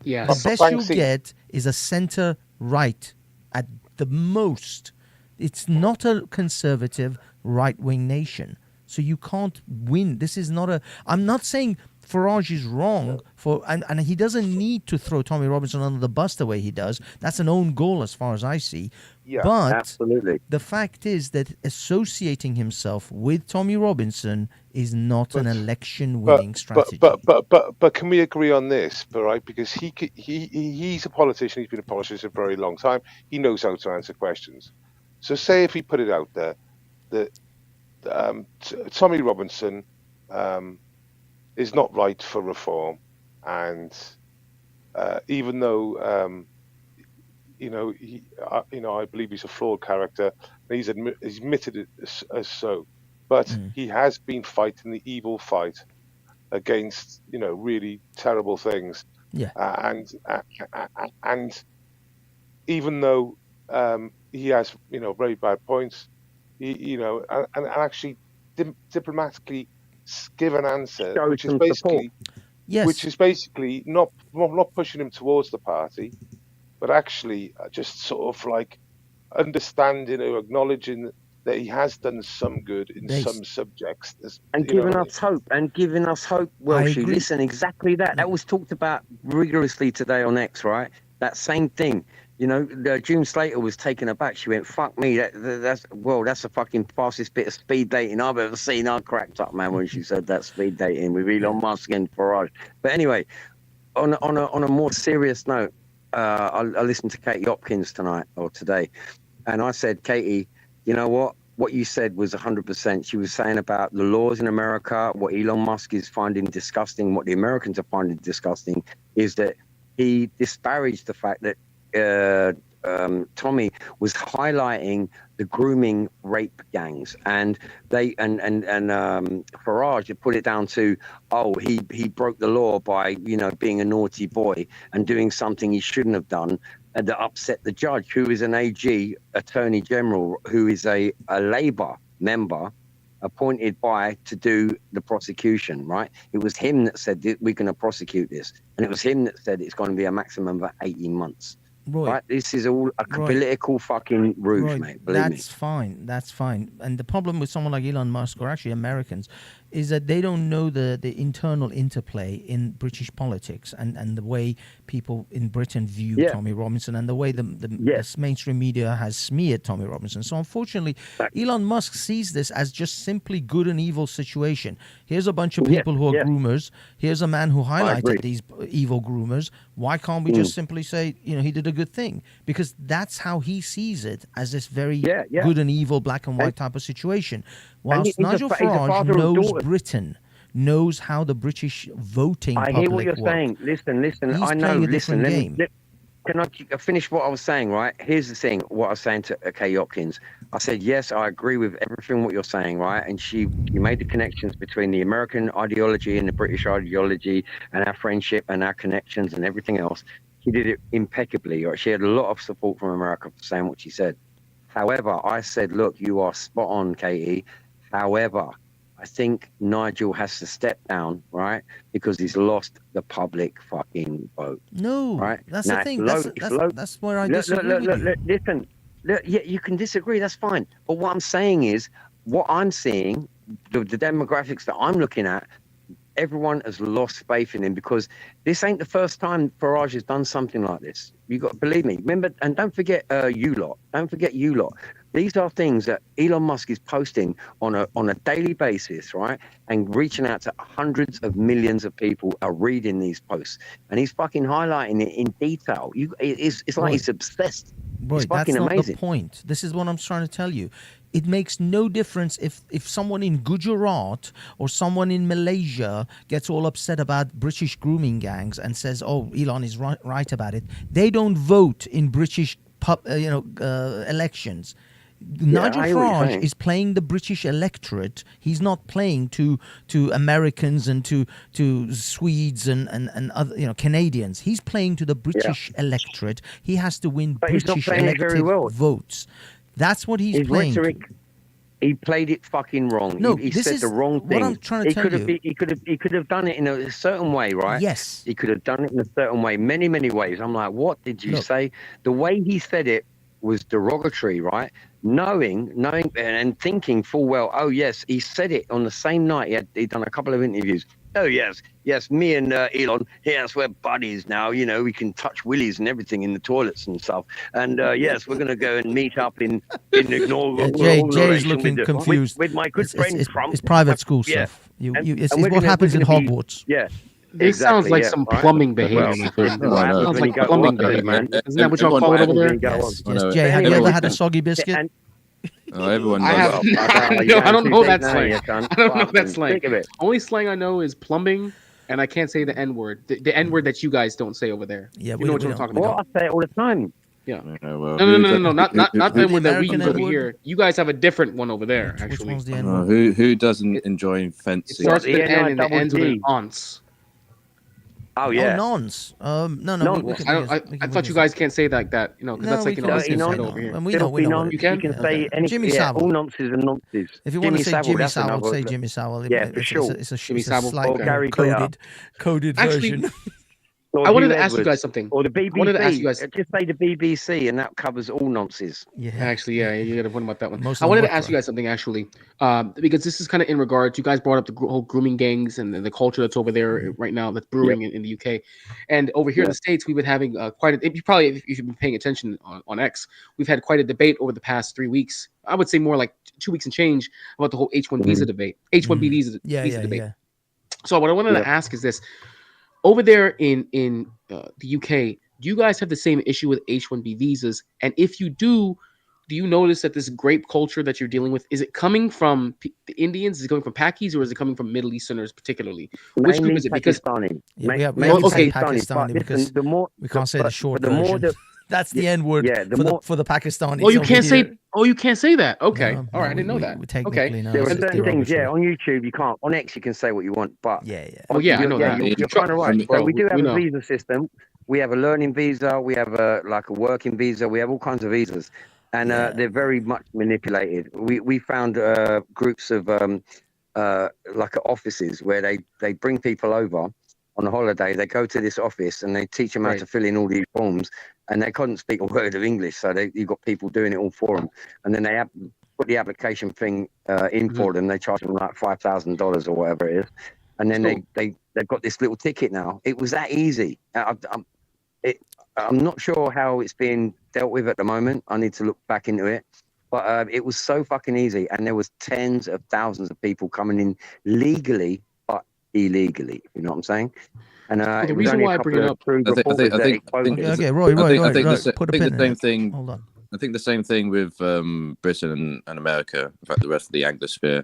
Yes. The best you'll get is a centre-right at the most. It's not a conservative right-wing nation. So you can't win. This is not I'm not saying Farage is wrong and he doesn't need to throw Tommy Robinson under the bus the way he does. That's an own goal as far as I see. Yeah, but absolutely. The fact is that associating himself with Tommy Robinson is not an election-winning strategy. But can we agree on this? Right, because he's a politician. He's been a politician for a very long time. He knows how to answer questions. So say if he put it out there that Tommy Robinson is not right for reform, and even though I believe he's a flawed character, and he's admitted it as so, but he has been fighting the evil fight against really terrible things. Yeah, and even though he has very bad points. And actually diplomatically give an answer, which is basically not pushing him towards the party, but actually just sort of like understanding or acknowledging that he has done some good in some subjects, and giving us hope. Welshie, listen, exactly that. That was talked about rigorously today on X, right? That same thing. June Slater was taken aback. She went, "Fuck me, that's the fucking fastest bit of speed dating I've ever seen." I cracked up, man, when she said that speed dating with Elon Musk and Farage. But anyway, on a more serious note, I listened to Katie Hopkins today, and I said, Katie, you know what? What you said was 100%. She was saying about the laws in America, what Elon Musk is finding disgusting, what the Americans are finding disgusting, is that he disparaged the fact that Tommy was highlighting the grooming rape gangs, and they and Farage had put it down to, oh, he broke the law by being a naughty boy and doing something he shouldn't have done, and that upset the judge, who is an AG, Attorney General, who is a Labour member appointed by to do the prosecution, right? It was him that said that we're going to prosecute this, and it was him that said it's going to be a maximum of 18 months. Right? This is all a political fucking ruse, mate. Believe me. That's fine. That's fine. And the problem with someone like Elon Musk, or actually Americans, is that they don't know the internal interplay in British politics and the way people in Britain view Tommy Robinson and the way the mainstream media has smeared Tommy Robinson. So unfortunately, Elon Musk sees this as just simply good and evil situation. Here's a bunch of people who are groomers. Here's a man who highlighted these evil groomers. Why can't we just simply say, he did a good thing? Because that's how he sees it, as this very good and evil, black and white type of situation. Whilst Nigel Farage knows Britain, knows how the British voting public hear what you're work. saying. Listen. He's I know. playing a Listen. different game. Can I finish what I was saying, right? Here's the thing, what I was saying to Kay Hopkins. I said, yes, I agree with everything what you're saying, right? And you made the connections between the American ideology and the British ideology and our friendship and our connections and everything else. She did it impeccably. Right? She had a lot of support from America for saying what she said. However, I said, look, you are spot on, Katie. However, I think Nigel has to step down, right? Because he's lost the public fucking vote. No, right? that's now, the thing. That's where I disagree with you. Listen, yeah, you can disagree. That's fine. But what I'm saying is, what I'm seeing, the demographics that I'm looking at, everyone has lost faith in him, because this ain't the first time Farage has done something like this. You got to believe me. Remember, and don't forget you lot. Don't forget you lot. These are things that Elon Musk is posting on a daily basis, right? And reaching out to hundreds of millions of people are reading these posts, and he's fucking highlighting it in detail. It's like he's obsessed. It's fucking that's not amazing. the point. This is what I'm trying to tell you. It makes no difference if someone in Gujarat or someone in Malaysia gets all upset about British grooming gangs and says, "Oh, Elon is right about it." They don't vote in British elections. Nigel Farage is playing the British electorate. He's not playing to Americans and to Swedes and other Canadians. He's playing to the British electorate. He has to win British elected votes. That's what he's playing. Rhetoric, he played it fucking wrong. No, he this said is the wrong thing. What I'm trying to tell you. He could have done it in a certain way, right? Yes. He could have done it in a certain way, many ways. I'm like, what did you say? The way he said it was derogatory, right? Knowing and thinking full well, oh yes, he said it on the same night. He'd done a couple of interviews. Oh yes, me and Elon, yes, we're buddies now. We can touch willies and everything in the toilets and stuff. And yes, we're gonna go and meet up in Ignore. Jay's looking confused with my good friend Trump. It's private school stuff. It's what happens in Hogwarts. This sounds like some plumbing behavior. Sounds like plumbing behavior, man. Isn't that what y'all call it over there? Yes. Jay, have you ever had a soggy biscuit? Everyone I does. I don't know that slang. I don't know that slang. Only slang I know is plumbing, and I can't say the N word. The N word that you guys don't say over there. Yeah, you know what I'm talking about. Well, I say it all the time. Yeah. Well, No. Not the one that we use over here. You guys have a different one over there, actually. Which one's the N word? Who doesn't enjoy It fencing? starts with an N and it ends with an once. Oh yeah. Oh, nons. No. I thought you guys can't say like that, because that's like over here. And we know. You can say anything. Jimmy Savile. All nonsense and nonsense. If you want to say Jimmy Savile, say Jimmy Savile. Yeah, for sure. It's a Jimmy Savile slight coded version. Or I wanted to Hugh ask you Edwards. guys something. Or the BBC. I wanted to ask you guys. Just say the BBC, and that covers all nonsense. Yeah. Actually, yeah, you got to point about that one. Most I of wanted them to ask you guys something, actually, because this is kind of in regards. You guys brought up the whole grooming gangs and the culture that's over there right now, that's brewing in the UK, and over here in the States, we've been having quite a. If you've been paying attention on X, we've had quite a debate over the past 3 weeks. I would say more like 2 weeks and change about the whole H1 visa debate, H1B visa debate. Yeah. So what I wanted to ask is this: over there in the UK, do you guys have the same issue with H1B visas? And if you do you notice that this grape culture that you're dealing with, is it coming from the Indians? Is it coming from Pakis, or is it coming from Middle Easterners particularly? Which group is it? Because Pakistani. Okay, Pakistani because we can't say the short version. That's the N word yeah, for the Pakistanis. Oh, you over can't here. say. Oh, you can't say that. Okay. No, All right, I no, didn't know we that. technically Okay. no. there are It's certain things, derogatory. yeah. On YouTube, you can't. On X, you can say what you want, but Yeah, yeah. Oh yeah, I know yeah, that. you're kind of right. So Bro, we do have we a know. visa system. We have a learning visa. We have a working visa. We have all kinds of visas, and they're very much manipulated. We found groups of offices where they bring people over on a holiday. They go to this office and they teach them how to fill in all these forms, and they couldn't speak a word of English, so you've got people doing it all for them, and then they put the application thing in for them. They charge them like $5,000 or whatever it is, and then they've got this little ticket now. It was that easy. I'm not sure how it's being dealt with at the moment. I need to look back into it. But it was so fucking easy, and there was tens of thousands of people coming in legally, but illegally. You know what I'm saying? And the reason why I bring it up, I think Okay, Roy, I think put a pin the in same it. thing. Hold on. I think the same thing with Britain and America, in fact, the rest of the Anglosphere,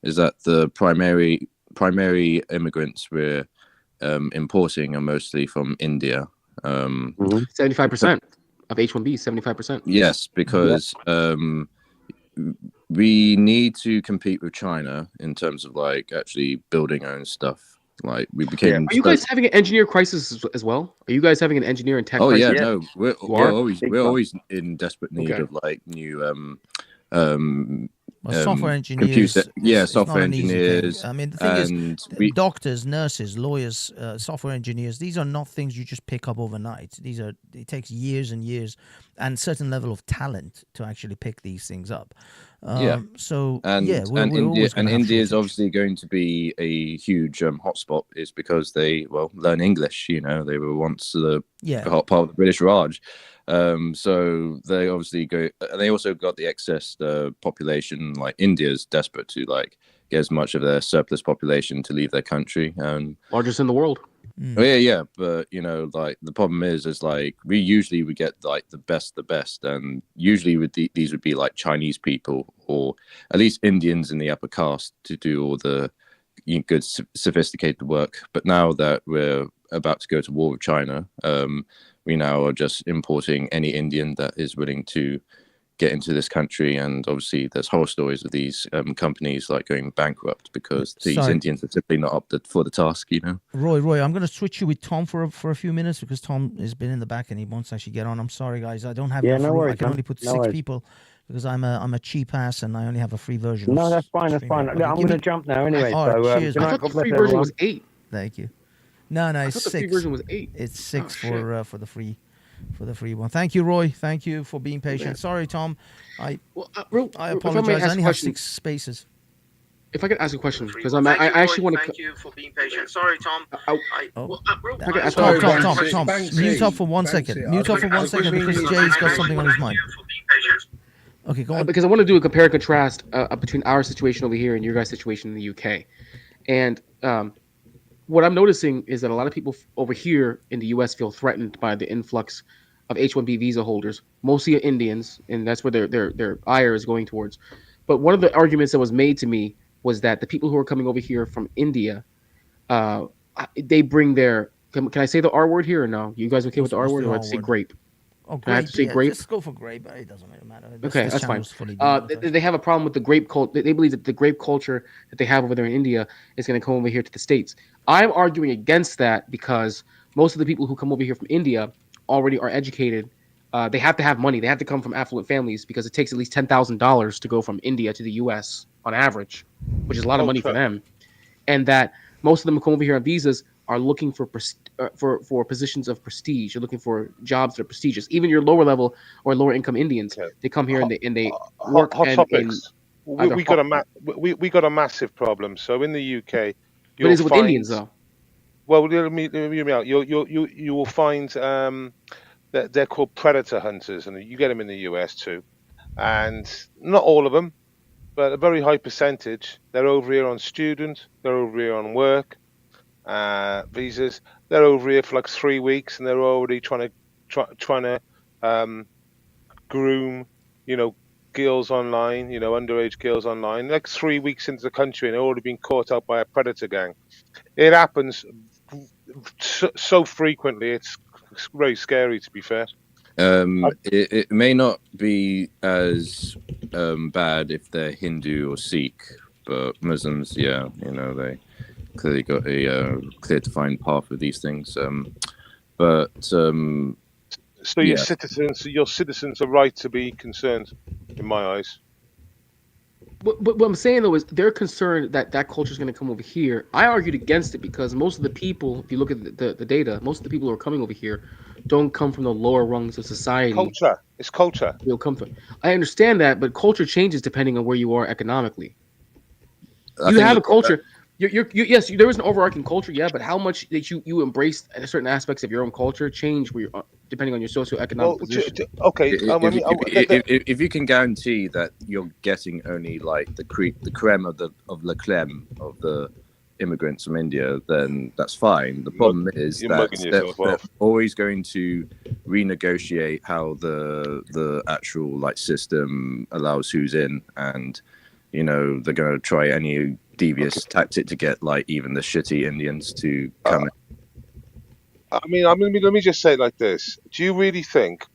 is that the primary immigrants we're importing are mostly from India. 75% of H-1B, 75%. Yes, because we need to compete with China in terms of like actually building our own stuff. Like we became. Are you guys having an engineer crisis as well? Are you guys having an engineer and tech Oh crisis? yeah, no, we're always in desperate need of like new software engineers. Software engineers. I mean, the thing is, doctors, nurses, lawyers, software engineers. These are not things you just pick up overnight. It takes years and years, and certain level of talent to actually pick these things up. So India is obviously going to be a huge hotspot, is because they learn English. You know, they were once the hot part of the British Raj. So they obviously go. They also got the excess population. Like India's desperate to like get as much of their surplus population to leave their country. Largest in the world. Oh yeah, but you know, like the problem is like we usually get like the best, and usually these would be like Chinese people or at least Indians in the upper caste to do all the good sophisticated work. But now that we're about to go to war with China, we now are just importing any Indian that is willing to get into this country, and obviously there's horror stories of these companies like going bankrupt because these Indians are simply not up for the task, you know. Roy, I'm going to switch you with Tom for a few minutes because Tom has been in the back and he wants to actually get on. I'm sorry, guys, I don't have enough room. Worries, I can only put six people because I'm a cheap ass and I only have a free version. No, that's fine. That's fine. Okay, I'm going to jump now anyway. Cheers. I thought the free version was 8. Thank you. No, it's 6. The free version was 8. It's 6 for the free. For the free one. Thank you, Roy. Thank you for being patient. Sorry, Tom. I apologize. I only have 6 spaces. If I could ask a question, because I actually want to. Thank you for being patient. Sorry, Tom. Tom, mute up for 1 second. Mute up for 1 second because Jay's got something on his mind. Okay, go on. Because I want to do a compare and contrast between our situation over here and your guys' situation in the UK. And what I'm noticing is that a lot of people over here in the US feel threatened by the influx of H-1B visa holders, mostly Indians, and that's where their ire is going towards. But one of the arguments that was made to me was that the people who are coming over here from India, they bring their. Can I say the R word here or no? You guys okay with the R word, or I'd say grape? Oh, grape. I have to say grape. Just go for grape. It doesn't really matter. Okay, that's fine. They have a problem with the grape culture. They believe that the grape culture that they have over there in India is going to come over here to the States. I'm arguing against that because most of the people who come over here from India already are educated. They have to have money. They have to come from affluent families because it takes at least $10,000 to go from India to the U.S. on average, which is a lot of money for them. And that most of them who come over here on visas are looking for positions of prestige. You're looking for jobs that are prestigious. Even your lower level or lower income Indians, they come here and they work. Hot topics. We got a massive problem. So in the UK, but is it with Indians though? Well, let me out. You will find that they're called predator hunters, and you get them in the US too. And not all of them, but a very high percentage. They're over here on student. They're over here on work visas. They're over here for like 3 weeks, and they're already trying to groom, girls online, underage girls online. Like 3 weeks into the country, and they're already been caught up by a predator gang. It happens so frequently. It's very scary, to be fair. It may not be as bad if they're Hindu or Sikh, but Muslims, yeah, they clearly got a clear defined path with these things. So yeah, your citizens are right to be concerned, in my eyes. But what I'm saying though is they're concerned that that culture is going to come over here. I argued against it because most of the people, if you look at the data, most of the people who are coming over here don't come from the lower rungs of society. It's culture. They'll come from. I understand that, but culture changes depending on where you are economically. You have a culture. Yes, there is an overarching culture, yeah, but how much that you embrace certain aspects of your own culture change where you're, depending on your socioeconomic position. Okay, if you can guarantee that you're getting only like the creme of la creme of the immigrants from India, then that's fine. The problem is that they're always going to renegotiate how the actual like system allows who's in, and they're going to try any devious tactic to get like even the shitty Indians to come in. I mean, let me just say it like this: do you really think,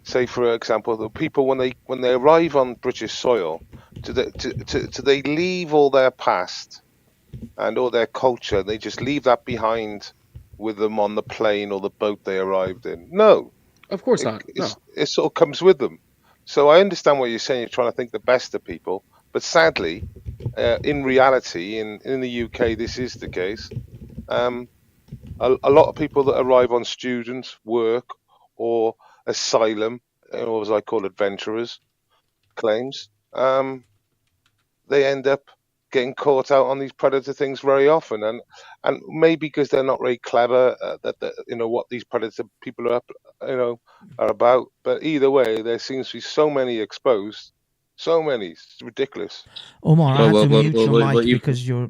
say for example, the people when they arrive on British soil, do they leave all their past and all their culture? They just leave that behind with them on the plane or the boat they arrived in? No, of course not. No. It sort of comes with them. So I understand what you're saying. You're trying to think the best of people, but sadly, in reality, in the UK, this is the case. A lot of people that arrive on student work or asylum, or as I call adventurers claims, they end up getting caught out on these predator things very often, and maybe because they're not very clever that what these predator people are are about. But either way, there seems to be so many exposed, so many. It's ridiculous. Omar, I had to mute your mic because your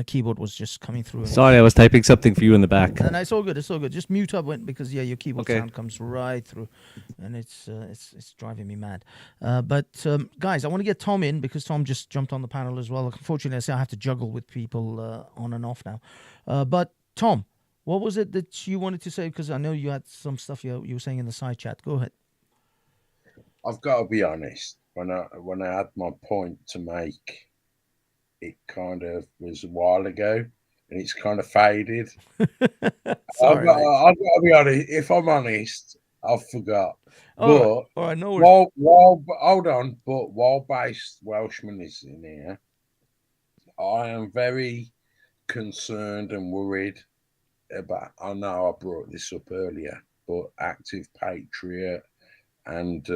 keyboard was just coming through. Sorry, I was typing something for you in the back. And it's all good. It's all good. Just mute up because your keyboard sound comes right through, and it's driving me mad. But guys, I want to get Tom in because Tom just jumped on the panel as well. Unfortunately, I have to juggle with people on and off now. But Tom, what was it that you wanted to say? Because I know you had some stuff you were saying in the side chat. Go ahead. I've got to be honest. When I had my point to make, it kind of was a while ago, and it's kind of faded. Sorry, I've got to be honest. If I'm honest, I forgot. All right, no worries. Hold on. But while Based Welshman is in here, I am very concerned and worried about. I know I brought this up earlier, but Active Patriot and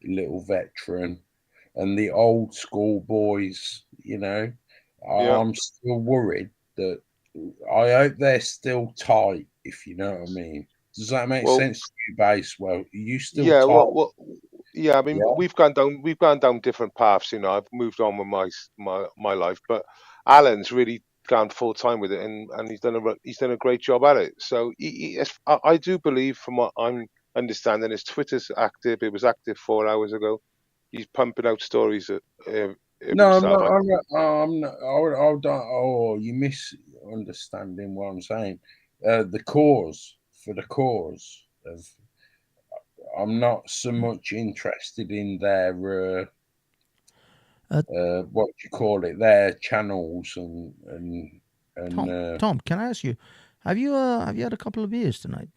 Little Veteran and the old school boys, I'm still worried that I hope they're still tight, if you know what I mean. Does that make sense to you, Base? Well, are you still tight? I mean, we've gone down different paths. I've moved on with my life, but Alan's really gone full time with it, and he's done a great job at it. So I do believe, from what I'm understanding, his Twitter's active. It was active 4 hours ago. He's pumping out stories. No, I'm not. Oh, you misunderstanding what I'm saying. The cause of. I'm not so much interested in their what do you call it? Their channels and. Tom, can I ask you, have you had a couple of beers tonight?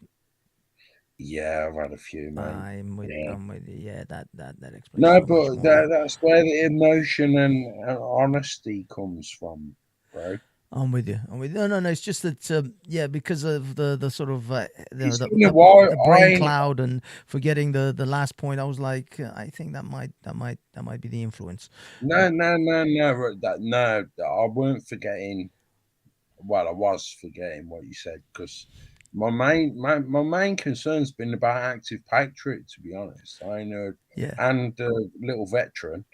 Yeah, I've had a few, mate. I'm with you. Yeah, that explains. No, but that's where the emotion and honesty comes from, bro. I'm with you. No. It's just that, because of the sort of the brain cloud and forgetting the last point. I was like, I think that might be the influence. No. I weren't forgetting. Well, I was forgetting what you said because my main concern's been about Active Patriot, to be honest. I know, and Little Veteran.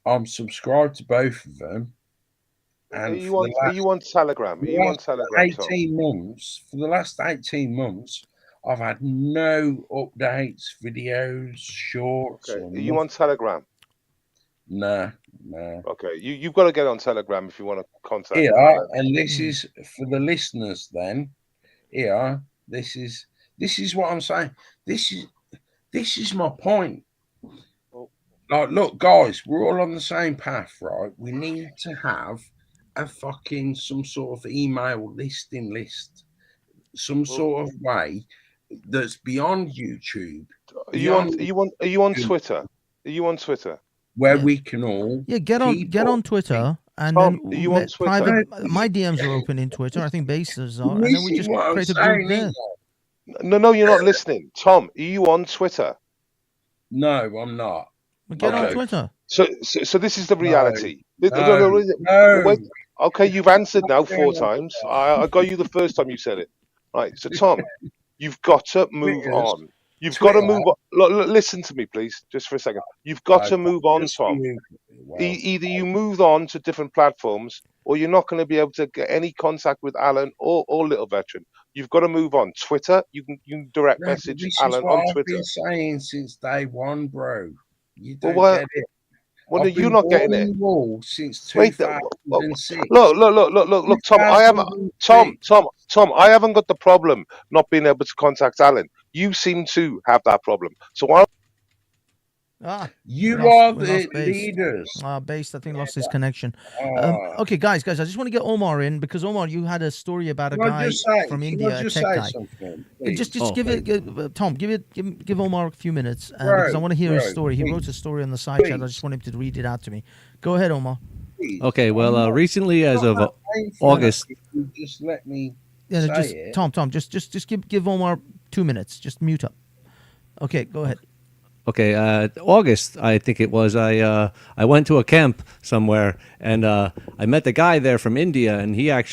I'm subscribed to both of them. And are you on Telegram? Are you on Telegram? 18 months. For the last 18 months, I've had no updates, videos, shorts. Okay. Are you on Telegram? No. Okay, you've got to get on Telegram if you want to contact me. And this is for the listeners then. This is This is what I'm saying. This is my point. Like, look, guys, we're all on the same path, right? We need to have a fucking some sort of email listing list, some sort of way that's beyond YouTube. Are you on Twitter? Are you on Twitter? Where we can all get on Twitter and Tom, then are you on Twitter? private. My DMs are open in Twitter. I think Bases are, and then we just create a group there. No, you're not listening. Tom, are you on Twitter? No, I'm not. Well, get on Twitter. So this is the reality. No. Wait, okay, you've answered now 4 times. I got you the first time you said it. Right. So Tom, you've got to move on. You've got to move on. Listen to me, please, just for a second. You've got to move on, Tom. Either you move on to different platforms, or you're not going to be able to get any contact with Alan or Little Veteran. You've got to move on. Twitter, you can direct message Alan on Twitter. I've been saying since day one, bro. You don't get it. Well, you're not getting it. Since Wait, 2006. Look, Tom. Tom. I haven't got the problem not being able to contact Alan. You seem to have that problem. So why? You are the leaders. Based, I think, lost his connection. Okay, guys, I just want to get Omar in because Omar, you had a story about a guy from India, a tech guy. Just Tom, give Omar a few minutes because I want to hear his story. He wrote a story on the side chat. I just want him to read it out to me. Go ahead, Omar. Okay, well, recently, as of August, just let me. Yeah, Tom, just give Omar 2 minutes. Just mute up. Okay, go ahead. Okay, August, I think it was. I went to a camp somewhere, and I met the guy there from India, and he had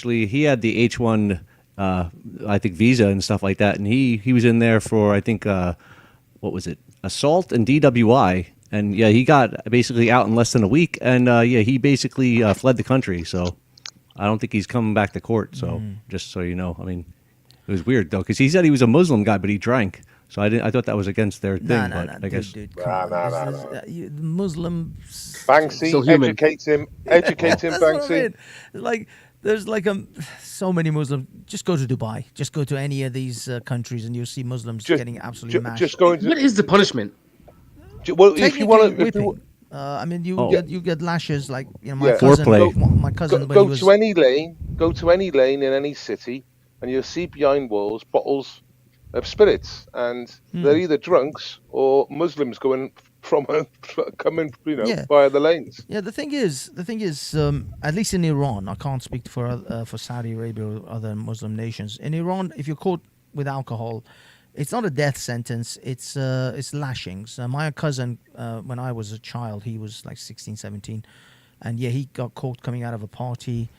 the H1, I think, visa and stuff like that, and he was in there for, I think, what was it, assault and DWI, and yeah, he got basically out in less than a week, and he basically fled the country. So I don't think he's coming back to court. So just so you know, I mean, it was weird though, because he said he was a Muslim guy, but he drank. So I thought that was against their thing, but I guess. Dude, Muslim. Banksy, educate him, Banksy. Like, there's so many Muslims. Just go to Dubai. Just go to any of these countries, and you'll see Muslims getting absolutely mashed. What is the punishment? Well, if you want to, I mean, you get lashes. Like, you know, my cousin. Go to any lane. Go to any lane in any city, and you'll see behind walls bottles of spirits, and they're either drunks or Muslims coming via the lanes. Yeah, the thing is, at least in Iran, I can't speak for Saudi Arabia or other Muslim nations. In Iran, if you're caught with alcohol, it's not a death sentence. It's lashings. My cousin, when I was a child, he was like 16, 17, and he got caught coming out of a party.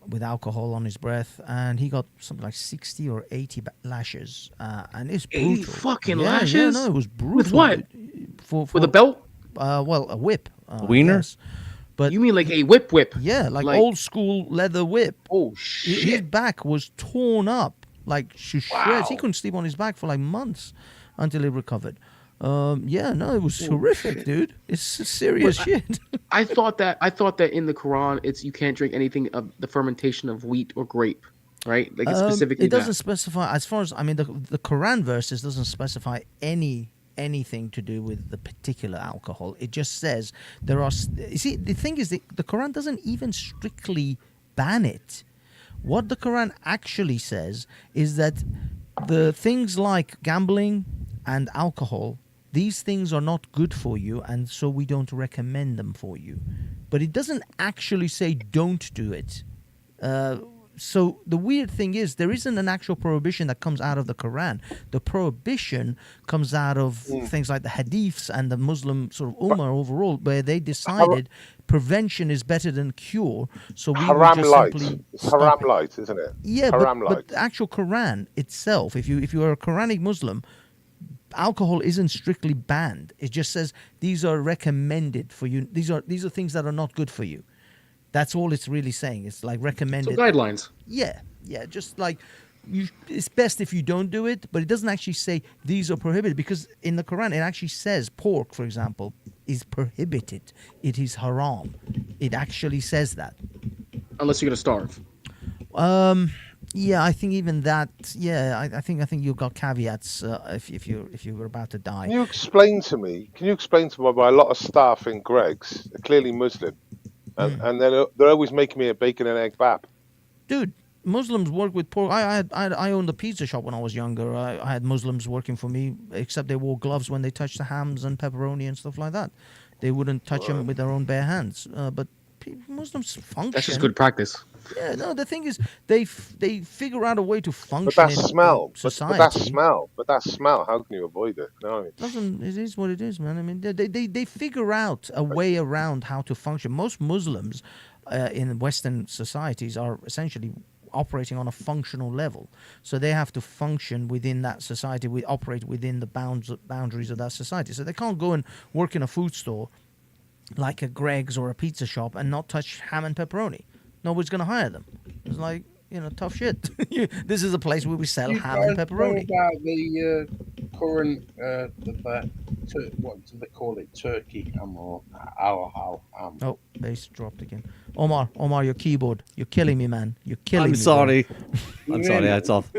With alcohol on his breath, and he got something like 60 or 80 lashes, and it's brutal. 80 fucking lashes? Yeah, no, it was brutal. With what? With a belt? Well, a whip. A wiener? Yes. But you mean like a whip? Yeah, like old school leather whip. Oh shit! His back was torn up like shreds. He couldn't sleep on his back for like months until he recovered. It was horrific, dude. It's serious shit. I thought that in the Quran, you can't drink anything of the fermentation of wheat or grape, right? Like it's specifically. It doesn't specify, as far as the Quran verses doesn't specify anything to do with the particular alcohol. It just says there are. You see, the thing is, the Quran doesn't even strictly ban it. What the Quran actually says is that the things like gambling and alcohol, these things are not good for you, and so we don't recommend them for you. But it doesn't actually say don't do it. So the weird thing is there isn't an actual prohibition that comes out of the Quran. The prohibition comes out of things like the hadiths and the Muslim sort of ummah overall, where they decided prevention is better than cure. So we haram just light. simply It's haram light, isn't it? Yeah, haram but the actual Quran itself, if you are a Quranic Muslim, alcohol isn't strictly banned. It just says these are recommended for you. These are things that are not good for you. That's all it's really saying. It's like recommended. So guidelines. Yeah. Just like it's best if you don't do it, but it doesn't actually say these are prohibited, because in the Quran it actually says pork, for example, is prohibited. It is haram. It actually says that. Unless you're gonna starve. Yeah, I think even that. Yeah, I think you've got caveats if you were about to die. Can you explain to me? Can you explain to me why a lot of staff in Greg's are clearly Muslim, and they're always making me a bacon and egg bap? Dude, Muslims work with pork. I owned a pizza shop when I was younger. I had Muslims working for me, except they wore gloves when they touched the hams and pepperoni and stuff like that. They wouldn't touch them with their own bare hands. But Muslims function. That's just good practice. Yeah, no. The thing is, they figure out a way to But function that in smell, society. but that smell. How can you avoid it? No. Doesn't it is what it is, man. I mean, they figure out a way around how to function. Most Muslims in Western societies are essentially operating on a functional level, so they have to function within that society. We operate within the boundaries of that society, so they can't go and work in a food store like a Greg's or a pizza shop and not touch ham and pepperoni. Nobody's going to hire them. It's like, tough shit. This is a place where we sell ham and pepperoni. About the current, what do they call it? Turkey ham or ham? Oh, bass dropped again. Omar, your keyboard. You're killing me, man. You're killing me. I'm sorry. bro. I'm sorry. That's off.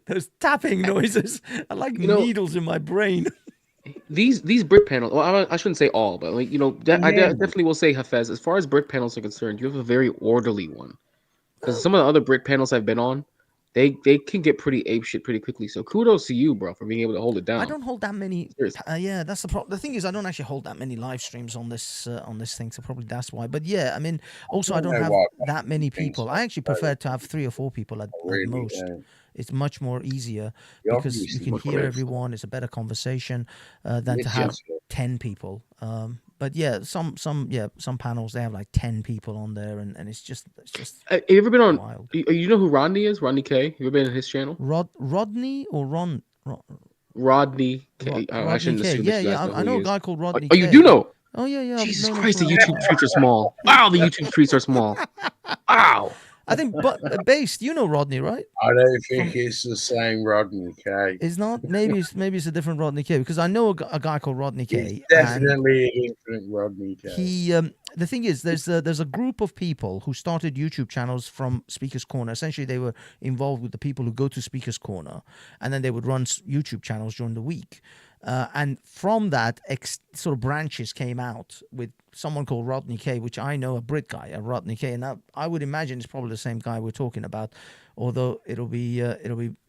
Those tapping noises are like needles in my brain. These brick panels. Well, I shouldn't say all, but definitely will say Hafez. As far as brick panels are concerned, you have a very orderly one. Because some of the other brick panels I've been on, they can get pretty ape shit pretty quickly. So kudos to you, bro, for being able to hold it down. I don't hold that many. Yeah, that's the problem. The thing is, I don't actually hold that many live streams on this thing, so probably that's why. But yeah, I mean, also I don't have that many people. I actually prefer to have 3 or 4 people at most. Yeah. It's much more easier because you can hear everyone. It's a better conversation than to have 10 people. But yeah, some panels they have like 10 people on there, and it's just. Have you ever been on? Wild. You know who Rodney is? Rodney K. You ever been on his channel? Rodney or Ron? Rodney K. I shouldn't assume. Yeah. I know a guy called Rodney. Oh, you do know? Oh yeah. Jesus Christ, the YouTube streets are small. Wow, the YouTube streets are small. Wow. I think, but based, you know Rodney, right? I don't think it's the same Rodney K. It's not. Maybe it's a different Rodney K because I know a guy called Rodney K. It's definitely a different Rodney K. He, the thing is, there's a group of people who started YouTube channels from Speaker's Corner. Essentially, they were involved with the people who go to Speaker's Corner, and then they would run YouTube channels during the week. And from that, sort of branches came out with someone called Rodney K, which I know, a Brit guy, a Rodney K, and I would imagine it's probably the same guy we're talking about, although it'll be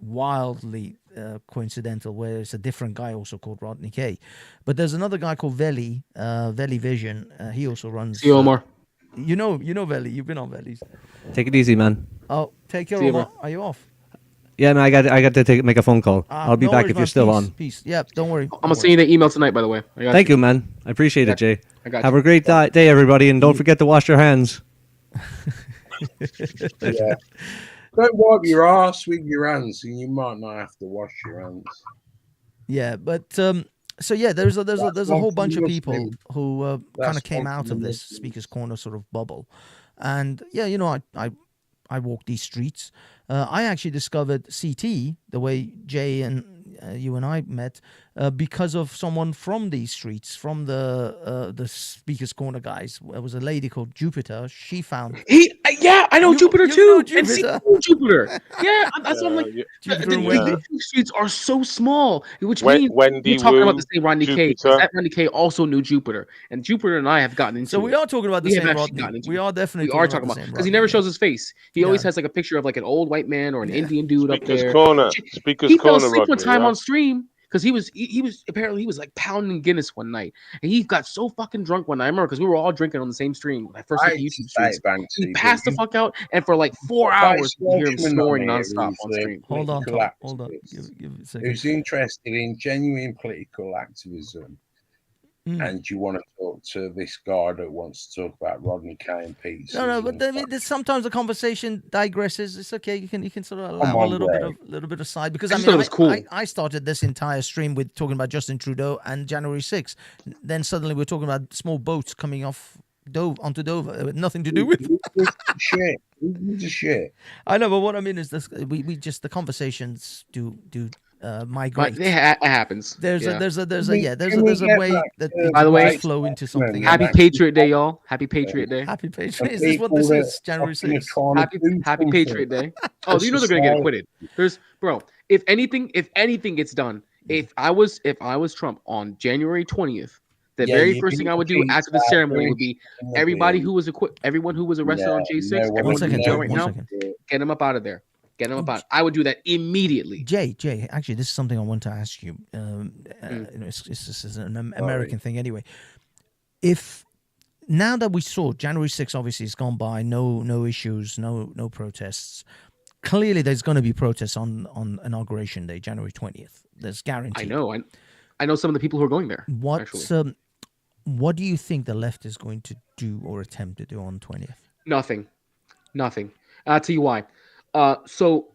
wildly coincidental, where it's a different guy also called Rodney K. But there's another guy called Veli Vision. He also runs. See you, Omar. You know Veli. You've been on Veli's. Take it easy, man. Oh, take care, Omar. Are you off? Yeah, man, I got to make a phone call. I'll be back if you're still on. Peace. Yeah, don't worry. I'm gonna send you the email tonight, by the way. Thank you, man. I appreciate it, Jay. I got Have a great day, everybody, and don't forget to wash your hands. Yeah. Don't wipe your ass with your hands, and you might not have to wash your hands. Yeah, but so yeah, there's a whole bunch of people who kind of came out of this Speaker's Corner sort of bubble, and yeah, I walk these streets. I actually discovered CT the way Jay and you and I met because of someone from these streets, from the Speaker's Corner guys. There was a lady called Jupiter. She found. I know Jupiter too. Know Jupiter. And Jupiter. Yeah, that's what I'm like. The streets are so small, which means we're talking about the same Rodney K. That Rodney K also knew Jupiter, and Jupiter and I have gotten into. So we are talking about the same Rodney. We are definitely talking about because he never shows his face. He always has like a picture of like an old white man or an Indian dude up there. Speaker's he Corner. Fell asleep one time on stream. Because he was apparently like pounding Guinness one night, and he got so fucking drunk one night. I remember because we were all drinking on the same stream. When I first hit YouTube streams. He passed the fuck out, and for like 4 hours you hear him snoring nonstop on stream. Hold on. Give it a second. Who's interested in genuine political activism, and you want to talk to this guy that wants to talk about Rodney K and Pete. No, but I mean, sometimes the conversation digresses. It's okay. You can sort of allow a little bit of side because I was cool. I started this entire stream with talking about Justin Trudeau and January 6th. Then suddenly we're talking about small boats coming off onto Dover with nothing to do with shit. I know, but what I mean is this: we just the conversations do migrate. It happens. There's Yeah. a Can we get way back that to it By the can way, just flow into something Happy else. Patriot Day, y'all. Happy Patriot Day. Happy Patriot. the Is this what this people that is? January fucking are 6th. trying to Happy do something Patriot Day. Oh, for you know they're gonna get society? acquitted. There's bro. If anything gets done, if I was Trump on January 20th, the Yeah, very you first do thing I would do cheese after the ceremony would be in the everybody bin. who was everyone who was arrested Yeah, on J6, no one- everyone who's in second, jail Joe, right one now, second. get them up out of there. Get them up out. I would do that immediately. Jay, actually, this is something I want to ask you. You know, this is an American thing anyway. If now that we saw January 6th, obviously it's gone by, no issues, no protests. Clearly, there's going to be protests on Inauguration Day, January 20th. There's guaranteed. I know some of the people who are going there. What do you think the left is going to do or attempt to do on 20th? Nothing. I'll tell you why. So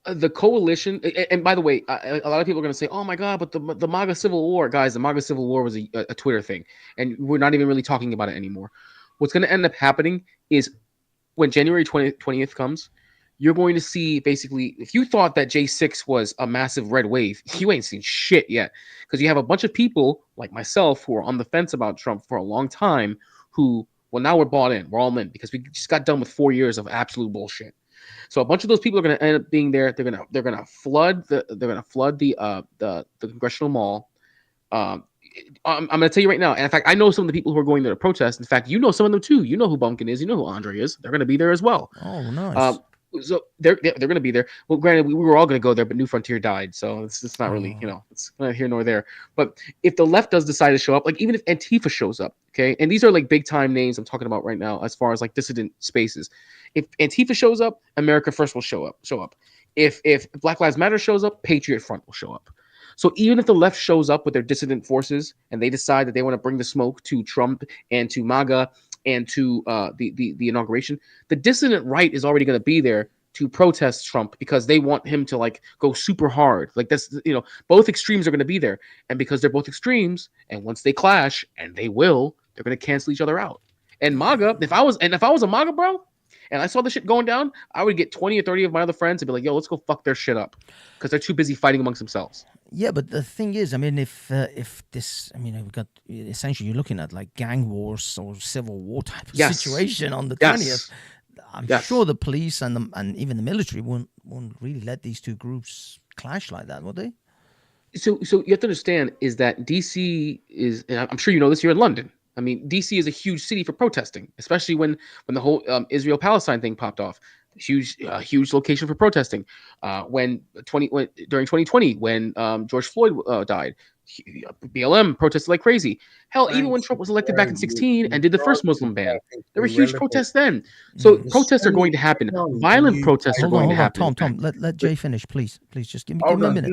the coalition, and by the way, a lot of people are going to say, "Oh my God!" But the MAGA Civil War, guys, the MAGA Civil War was a Twitter thing, and we're not even really talking about it anymore. What's going to end up happening is when January 20th comes, you're going to see basically, if you thought that J6 was a massive red wave, you ain't seen shit yet, because you have a bunch of people like myself who are on the fence about Trump for a long time, who, well, now we're bought in, we're all in, because we just got done with 4 years of absolute bullshit. So a bunch of those people are going to end up being there. They're going to flood the Congressional Mall. I'm going to tell you right now. And in fact, I know some of the people who are going there to protest. In fact, you know some of them too. You know who Bumpkin is. You know who Andre is. They're going to be there as well. Oh, nice. So they're going to be there. Well, granted, we were all going to go there, but New Frontier died, so it's not really, it's not here nor there. But if the left does decide to show up, like even if Antifa shows up, okay, and these are like big time names I'm talking about right now as far as like dissident spaces. If Antifa shows up, America First will show up. If Black Lives Matter shows up, Patriot Front will show up. So even if the left shows up with their dissident forces and they decide that they want to bring the smoke to Trump and to MAGA and to the inauguration, the dissident right is already going to be there to protest Trump because they want him to like go super hard. Like that's, both extremes are going to be there. And because they're both extremes, and once they clash, and they will, they're going to cancel each other out. And MAGA, if I was a MAGA bro, and I saw the shit going down, I would get 20 or 30 of my other friends and be like, yo, let's go fuck their shit up. Because they're too busy fighting amongst themselves. Yeah, but the thing is, I mean, if this, I mean, we've got essentially you're looking at like gang wars or civil war type of situation on the 20th. I'm sure the police and even the military won't really let these two groups clash like that, will they? So you have to understand is that DC is, and I'm sure you know this, you're in London. I mean, DC is a huge city for protesting, especially when the whole Israel-Palestine thing popped off. Huge location for protesting. During 2020, when George Floyd died, BLM protested like crazy. Hell, even when Trump was elected back in 2016 and did the first Muslim ban, there were huge protests then. So protests are going to happen. Violent protests are going to happen. Tom, let Jay finish, please. Please just give me a minute.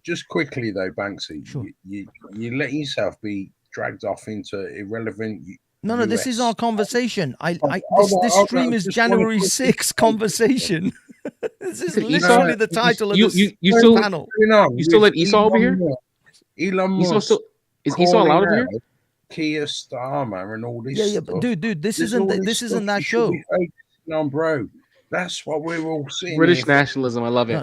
Just quickly though, Banksy. Sure. You let yourself be dragged off into irrelevant. No, this is our conversation. This stream is January 6th conversation. This is literally the title of this panel. You still let Esau over here? Elon Musk is Esau allowed over here? Kia Starmer and all this. Yeah, but dude, this isn't that show. No, bro, that's what we're all seeing. British nationalism, I love it.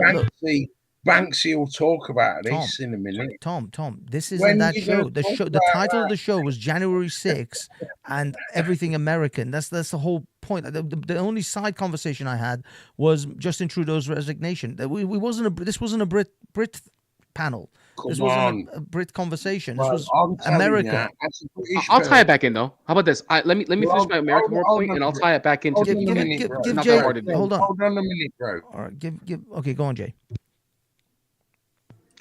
Banksy will talk about this in a minute. Tom, this isn't that show. The title of the show was January 6th and Everything American. That's the whole point. The only side conversation I had was Justin Trudeau's resignation. This wasn't a Brit panel. This wasn't a Brit conversation. This was America. I'll tie it back in though. How about this? Let me finish my American war point, and I'll tie it back into. Give Jay. Hold on a minute, bro. All right, Okay, go on, Jay.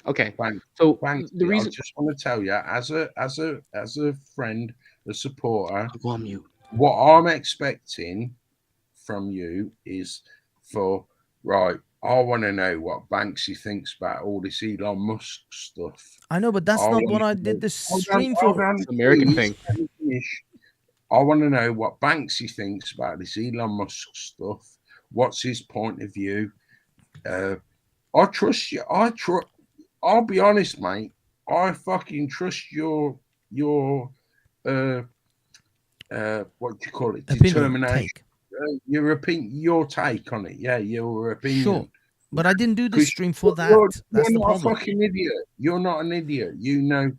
Okay. So the reason I just want to tell you, as a friend, a supporter, go on mute. What I'm expecting from you is I want to know what Banksy thinks about all this Elon Musk stuff. I know, but that's not what I did this stream for. It's an American thing. I want to know what Banksy thinks about this Elon Musk stuff. What's his point of view? I trust you. I'll be honest, mate. I fucking trust your what do you call it? Determination. Your take on it. Yeah, your opinion. Sure. But I didn't do the 'Cause stream for that. You're That's the not problem. a fucking idiot. You're not an idiot. You know,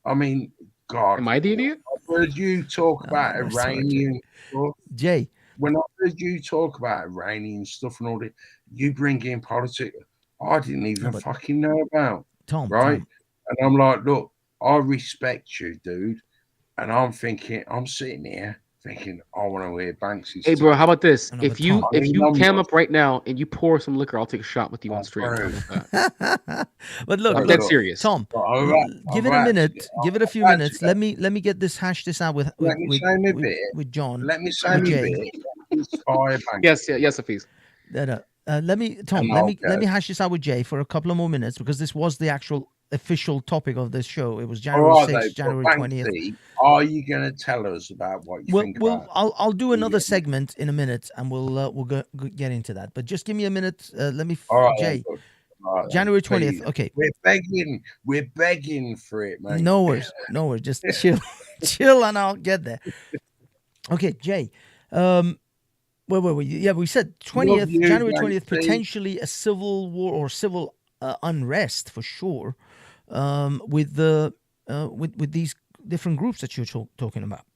I mean, God. Am I the idiot? I've heard you talk about no, sorry, Iranian stuff. Jay. When I heard you talk about Iranian stuff and all that, you bring in politics I didn't even fucking know about. Tom, right? Tom. And I'm like, look, I respect you, dude. And I'm sitting here thinking, I want to hear Banksy's. Hey, bro, how about this? No, If but you Tom- cam up right now and you pour some liquor, I'll take a shot with you on stream. How about that? But look, I'm dead serious. Tom, give it a minute. Give it a few minutes. Let me get this hash this out with John. Let me say with a Jay. bit. Inspire Banksy. Yes, Hafiz. Let me, Tom. Let me hash this out with Jay for a couple of more minutes because this was the actual official topic of this show. It was January 6th, January 20th. Are you going to tell us about what you think about? I'll do another segment in a minute, and we'll get into that. But just give me a minute. Let me, Jay. Right, January 20th. please. Okay. We're begging for it, man. No worries. Just chill, chill, and I'll get there. Okay, Jay. Where were we? Yeah, we said 20th, January 20th, potentially a civil war or civil unrest for sure, with these different groups that you're talking about.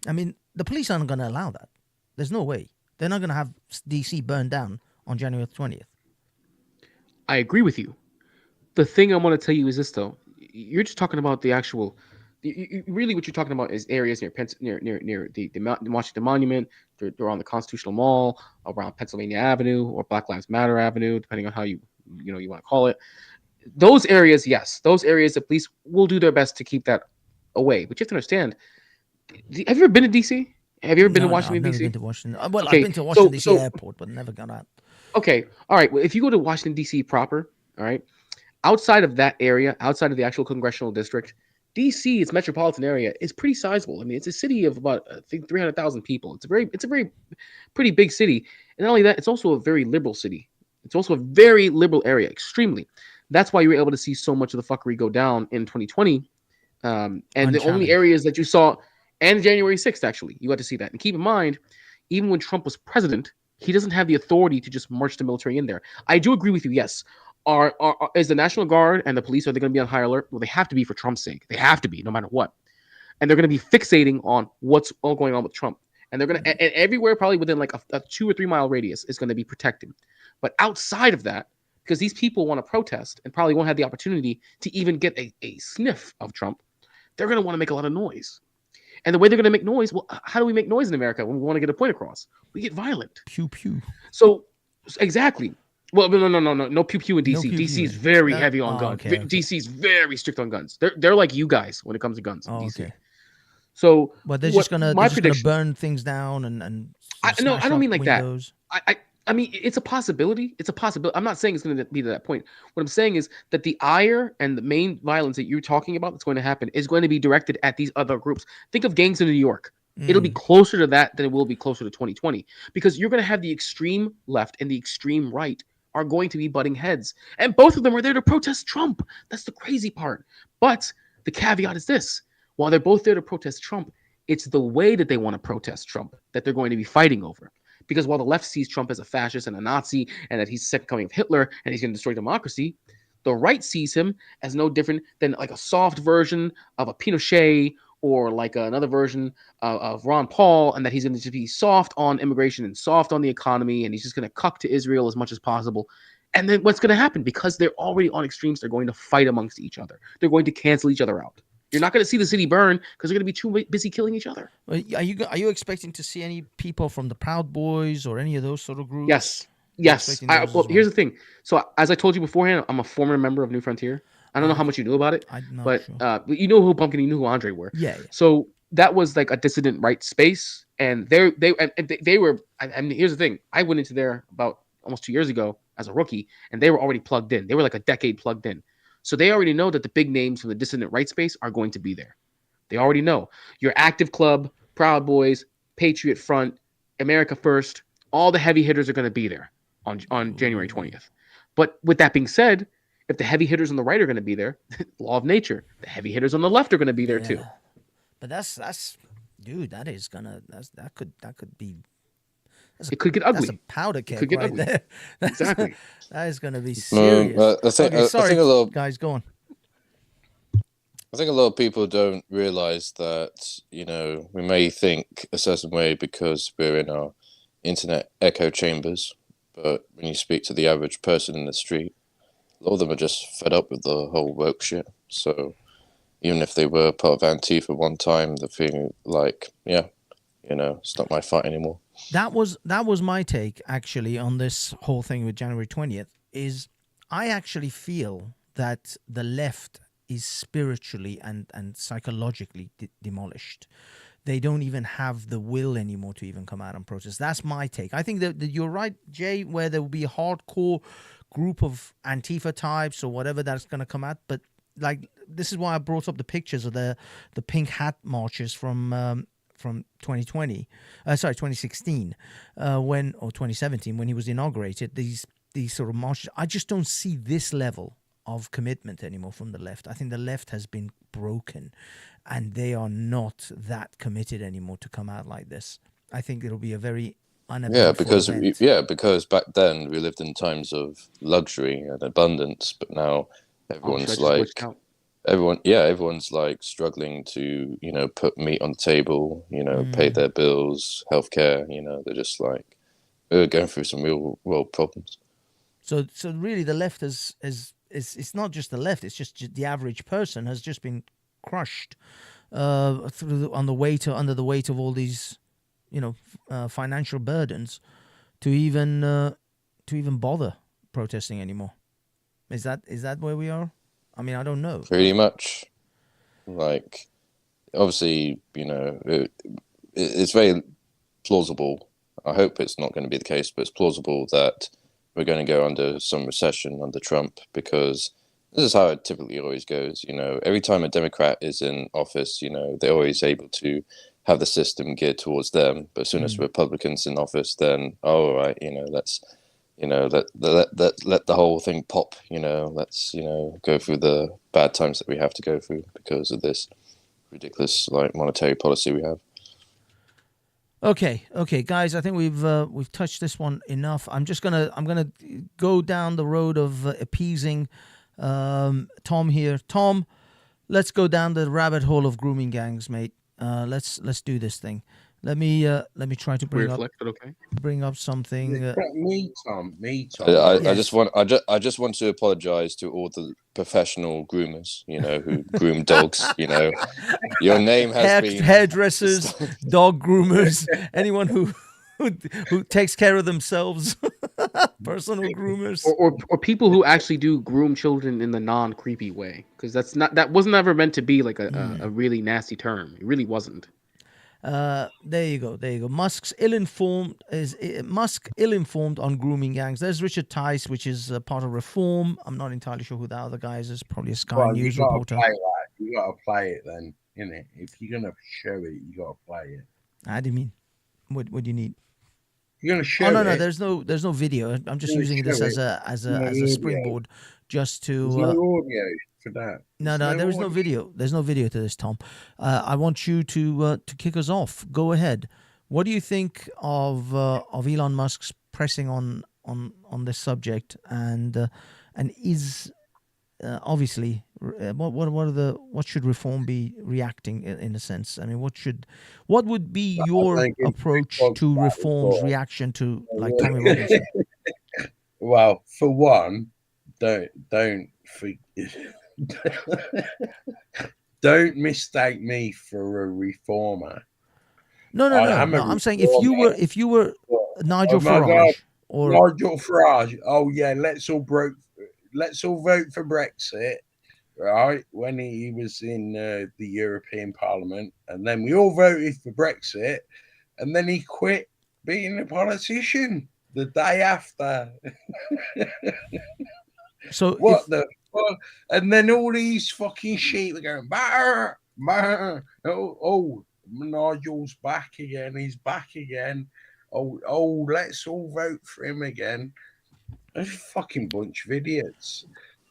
I mean, the police aren't going to allow that. There's no way. They're not going to have DC burned down on January 20th. I agree with you. The thing I want to tell you is this, though. You're just talking about the actual. Really, what you're talking about is areas near the Washington Monument. They're on the Constitutional Mall, around Pennsylvania Avenue or Black Lives Matter Avenue, depending on how you want to call it. Those areas, yes, those areas, the police will do their best to keep that away. But you have to understand. Have you ever been to DC? Have you ever been to Washington I've DC? Never been to Washington. Well, I've been to Washington DC airport, but never gone out. Okay, all right. Well, if you go to Washington DC proper, all right, outside of that area, outside of the actual congressional district, DC, its metropolitan area, is pretty sizable. I mean, it's a city of about, I think, 300,000 people. It's a very pretty big city. And not only that, it's also a very liberal city. It's also a very liberal area, extremely. That's why you were able to see so much of the fuckery go down in 2020. And the only areas that you saw, and January 6th, actually, you got to see that. And keep in mind, even when Trump was president, he doesn't have the authority to just march the military in there. I do agree with you, yes. Is the National Guard and the police, are they going to be on high alert? Well, they have to be for Trump's sake. They have to be, no matter what. And they're going to be fixating on what's all going on with Trump. And they're going to, and everywhere probably within like a 2 or 3 mile radius is going to be protected. But outside of that, because these people want to protest and probably won't have the opportunity to even get a sniff of Trump, they're going to want to make a lot of noise. And the way they're going to make noise, well, how do we make noise in America when we want to get a point across? We get violent. Pew, pew. So, exactly. Well, no pew pew in DC. No DC is very heavy on guns. Okay. DC is very strict on guns. They're like you guys when it comes to guns. In DC. Okay. So, but they're just gonna burn things down and I don't mean like windows. That. I mean it's a possibility. It's a possibility. I'm not saying it's going to be to that point. What I'm saying is that the ire and the main violence that you're talking about that's going to happen is going to be directed at these other groups. Think of gangs in New York. It'll be closer to that than it will be closer to 2020 because you're going to have the extreme left and the extreme right are going to be butting heads. And both of them are there to protest Trump. That's the crazy part. But the caveat is this. While they're both there to protest Trump, it's the way that they want to protest Trump that they're going to be fighting over. Because while the left sees Trump as a fascist and a Nazi and that he's the second coming of Hitler and he's going to destroy democracy, the right sees him as no different than like a soft version of a Pinochet or like another version of Ron Paul, and that he's going to be soft on immigration and soft on the economy, and he's just going to cuck to Israel as much as possible. And then what's going to happen? Because they're already on extremes, they're going to fight amongst each other. They're going to cancel each other out. You're not going to see the city burn because they're going to be too busy killing each other. Are you expecting to see any people from the Proud Boys or any of those sort of groups? Yes. Well, here's the thing. So as I told you beforehand, I'm a former member of New Frontier. I don't know how much you knew about it, but sure. You know who Pumpkin, you knew who Andre were. Yeah. So that was like a dissident right space, and they were. And here's the thing: I went into there about almost 2 years ago as a rookie, and they were already plugged in. They were like a decade plugged in, so they already know that the big names from the dissident right space are going to be there. They already know your Active Club, Proud Boys, Patriot Front, America First. All the heavy hitters are going to be there on January 20th. But with that being said, if the heavy hitters on the right are going to be there, law of nature, the heavy hitters on the left are going to be there too. But that's dude, that could be It could get ugly. That's a powder It keg could get right ugly. there. Exactly. That is going to be No, serious. I think Okay, I sorry, think a lot. guys, go on. I think a lot of people don't realize that, you know, we may think a certain way because we're in our internet echo chambers, but when you speak to the average person in the street, a lot of them are just fed up with the whole woke shit. So even if they were part of Antifa one time, they're feeling like, yeah, you know, it's not my fight anymore. That was my take actually on this whole thing with January 20th. Is I actually feel that the left is spiritually and psychologically demolished. They don't even have the will anymore to even come out and protest. That's my take. I think that you're right, Jay, where there will be a hardcore group of Antifa types or whatever that's going to come out. But like, this is why I brought up the pictures of the pink hat marches from 2016, or 2017 when he was inaugurated. These sort of marches. I just don't see this level of commitment anymore from the left. I think the left has been broken, and they are not that committed anymore to come out like this. I think it'll be a very uneventful event. Because back then we lived in times of luxury and abundance, but now everyone's everyone's like struggling to, you know, put meat on the table, you know, pay their bills, healthcare. You know, they're just like we're going through some real world problems. So really, the left is it's not just the left; it's just the average person has just been crushed under the weight of all these, you know, financial burdens to even bother protesting anymore. Is that where we are? I mean, I don't know. Pretty much, like, obviously, you know, it's very plausible. I hope it's not going to be the case, but it's plausible that we're going to go under some recession under Trump, because this is how it typically always goes. You know, every time a Democrat is in office, you know, they're always able to have the system geared towards them. But as soon as Republicans in office, then, oh, all right, you know, let's, you know, let the whole thing pop. You know, let's, you know, go through the bad times that we have to go through because of this ridiculous like monetary policy we have. Okay, guys. I think we've touched this one enough. I'm gonna go down the road of appeasing Tom here. Tom, let's go down the rabbit hole of grooming gangs, mate. Let's do this thing. Let me try to bring up something. Me, Tom. I just want to apologize to all the professional groomers, you know, who groom dogs. You know, your name has been hairdressers, dog groomers, anyone who takes care of themselves, personal groomers, or people who actually do groom children in the non-creepy way, because that wasn't ever meant to be like a really nasty term. It really wasn't. There you go. Musk ill-informed on grooming gangs. There's Richard Tice, which is part of Reform. I'm not entirely sure who the other guy is. It's probably a Sky News reporter. You gotta play it then, innit? If you're gonna show it, you gotta play it. How do you mean? What do you need? You're gonna show it. No. There's no video. I'm just using this as a springboard, just to. There's no audio for that. No, there is no video. There's no video to this, Tom. I want you to kick us off. Go ahead. What do you think of Elon Musk's pressing on this subject, and is obviously what should Reform be reacting in a sense? I mean, what would be your approach to Reform's reaction to like Tommy Robinson? Well, for one, don't don't mistake me for a reformer. No. I'm saying if you were Nigel Farage or Nigel Farage, oh yeah, let's all vote for Brexit, right? When he was in the European Parliament, and then we all voted for Brexit, and then he quit being a politician the day after. So the fuck? And then all these fucking sheep are going, bah, bah. Oh, Nigel's back again. He's back again. Oh, let's all vote for him again. A fucking bunch of idiots.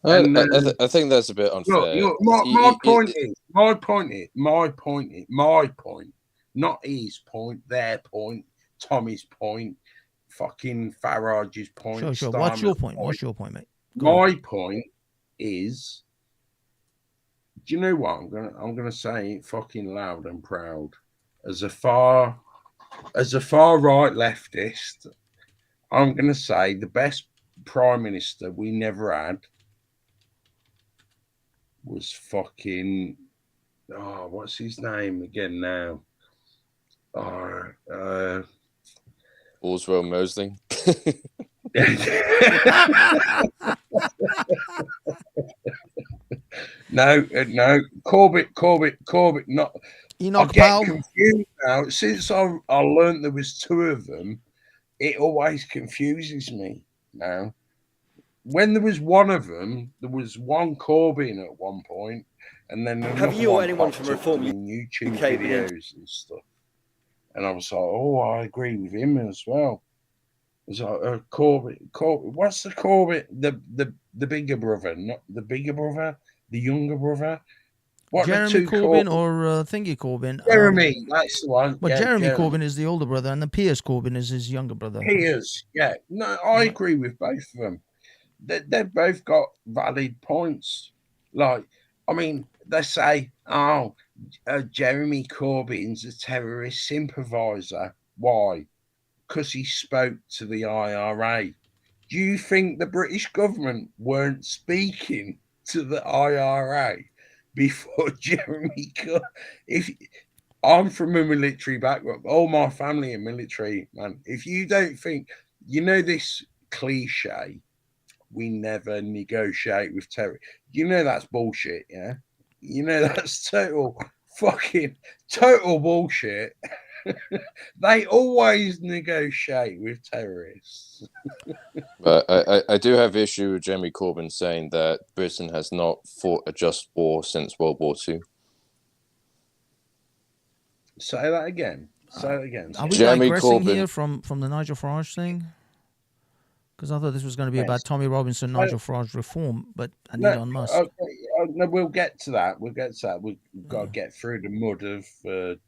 I think that's a bit unfair. Look, my point, not his point, their point, Tommy's point, fucking Farage's point. Sure. What's your Starmer's point? What's your point, mate? Go My on. point is, do you know what? I'm gonna say it fucking loud and proud. As a far right leftist, I'm gonna say the best prime minister we never had was fucking what's his name again now? Oswald Mosley. No, Corbett. Not. Enoch I get Powell. confused now. Since I learned there was two of them, it always confuses me now. When there was one of them, there was one Corbyn at one point, and then Have you or anyone from Reform YouTube UK been in- videos and stuff. And I was like, oh, I agree with him as well. It was like Corbett. What's the Corbett? The bigger brother, not the bigger brother, the younger brother. What Jeremy Corbyn or Thingy Corbyn? Jeremy, that's the one. But Yeah, Jeremy Corbyn is the older brother, and then Piers Corbyn is his younger brother. Piers, yeah. No, I agree with both of them. They've both got valid points. Like, I mean, they say, Jeremy Corbyn's a terrorist sympathiser. Why? Because he spoke to the IRA. Do you think the British government weren't speaking to the IRA before Jeremy Corbyn? If I'm from a military background, all my family are military, man. If you don't think, this cliche, we never negotiate with terror. That's bullshit, yeah? That's total bullshit. They always negotiate with terrorists. But I do have issue with Jeremy Corbyn saying that Britain has not fought a just war since World War II. Say that again. Are we Jeremy digressing Corbyn here from the Nigel Farage thing? Because I thought this was going to be about Tommy Robinson, Nigel Farage reform, but and Elon Musk. No, we'll get to that. We've got to get through the mud of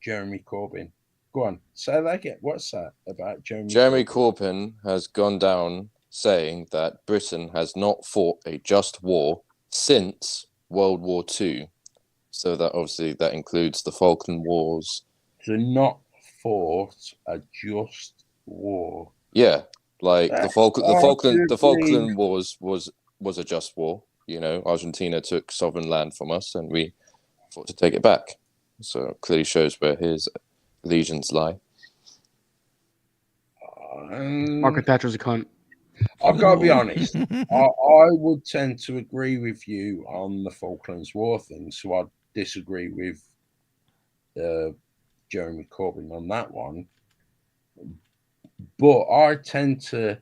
Jeremy Corbyn. Go on. Say that again. What's that about Jeremy Corbyn has gone down saying that Britain has not fought a just war since World War II. So that obviously that includes the Falkland Wars. To not fought a just war. Yeah, like the Falkland Wars was a just war. Argentina took sovereign land from us, and we fought to take it back. So it clearly shows where his allegiance lie. Margaret Thatcher's a cunt. I've got to be honest. I would tend to agree with you on the Falklands War thing, so I'd disagree with Jeremy Corbyn on that one. But I tend to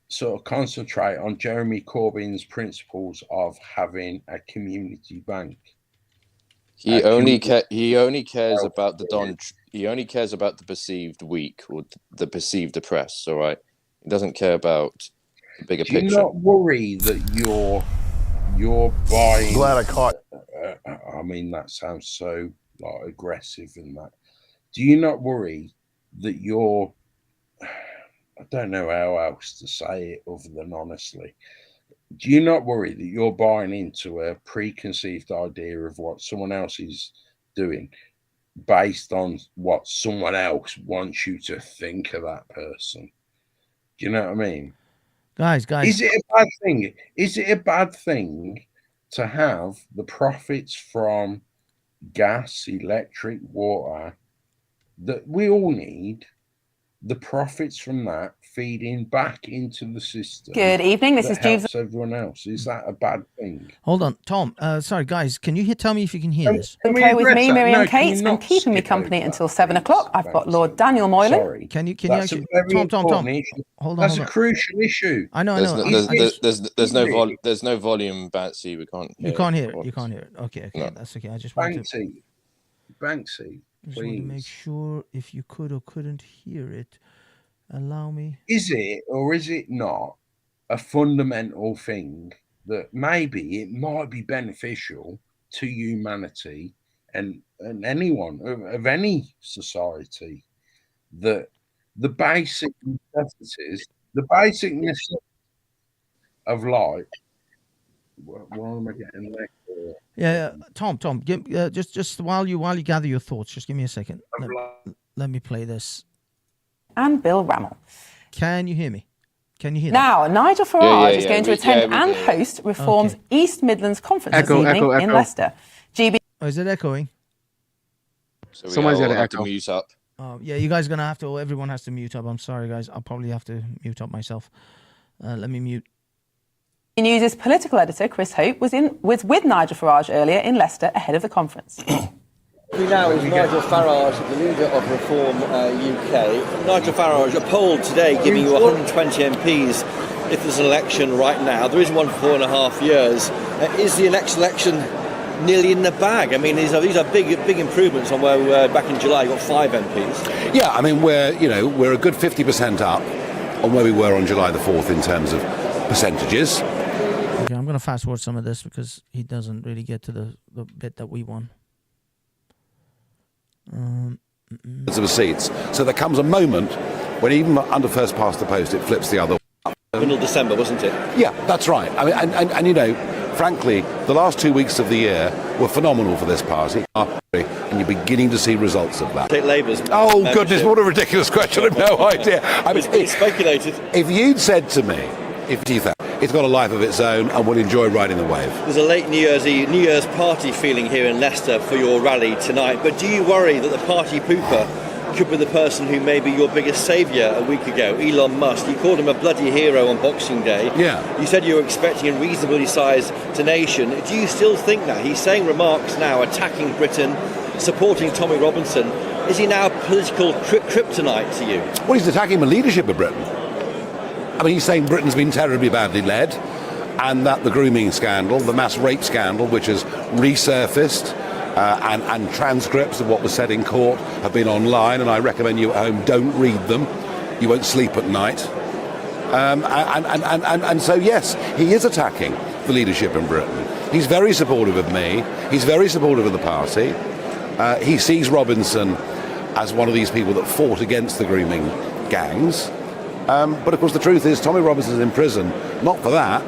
sort of concentrate on Jeremy Corbyn's principles of having a community bank. He only cares about the perceived weak or the perceived oppressed. All right, he doesn't care about the bigger picture. Do you not worry that you're buying? Glad I caught. I mean, that sounds so aggressive and that. Do you not worry that you're? I don't know how else to say it other than honestly. Do you not worry that you're buying into a preconceived idea of what someone else is doing based on what someone else wants you to think of that person? Do you know what I mean? Guys. Is it a bad thing? Is it a bad thing to have the profits from gas, electric, water that we all need, the profits from that feeding back into the system? Good evening, this is Jeeves. Everyone else, is that a bad thing? Hold on, Tom. Sorry, guys. Can you tell me if you can hear this? Okay, with me, Miriam Cates, and keeping me company until 7 o'clock. I've got Lord Daniel Moylan. Sorry. Can you That's actually, a very Tom? important issue. Hold on. That's hold a on. crucial issue. I know. There's no volume, Batsy. We can't. You can't hear it. You can't hear it. Okay, No. that's okay. I just wanted to. Banksy, Just wanted to make please. sure if you could or couldn't hear it. Allow me. Is it or is it not a fundamental thing that maybe it might be beneficial to humanity and anyone of any society that the basic necessities, the basic necessities of life. Why am I getting that? Yeah, Tom, just while you gather your thoughts, just give me a second. Let me play this. And Bill Rammell. Can you hear me? Can you hear Now, Nigel Farage is going to attend and do. host Reform's East Midlands Conference this evening in echo. Leicester. GB. Oh, is it echoing? So we Someone's all gotta have echo. to mute up. Yeah, you guys are gonna have to. Everyone has to mute up. I'm sorry, guys. I'll probably have to mute up myself. Let me mute. News' political editor Chris Hope was with Nigel Farage earlier in Leicester ahead of the conference. Now is Nigel Farage, the leader of Reform UK. Nigel Farage, a poll today giving you 120 MPs if there's an election right now. There is one for 4.5 years. Is the next election nearly in the bag? I mean, these are big improvements on where we were back in July. You got 5 MPs. Yeah, I mean, we're a good 50% up on where we were on July the 4th in terms of percentages. Okay, I'm going to fast forward some of this because he doesn't really get to the bit that we won. Of seats. So there comes a moment when even under first past the post, it flips the other way. Middle of December, wasn't it? Yeah, that's right. I mean, and you know, frankly, the last 2 weeks of the year were phenomenal for this party, and you're beginning to see results of that. Take Labour's Oh, membership. goodness, what a ridiculous question. I have no idea. I mean, It's speculated. If you'd said to me, it's got a life of its own and will enjoy riding the wave. There's a late New Year's party feeling here in Leicester for your rally tonight, but do you worry that the party pooper could be the person who may be your biggest saviour a week ago, Elon Musk? You called him a bloody hero on Boxing Day. Yeah. You said you were expecting a reasonably sized nation. Do you still think that? He's saying remarks now attacking Britain, supporting Tommy Robinson. Is he now political kryptonite to you? Well, he's attacking the leadership of Britain. I mean, he's saying Britain's been terribly badly led, and that the grooming scandal, the mass rape scandal, which has resurfaced, and transcripts of what was said in court have been online, and I recommend you at home don't read them. You won't sleep at night. And so, yes, he is attacking the leadership in Britain. He's very supportive of me. He's very supportive of the party. He sees Robinson as one of these people that fought against the grooming gangs. But of course, the truth is, Tommy Robinson's in prison not for that,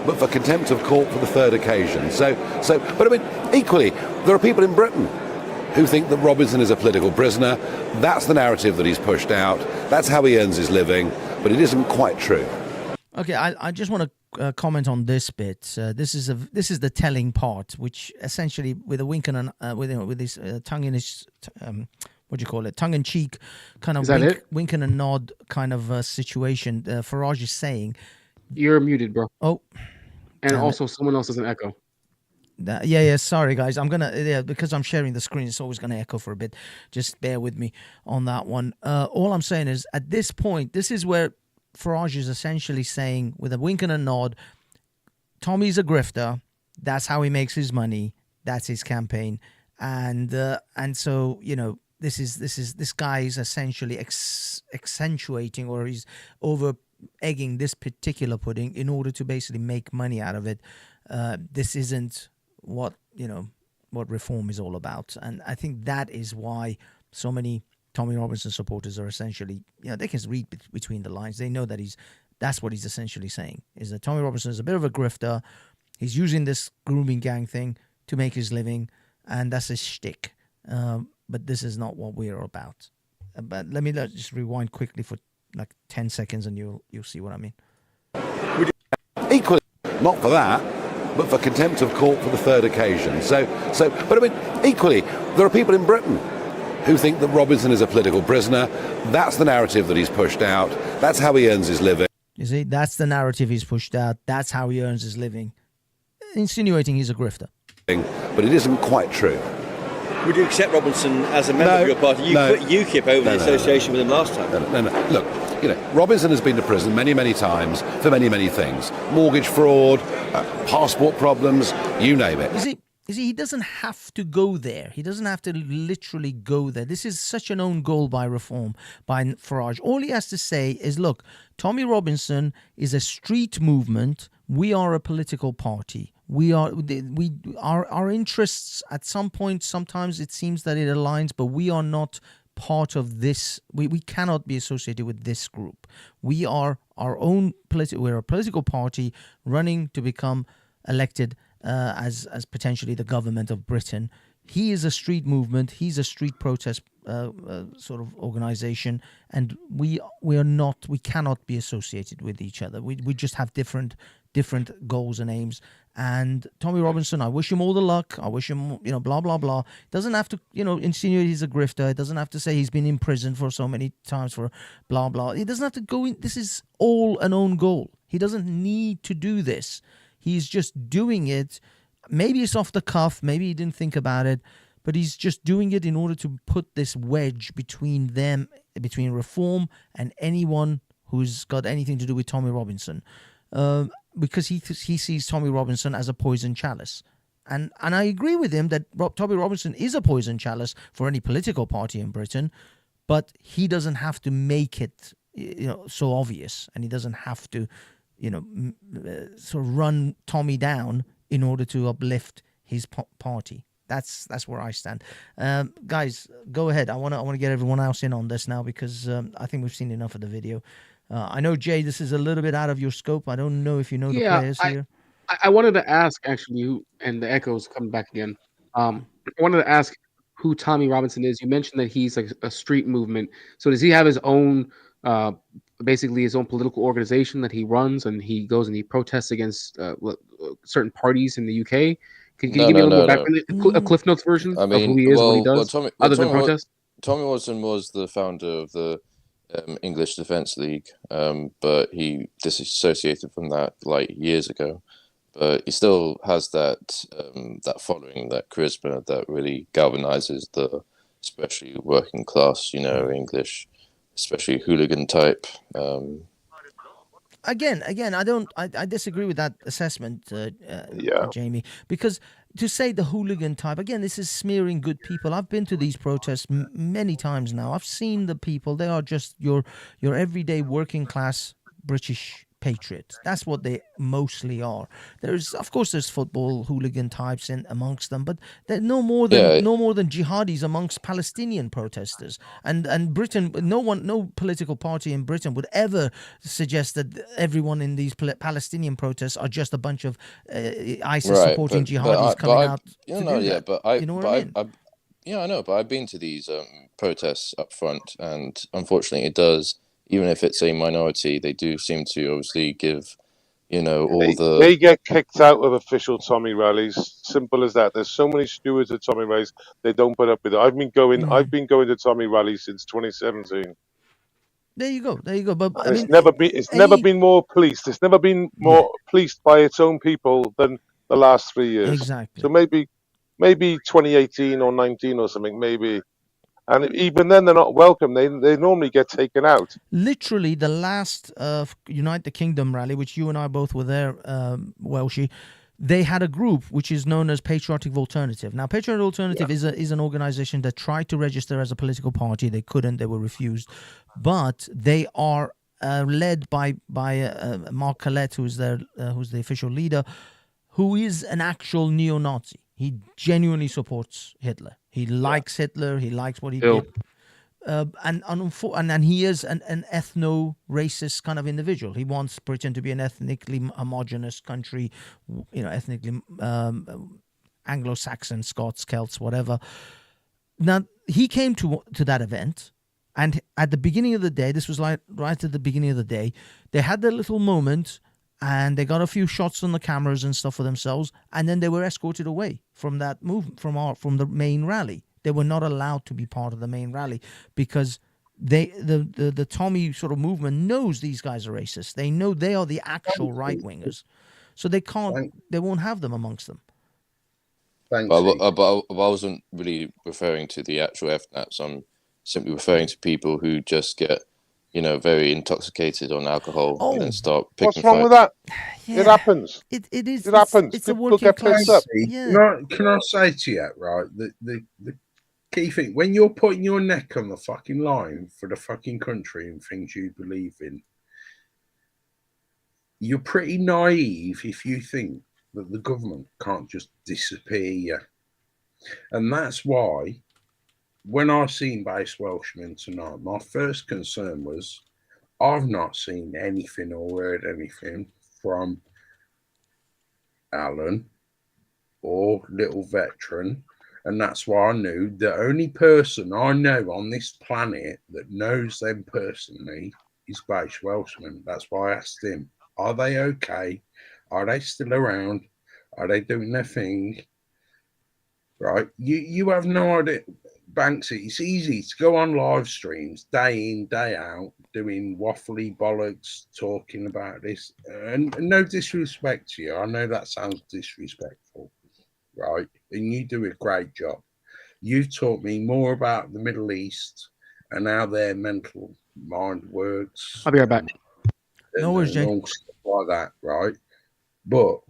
but for contempt of court for the third occasion. But I mean, equally, there are people in Britain who think that Robinson is a political prisoner. That's the narrative that he's pushed out. That's how he earns his living. But it isn't quite true. Okay, I just want to comment on this bit. This is the telling part, which essentially, with a wink and with his tongue in his. What do you call it? Tongue-in-cheek, kind of wink and a nod kind of situation. Farage is saying, "You're muted, bro." Oh, and also someone else doesn't echo. Yeah. Sorry, guys. I'm gonna because I'm sharing the screen. It's always gonna echo for a bit. Just bear with me on that one. All I'm saying is, at this point, this is where Farage is essentially saying, with a wink and a nod, Tommy's a grifter. That's how he makes his money. That's his campaign, and so this guy is essentially accentuating, or he's over egging this particular pudding in order to basically make money out of it. This isn't what reform is all about, and I think that is why so many Tommy Robinson supporters are essentially, they can read between the lines. They know that that's what he's essentially saying, is that Tommy Robinson is a bit of a grifter. He's using this grooming gang thing to make his living, and that's his shtick. But this is not what we're about. But let me just rewind quickly for like 10 seconds, and you'll see what I mean. Equally, not for that, but for contempt of court for the third occasion. But I mean, equally, there are people in Britain who think that Robinson is a political prisoner. That's the narrative that he's pushed out. That's how he earns his living. You see, that's the narrative he's pushed out. That's how he earns his living. Insinuating he's a grifter. But it isn't quite true. Would you accept Robinson as a member of your party? You quit UKIP over the association with him last time. No. Look, Robinson has been to prison many, many times for many, many things. Mortgage fraud, passport problems, you name it. You see, he doesn't have to go there. He doesn't have to literally go there. This is such an own goal by Reform, by Farage. All he has to say is, look, Tommy Robinson is a street movement. We are a political party. Our interests at some point, sometimes it seems that it aligns, but we are not part of this. We cannot be associated with this group. We are our own we're a political party running to become elected as potentially the government of Britain. He is a street movement. He's a street protest sort of organization, and we are not. We cannot be associated with each other. We just have different goals and aims. And Tommy Robinson, I wish him all the luck. I wish him, blah blah blah. Doesn't have to, insinuate he's a grifter. It doesn't have to say he's been in prison for so many times for blah blah. He doesn't have to go in. This is all an own goal. He doesn't need to do this. He's just doing it. Maybe it's off the cuff. Maybe he didn't think about it, but he's just doing it in order to put this wedge between them, between Reform and anyone who's got anything to do with Tommy Robinson, because he sees Tommy Robinson as a poison chalice. And I agree with him that Tommy Robinson is a poison chalice for any political party in Britain, but he doesn't have to make it so obvious, and he doesn't have to sort of run Tommy down in order to uplift his party. That's where I stand. Guys, go ahead. I want to get everyone else in on this now, because I think we've seen enough of the video. I know, Jay, this is a little bit out of your scope. I don't know if you know the players here. I wanted to ask, actually, and the echo's coming back again. I wanted to ask who Tommy Robinson is. You mentioned that he's like a street movement. So does he have his own, basically his own political organization that he runs, and he goes and he protests against certain parties in the UK? Can you give me a little more background, a Cliff Notes version of who he is, what he does, other than protest? Tommy Watson was the founder of the English Defence League, but he disassociated from that like years ago. But he still has that following, that charisma that really galvanizes the, especially working class, English, especially hooligan type. Again, I disagree with that assessment, Jamie, because to say the hooligan type, again, this is smearing good people. I've been to these protests many times now. I've seen the people. They are just your everyday working class British patriots. That's what they mostly are. Of course there's football hooligan types in amongst them, but they're no more than jihadis amongst Palestinian protesters. And Britain, no political party in Britain would ever suggest that everyone in these Palestinian protests are just a bunch of ISIS supporting jihadis coming out. I know, but I've been to these protests up front, and unfortunately it does. Even if it's a minority, they do seem to obviously give, They get kicked out of official Tommy rallies. Simple as that. There's so many stewards at Tommy rallies, they don't put up with it. I've been going to Tommy rallies since 2017. There you go. But it's never been more policed. It's never been more policed by its own people than the last 3 years. Exactly. So maybe 2018 or 19 or something, maybe. And even then, they're not welcome. They normally get taken out. Literally, the last Unite the Kingdom rally, which you and I both were there, Welshie, they had a group which is known as Patriotic Alternative. Now, Patriotic Alternative is an organization that tried to register as a political party. They couldn't. They were refused. But they are led by Mark Collett, who's the official leader, who is an actual neo-Nazi. He genuinely supports Hitler. He likes Hitler. He likes what he did. And he is an ethno-racist kind of individual. He wants Britain to be an ethnically homogenous country, ethnically Anglo-Saxon, Scots, Celts, whatever. Now, he came to that event, and at the beginning of the day, this was like right at the beginning of the day, they had their little moment, and they got a few shots on the cameras and stuff for themselves, and then they were escorted away from that movement, from the main rally. They were not allowed to be part of the main rally because the Tommy sort of movement knows these guys are racist. They know they are the actual right wingers, so they won't have them amongst them. But I wasn't really referring to the actual FNAPs. I'm simply referring to people who just get very intoxicated on alcohol and then start picking What's wrong with that? Yeah. It happens. It is. It happens. It's a People working get class. pissed up. Yeah. Can I say to you, right, the key thing, when you're putting your neck on the fucking line for the fucking country and things you believe in, you're pretty naive if you think that the government can't just disappear you. And that's why when I seen Base Welshman tonight, my first concern was I've not seen anything or heard anything from Alan or Little Veteran. And that's why I knew the only person I know on this planet that knows them personally is Base Welshman. That's why I asked him, are they okay? Are they still around? Are they doing their thing? Right? You have no idea. Banksy, it's easy to go on live streams day in, day out, doing waffly bollocks, talking about this. And no disrespect to you. I know that sounds disrespectful, right? And you do a great job. You've taught me more about the Middle East and how their mental mind works. I'll be right back. No worries, Jay. All stuff like that, right? But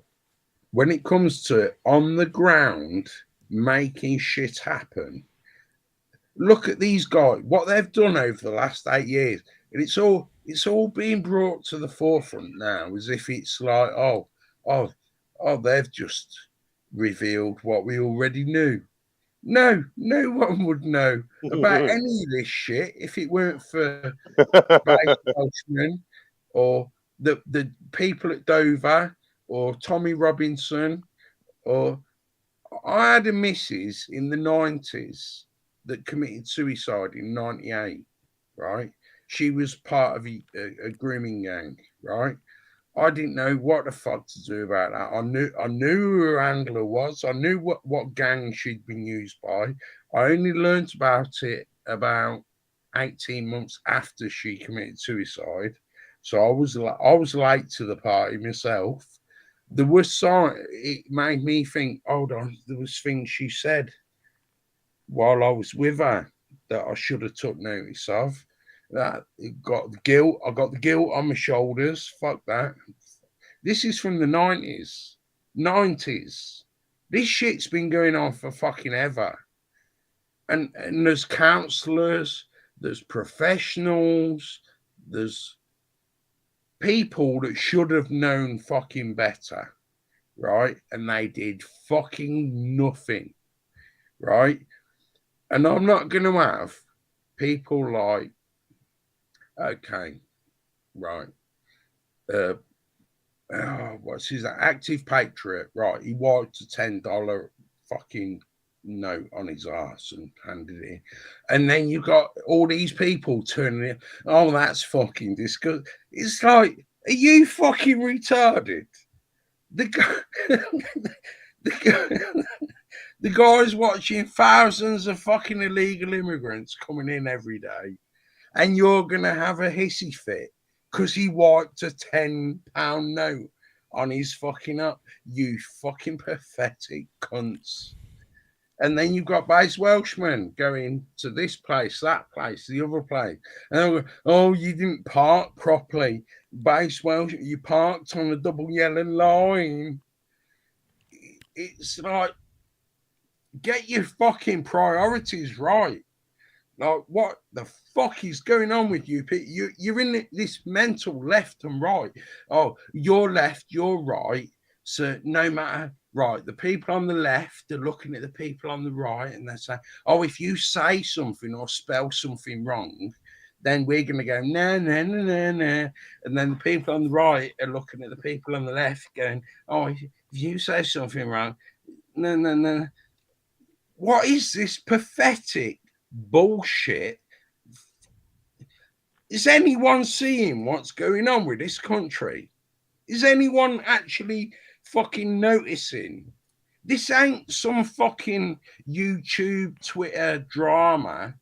when it comes to on the ground making shit happen, look at these guys, what they've done over the last 8 years. And it's all being brought to the forefront now as if it's like, oh, they've just revealed what we already knew. No one would know about any of this shit if it weren't for Welshman or the people at Dover or Tommy Robinson. Or I had a missus in the 90s that committed suicide in 98, right? She was part of a grooming gang, right? I didn't know what the fuck to do about that. I knew who her handler was. I knew what gang she'd been used by. I only learned about it about 18 months after she committed suicide. So I was late to the party myself. There was it made me think, hold on, there was things she said while I was with her that I should have took notice of. That I got the guilt on my shoulders. Fuck that. This is from the 90s. This shit's been going on for fucking ever. And there's counselors, there's professionals, there's people that should have known fucking better, right? And they did fucking nothing, right? And I'm not going to have people like, okay, right, what's his Active Patriot, right? He wiped a $10 fucking note on his ass and handed it in. And then you got all these people turning it, oh, that's fucking disgusting. It's like, are you fucking retarded? The guy's watching thousands of fucking illegal immigrants coming in every day, and you're gonna have a hissy fit because he wiped a £10 note on his fucking up. You fucking pathetic cunts. And then you've got Base Welshman going to this place, that place, the other place. And oh, you didn't park properly. Base Welshman, you parked on a double yellow line. It's like, get your fucking priorities right. Like, what the fuck is going on with you? You're in this mental left and right. Oh, you're left, you're right. So no matter, right, the people on the left are looking at the people on the right and they're saying, oh, if you say something or spell something wrong, then we're going to go, no. And then the people on the right are looking at the people on the left going, oh, if you say something wrong, no. What is this pathetic bullshit? Is anyone seeing what's going on with this country? Is anyone actually fucking noticing? This ain't some fucking YouTube, Twitter drama.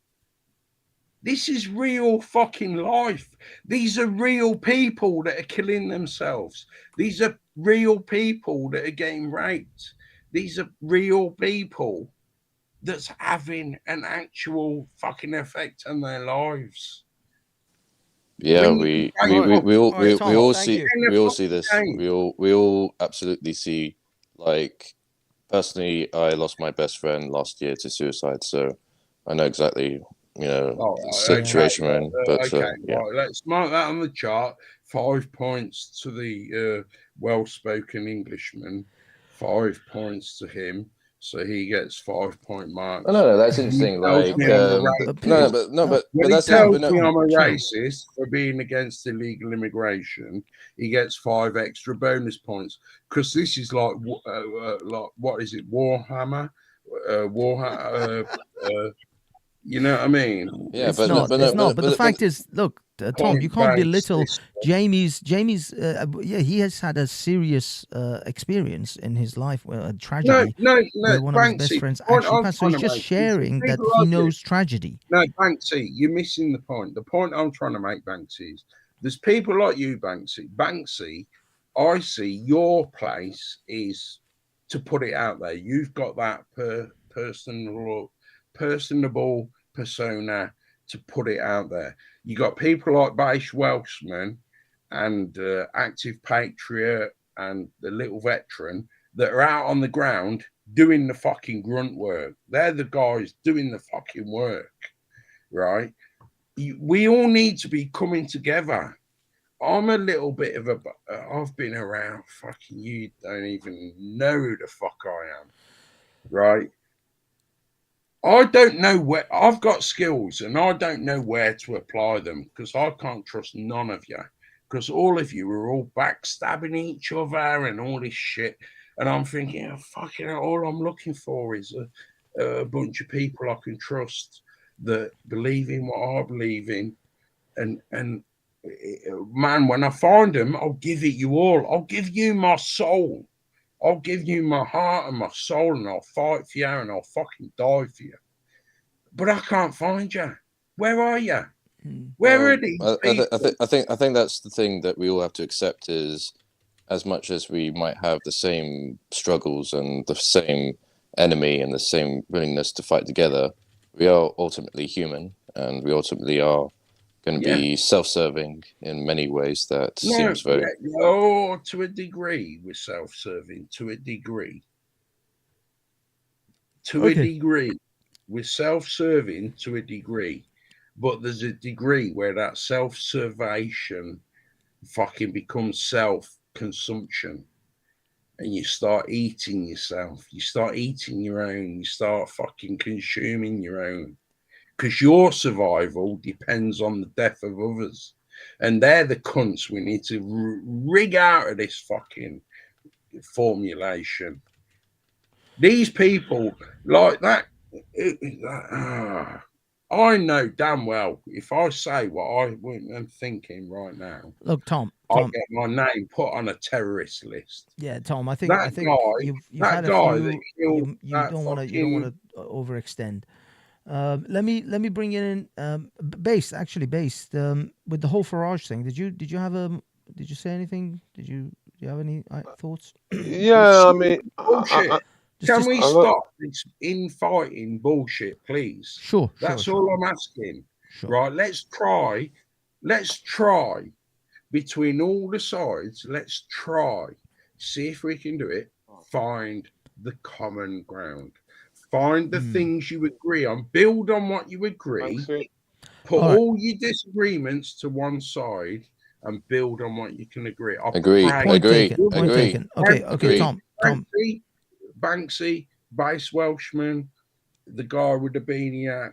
This is real fucking life. These are real people that are killing themselves. These are real people that are getting raped. These are real people that's having an actual fucking effect on their lives. Yeah, we all see this. We all absolutely see. Like, personally, I lost my best friend last year to suicide, so I know exactly, the situation we're in. But yeah. Right, let's mark that on the chart. 5 points to the well-spoken Englishman. 5 points to him. so he gets 5-point marks. Oh, no, that's interesting. Like, no, but that's tells but no, me I'm a sure. racist for being against illegal immigration. He gets 5 extra bonus points because this is like what is it? Warhammer, you know what I mean? Yeah, it's not. But the fact is, look, Tom, you can't belittle Jamie's. Yeah, he has had a serious experience in his life, a tragedy, where one of his best friends actually passed. So he's just sharing that he knows tragedy. No, Banksy, you're missing the point. The point I'm trying to make, Banksy, is there's people like you, Banksy. Banksy, I see your place is to put it out there. You've got that personable persona to put it out there. You got people like Base Welshman and Active Patriot and the Little Veteran that are out on the ground doing the fucking grunt work. They're the guys doing the fucking work, right? We all need to be coming together. I'm a little bit of I've been around, fucking you don't even know who the fuck I am, right? I don't know where I've got skills and I don't know where to apply them because I can't trust none of you because all of you are all backstabbing each other and all this shit. And I'm thinking, oh, fucking hell, all I'm looking for is a bunch of people I can trust that believe in what I believe in. And man, when I find them, I'll give it you all. I'll give you my soul. I'll give you my heart and my soul, and I'll fight for you, and I'll fucking die for you. But I can't find you. Where are you? Where are these people? I think that's the thing that we all have to accept is, as much as we might have the same struggles and the same enemy and the same willingness to fight together, we are ultimately human, and we ultimately are going to be self-serving in many ways. That seems very to a degree, we're self-serving. To a degree, we're self-serving to a degree, but there's a degree where that self-servation fucking becomes self-consumption, and you start eating yourself. You start eating your own. You start fucking consuming your own. Because your survival depends on the death of others. And they're the cunts we need to rig out of this fucking formulation. These people like that, I know damn well if I say what I'm thinking right now. Look, Tom, I'll get my name put on a terrorist list. Yeah, Tom, I think you've had a few. You don't want to overextend. Let me bring it in. Based with the whole Farage thing. Did you say anything? Do you have any thoughts? Yeah, I mean, can we stop this infighting bullshit, please? Sure. That's all I'm asking. Sure. Right, let's try between all the sides. Let's try, see if we can do it. Find the common ground. Find the things you agree on. Build on what you agree. Put all your disagreements to one side and build on what you can agree. Agree. Point taken. Okay, Tom. Banksy, Base Welshman, the guy with the beanie hat.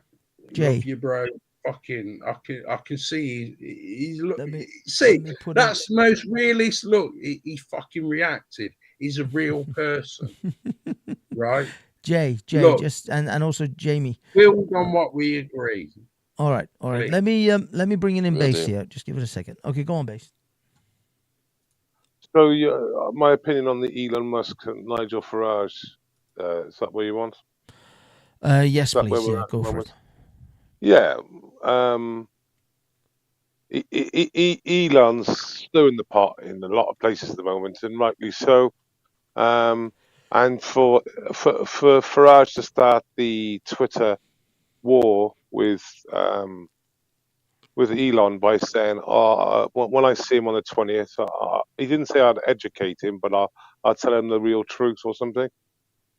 Jay. Love you, bro. Fucking, I can see he's look. That's the most realist look. He fucking reacted. He's a real person, right? Jay, look, just and also Jamie. Build on what we agree. All right. Please. Let me bring in Base here. Just give it a second. Okay, go on, Base. So, my opinion on the Elon Musk and Nigel Farage, is that what you want? Yes, please. Yeah, go for it. Yeah. Elon's stirring the pot in a lot of places at the moment, and rightly so. And for Farage to start the Twitter war with Elon by saying, when I see him on the 20th, he didn't say I'd educate him, but I'll tell him the real truth or something.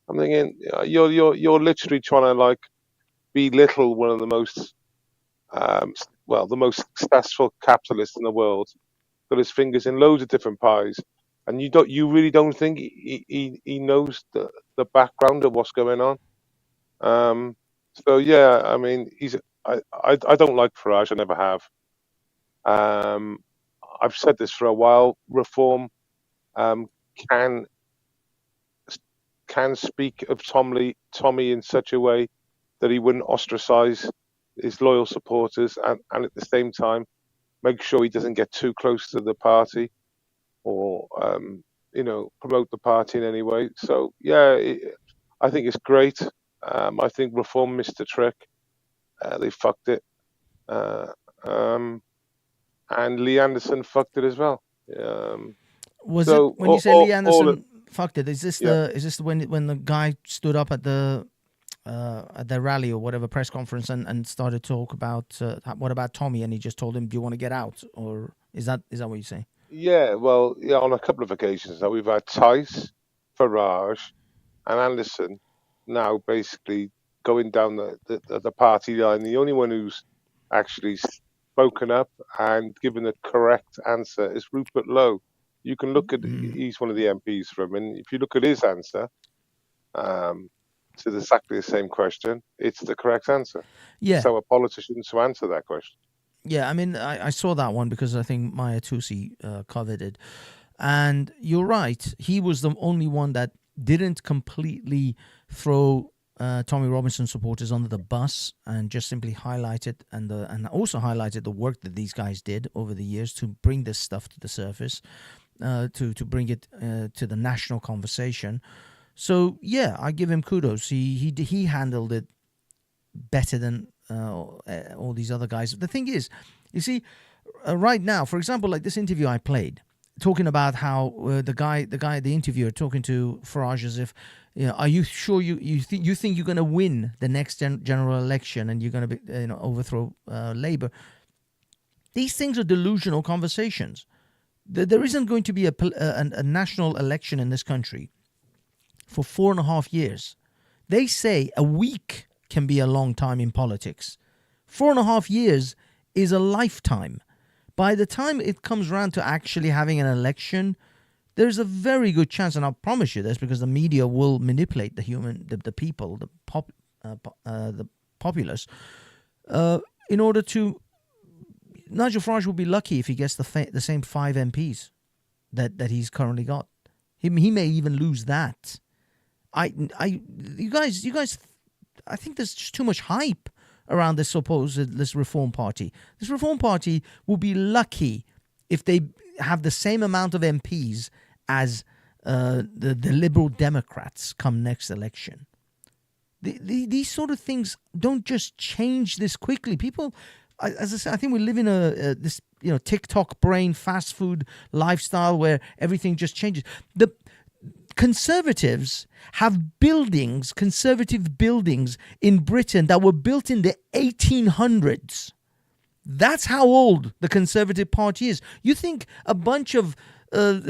I'm thinking, you're literally trying to belittle one of the most, the most successful capitalists in the world. Got his fingers in loads of different pies, and you really don't think he knows the background of what's going on. So yeah, I mean, I don't like Farage. I never have. I've said this for a while. Reform um, can speak of Tommy in such a way that he wouldn't ostracize his loyal supporters, and at the same time make sure he doesn't get too close to the party or promote the party in any way. So yeah, I think it's great. I think Reform missed the trick. They fucked it. And Lee Anderson fucked it as well. Was so it when you say Lee Anderson all fucked it? Is this yeah. when the guy stood up at the rally or whatever press conference and started to talk about what about Tommy, and he just told him, "Do you want to get out?" Or is that what you say? Yeah, well, yeah, on a couple of occasions now we've had Tice, Farage, and Anderson now basically going down the party line. The only one who's actually spoken up and given the correct answer is Rupert Lowe. You can look at he's one of the MPs from, and if you look at his answer to exactly the same question, it's the correct answer. Yeah. So a politician to answer that question. Yeah, I mean, I saw that one because I think Maya Tusi covered it. And you're right. He was the only one that didn't completely throw Tommy Robinson supporters under the bus and just simply highlighted and also highlighted the work that these guys did over the years to bring this stuff to the surface, to bring it to the national conversation. So, yeah, I give him kudos. He handled it better than all these other guys. The thing is, you see, right now, for example, like this interview I played, talking about how the interviewer talking to Farage as if, are you sure you think you're going to win the next general election and you're going to overthrow Labour? These things are delusional conversations. There isn't going to be a national election in this country for 4.5 years. They say a week can be a long time in politics. 4.5 years is a lifetime. By the time it comes around to actually having an election, there's a very good chance, and I'll promise you this, because the media will manipulate the people, the populace, in order to. Nigel Farage will be lucky if he gets the same 5 MPs that he's currently got. He may even lose that. You guys. I think there's just too much hype around this Reform Party. This Reform Party will be lucky if they have the same amount of MPs as the Liberal Democrats come next election. These sort of things don't just change this quickly. People, as I said, I think we live in this TikTok brain, fast food lifestyle where everything just changes. The Conservatives have conservative buildings in Britain that were built in the 1800s. That's how old the Conservative Party is. You think a bunch of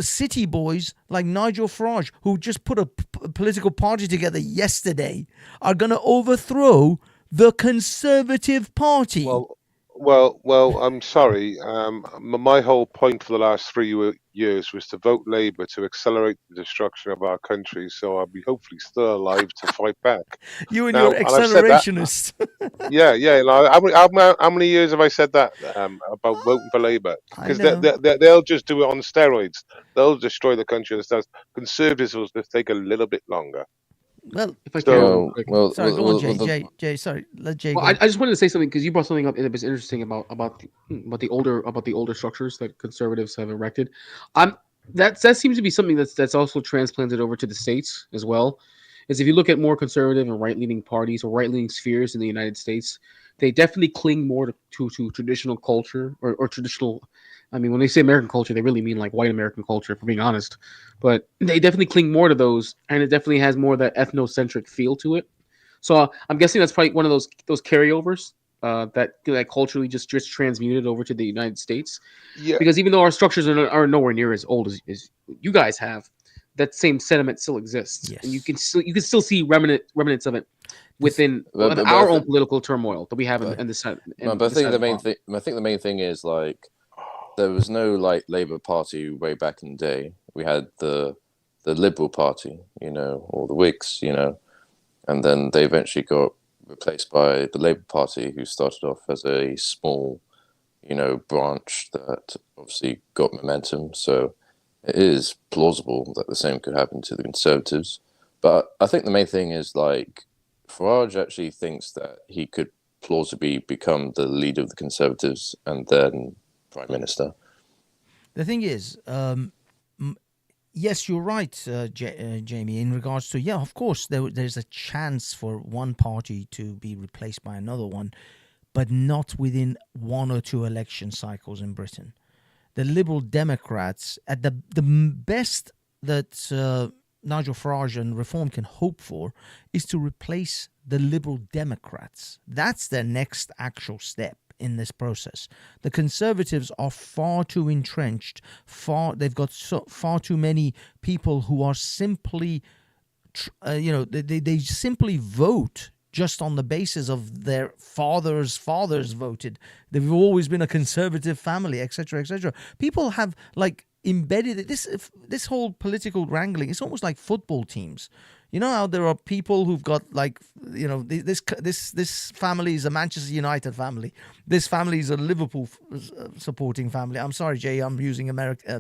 city boys like Nigel Farage, who just put a political party together yesterday, are going to overthrow the Conservative Party? Well, I'm sorry. My whole point for the last 3 years was to vote Labour to accelerate the destruction of our country, so I'll be hopefully still alive to fight back. You and your accelerationist. Yeah. How many years have I said that about voting for Labour? Because they'll just do it on steroids. They'll destroy the country themselves. Conservatives will just take a little bit longer. Well, if I can, sorry, go on, Jay. Sorry, let Jay. Well, I just wanted to say something because you brought something up that was interesting about the older structures that conservatives have erected. That seems to be something that's also transplanted over to the States as well. Is if you look at more conservative and right-leaning parties or right-leaning spheres in the United States, they definitely cling more to traditional culture or traditional. I mean, when they say American culture, they really mean like white American culture, if we're being honest. But they definitely cling more to those, and it definitely has more of that ethnocentric feel to it. So I'm guessing that's probably one of those carryovers that culturally just transmuted over to the United States. Yeah. Because even though our structures are nowhere near as old as you guys have, that same sentiment still exists, and you can still see remnants of it within our own political turmoil that we have in the Senate. But I think the main thing is like there was no like Labour Party way back in the day. We had the the Liberal Party, you know, or the Whigs, you know, and then they eventually got replaced by the Labour Party, who started off as a small, you know, branch that obviously got momentum. So it is plausible that the same could happen to the Conservatives. But I think the main thing is, like, Farage actually thinks that he could plausibly become the leader of the Conservatives and then Prime Minister. The thing is, yes, you're right, Jamie, in regards to, yeah, of course, there's a chance for one party to be replaced by another one, but not within one or two election cycles in Britain. The Liberal Democrats, at the best that Nigel Farage and Reform can hope for, is to replace the Liberal Democrats. That's their next actual step in this process. The Conservatives are far too entrenched. They've got far too many people who are simply, they simply vote just on the basis of their fathers voted. They've always been a conservative family, etc., etc. People have like embedded this whole political wrangling. It's almost like football teams. You know how there are people who've got like, you know, this family is a Manchester United family. This family is a Liverpool supporting family. I'm sorry, Jay, I'm using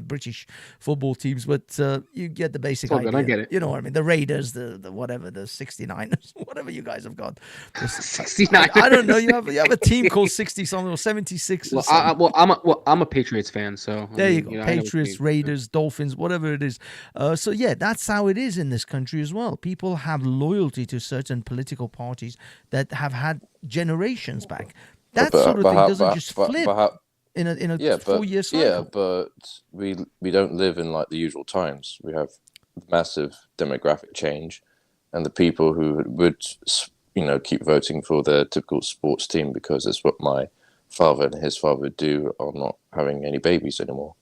British football teams, but you get the basic idea. Good, I get it. You know what I mean? The Raiders, the whatever, the 69ers, whatever you guys have got. 69. I don't know. You have a team called 60 something or 76. I'm a Patriots fan, so there you go. Patriots, Raiders, Dolphins, whatever it is. So yeah, that's how it is in this country as well. People have loyalty to certain political parties that have had generations back. That sort of thing doesn't just flip in a 4-year cycle. Yeah, but we don't live in like the usual times. We have massive demographic change, and the people who would, you know, keep voting for their typical sports team because it's what my father and his father do are not having any babies anymore.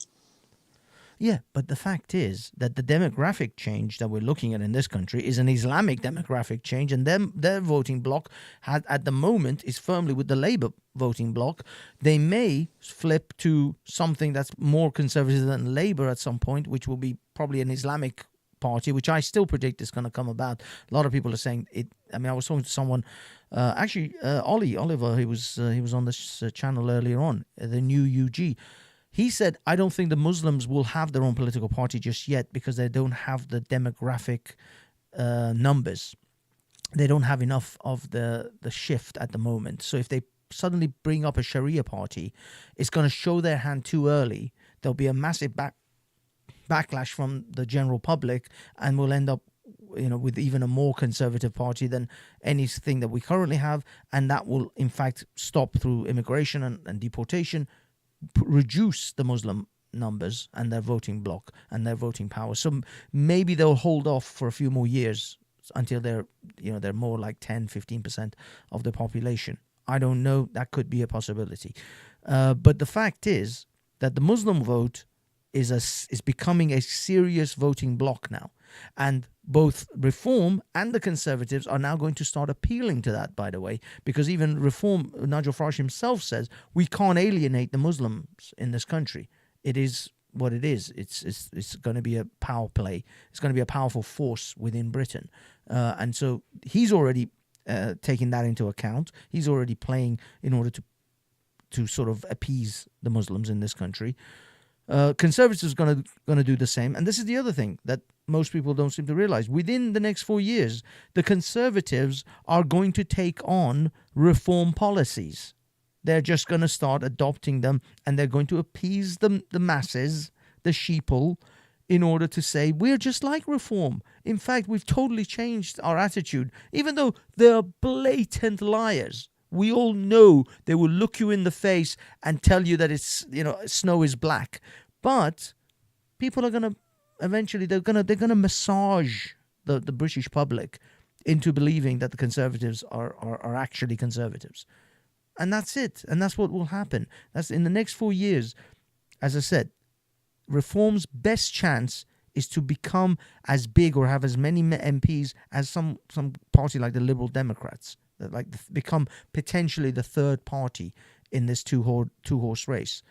Yeah, but the fact is that the demographic change that we're looking at in this country is an Islamic demographic change, and their voting bloc at the moment is firmly with the Labour voting bloc. They may flip to something that's more conservative than Labour at some point, which will be probably an Islamic party, which I still predict is going to come about. A lot of people are saying it. I mean, I was talking to someone, Oliver, he was on this channel earlier on, the new UG. He said, I don't think the Muslims will have their own political party just yet because they don't have the demographic numbers. They don't have enough of the shift at the moment. So if they suddenly bring up a Sharia party, it's going to show their hand too early. There'll be a massive backlash from the general public, and we'll end up, you know, with even a more conservative party than anything that we currently have. And that will, in fact, stop through immigration and deportation, reduce the Muslim numbers and their voting bloc and their voting power. So maybe they'll hold off for a few more years until they're more like 10-15% of the population. I don't know. That could be a possibility. But the fact is that the Muslim vote is becoming a serious voting bloc now. And both Reform and the Conservatives are now going to start appealing to that, by the way, because even Reform, Nigel Farage himself says, we can't alienate the Muslims in this country. It is what it is. It's going to be a power play. It's going to be a powerful force within Britain. And so he's already taking that into account. He's already playing in order to sort of appease the Muslims in this country. Conservatives are going to do the same. And this is the other thing that most people don't seem to realize. Within the next 4 years, the Conservatives are going to take on reform policies. They're just going to start adopting them, and they're going to appease the masses, the sheeple, in order to say, we're just like Reform. In fact, we've totally changed our attitude, even though they're blatant liars. We all know they will look you in the face and tell you that it's, you know, snow is black. But people are going to eventually, they're going to massage the British public into believing that the Conservatives are actually Conservatives. And that's it. And that's what will happen. That's in the next 4 years. As I said, Reform's best chance is to become as big or have as many MPs as some party like the Liberal Democrats. Like become potentially the third party in this two-horse race.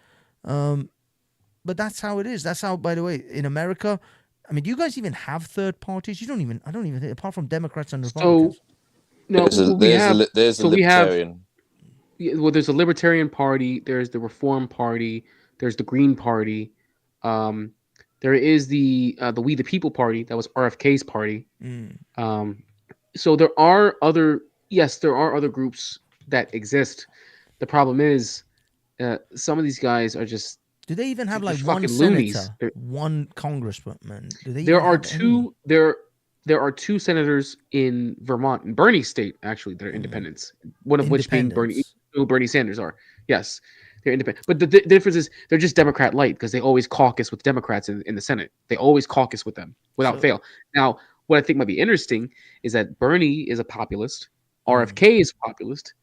But that's how it is. That's how, by the way, in America, I mean, do you guys even have third parties? I don't even think, apart from Democrats and So Republicans. no, There's a we have. there's a So we have. libertarian. Well, there's a Libertarian Party. There's the Reform Party. There's the Green Party. Um, there is the We the People Party. That was RFK's party. So there are other. Yes, there are other groups that exist. The problem is, some of these guys are just. Do they even have like just one fucking senator, loonies. one congressman? Do they? There even are have any? there are two senators in Vermont, in Bernie state, actually, that are independents. One of which being Bernie Sanders are. Yes, they're independent. But the difference is they're just Democrat light because they always caucus with Democrats in the Senate. They always caucus with them without fail. Now, what I think might be interesting is that Bernie is a populist, RFK is a populist,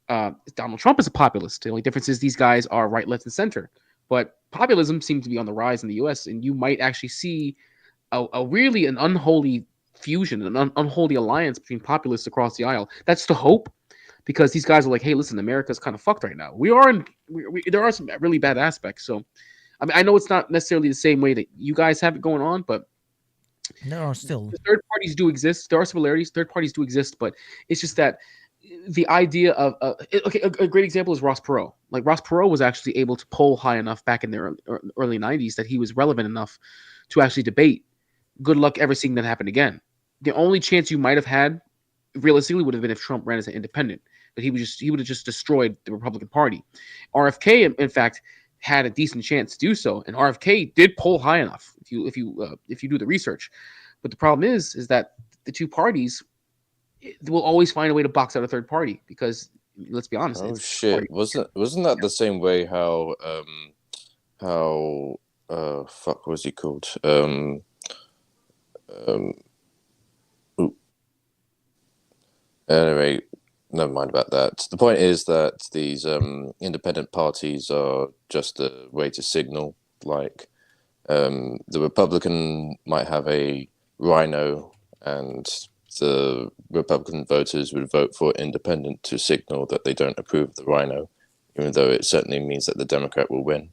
Donald Trump is a populist. The only difference is these guys are right, left, and center. But populism seems to be on the rise in the U.S., and you might actually see a really an unholy fusion, an unholy alliance between populists across the aisle. That's the hope, because these guys are like, hey, listen, America's kind of fucked right now. There are some really bad aspects. So, I mean, I know it's not necessarily the same way that you guys have it going on, but there are still third parties do exist. There are similarities. Third parties do exist, but it's just that the idea of a great example is Ross Perot. Like Ross Perot was actually able to poll high enough back in the early 90s that he was relevant enough to actually debate. Good luck ever seeing that happen again. The only chance you might have had, realistically, would have been if Trump ran as an independent, but he would have just destroyed the Republican Party. RFK, in fact, had a decent chance to do so, and RFK did poll high enough if you do the research. But the problem is that the two parties will always find a way to box out a third party because, let's be honest. Oh shit! Wasn't that the same way how fuck was he called? Anyway, never mind about that. The point is that these independent parties are just a way to signal. Like the Republican might have a rhino, and the Republican voters would vote for independent to signal that they don't approve of the rhino, even though it certainly means that the Democrat will win.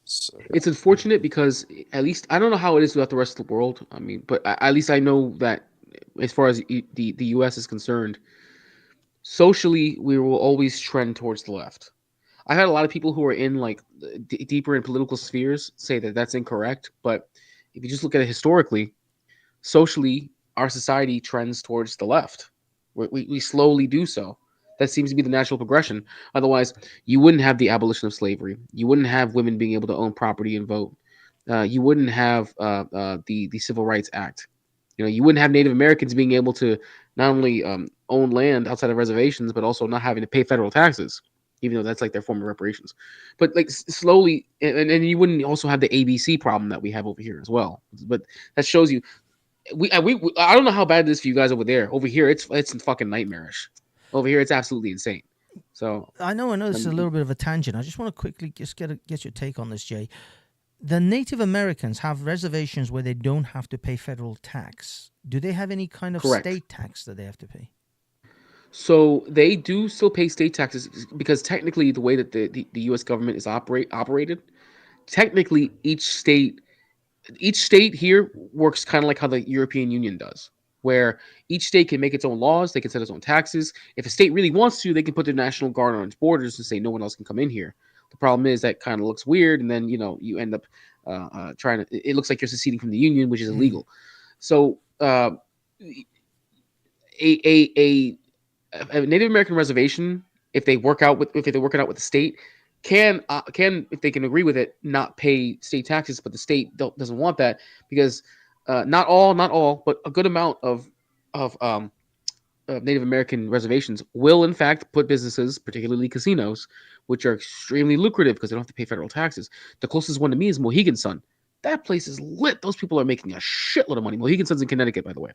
So. It's unfortunate because at least I don't know how it is throughout the rest of the world. I mean, but at least I know that as far as the U.S. is concerned, socially we will always trend towards the left. I've had a lot of people who are in like deeper in political spheres say that that's incorrect, but if you just look at it historically, socially our society trends towards the left. We slowly do so. That seems to be the natural progression. Otherwise, you wouldn't have the abolition of slavery. You wouldn't have women being able to own property and vote. You wouldn't have the Civil Rights Act. You wouldn't have Native Americans being able to not only own land outside of reservations, but also not having to pay federal taxes, even though that's like their form of reparations. But like slowly, and you wouldn't also have the ABC problem that we have over here as well. But that shows you, I don't know how bad it is for you guys over there. Over here, it's fucking nightmarish. Over here, it's absolutely insane. So I know this is a little bit of a tangent. I just want to quickly just get your take on this, Jay. The Native Americans have reservations where they don't have to pay federal tax. Do they have any kind of state tax that they have to pay? So they do still pay state taxes because technically the way that the U.S. government is operated, technically each state here works kind of like how the European Union does, where each state can make its own laws, they can set its own taxes. If a state really wants to, they can put their National Guard on its borders and say no one else can come in here. The problem is that kind of looks weird, and then you end up trying to. It looks like you're seceding from the union, which is illegal. So a Native American reservation, if they work it out with the state, can if they can agree with it, not pay state taxes, but the state doesn't want that because not all, but a good amount of Native American reservations will in fact put businesses, particularly casinos, which are extremely lucrative because they don't have to pay federal taxes. The closest one to me is Mohegan Sun. That place is lit. Those people are making a shitload of money. Mohegan Sun's in Connecticut, by the way,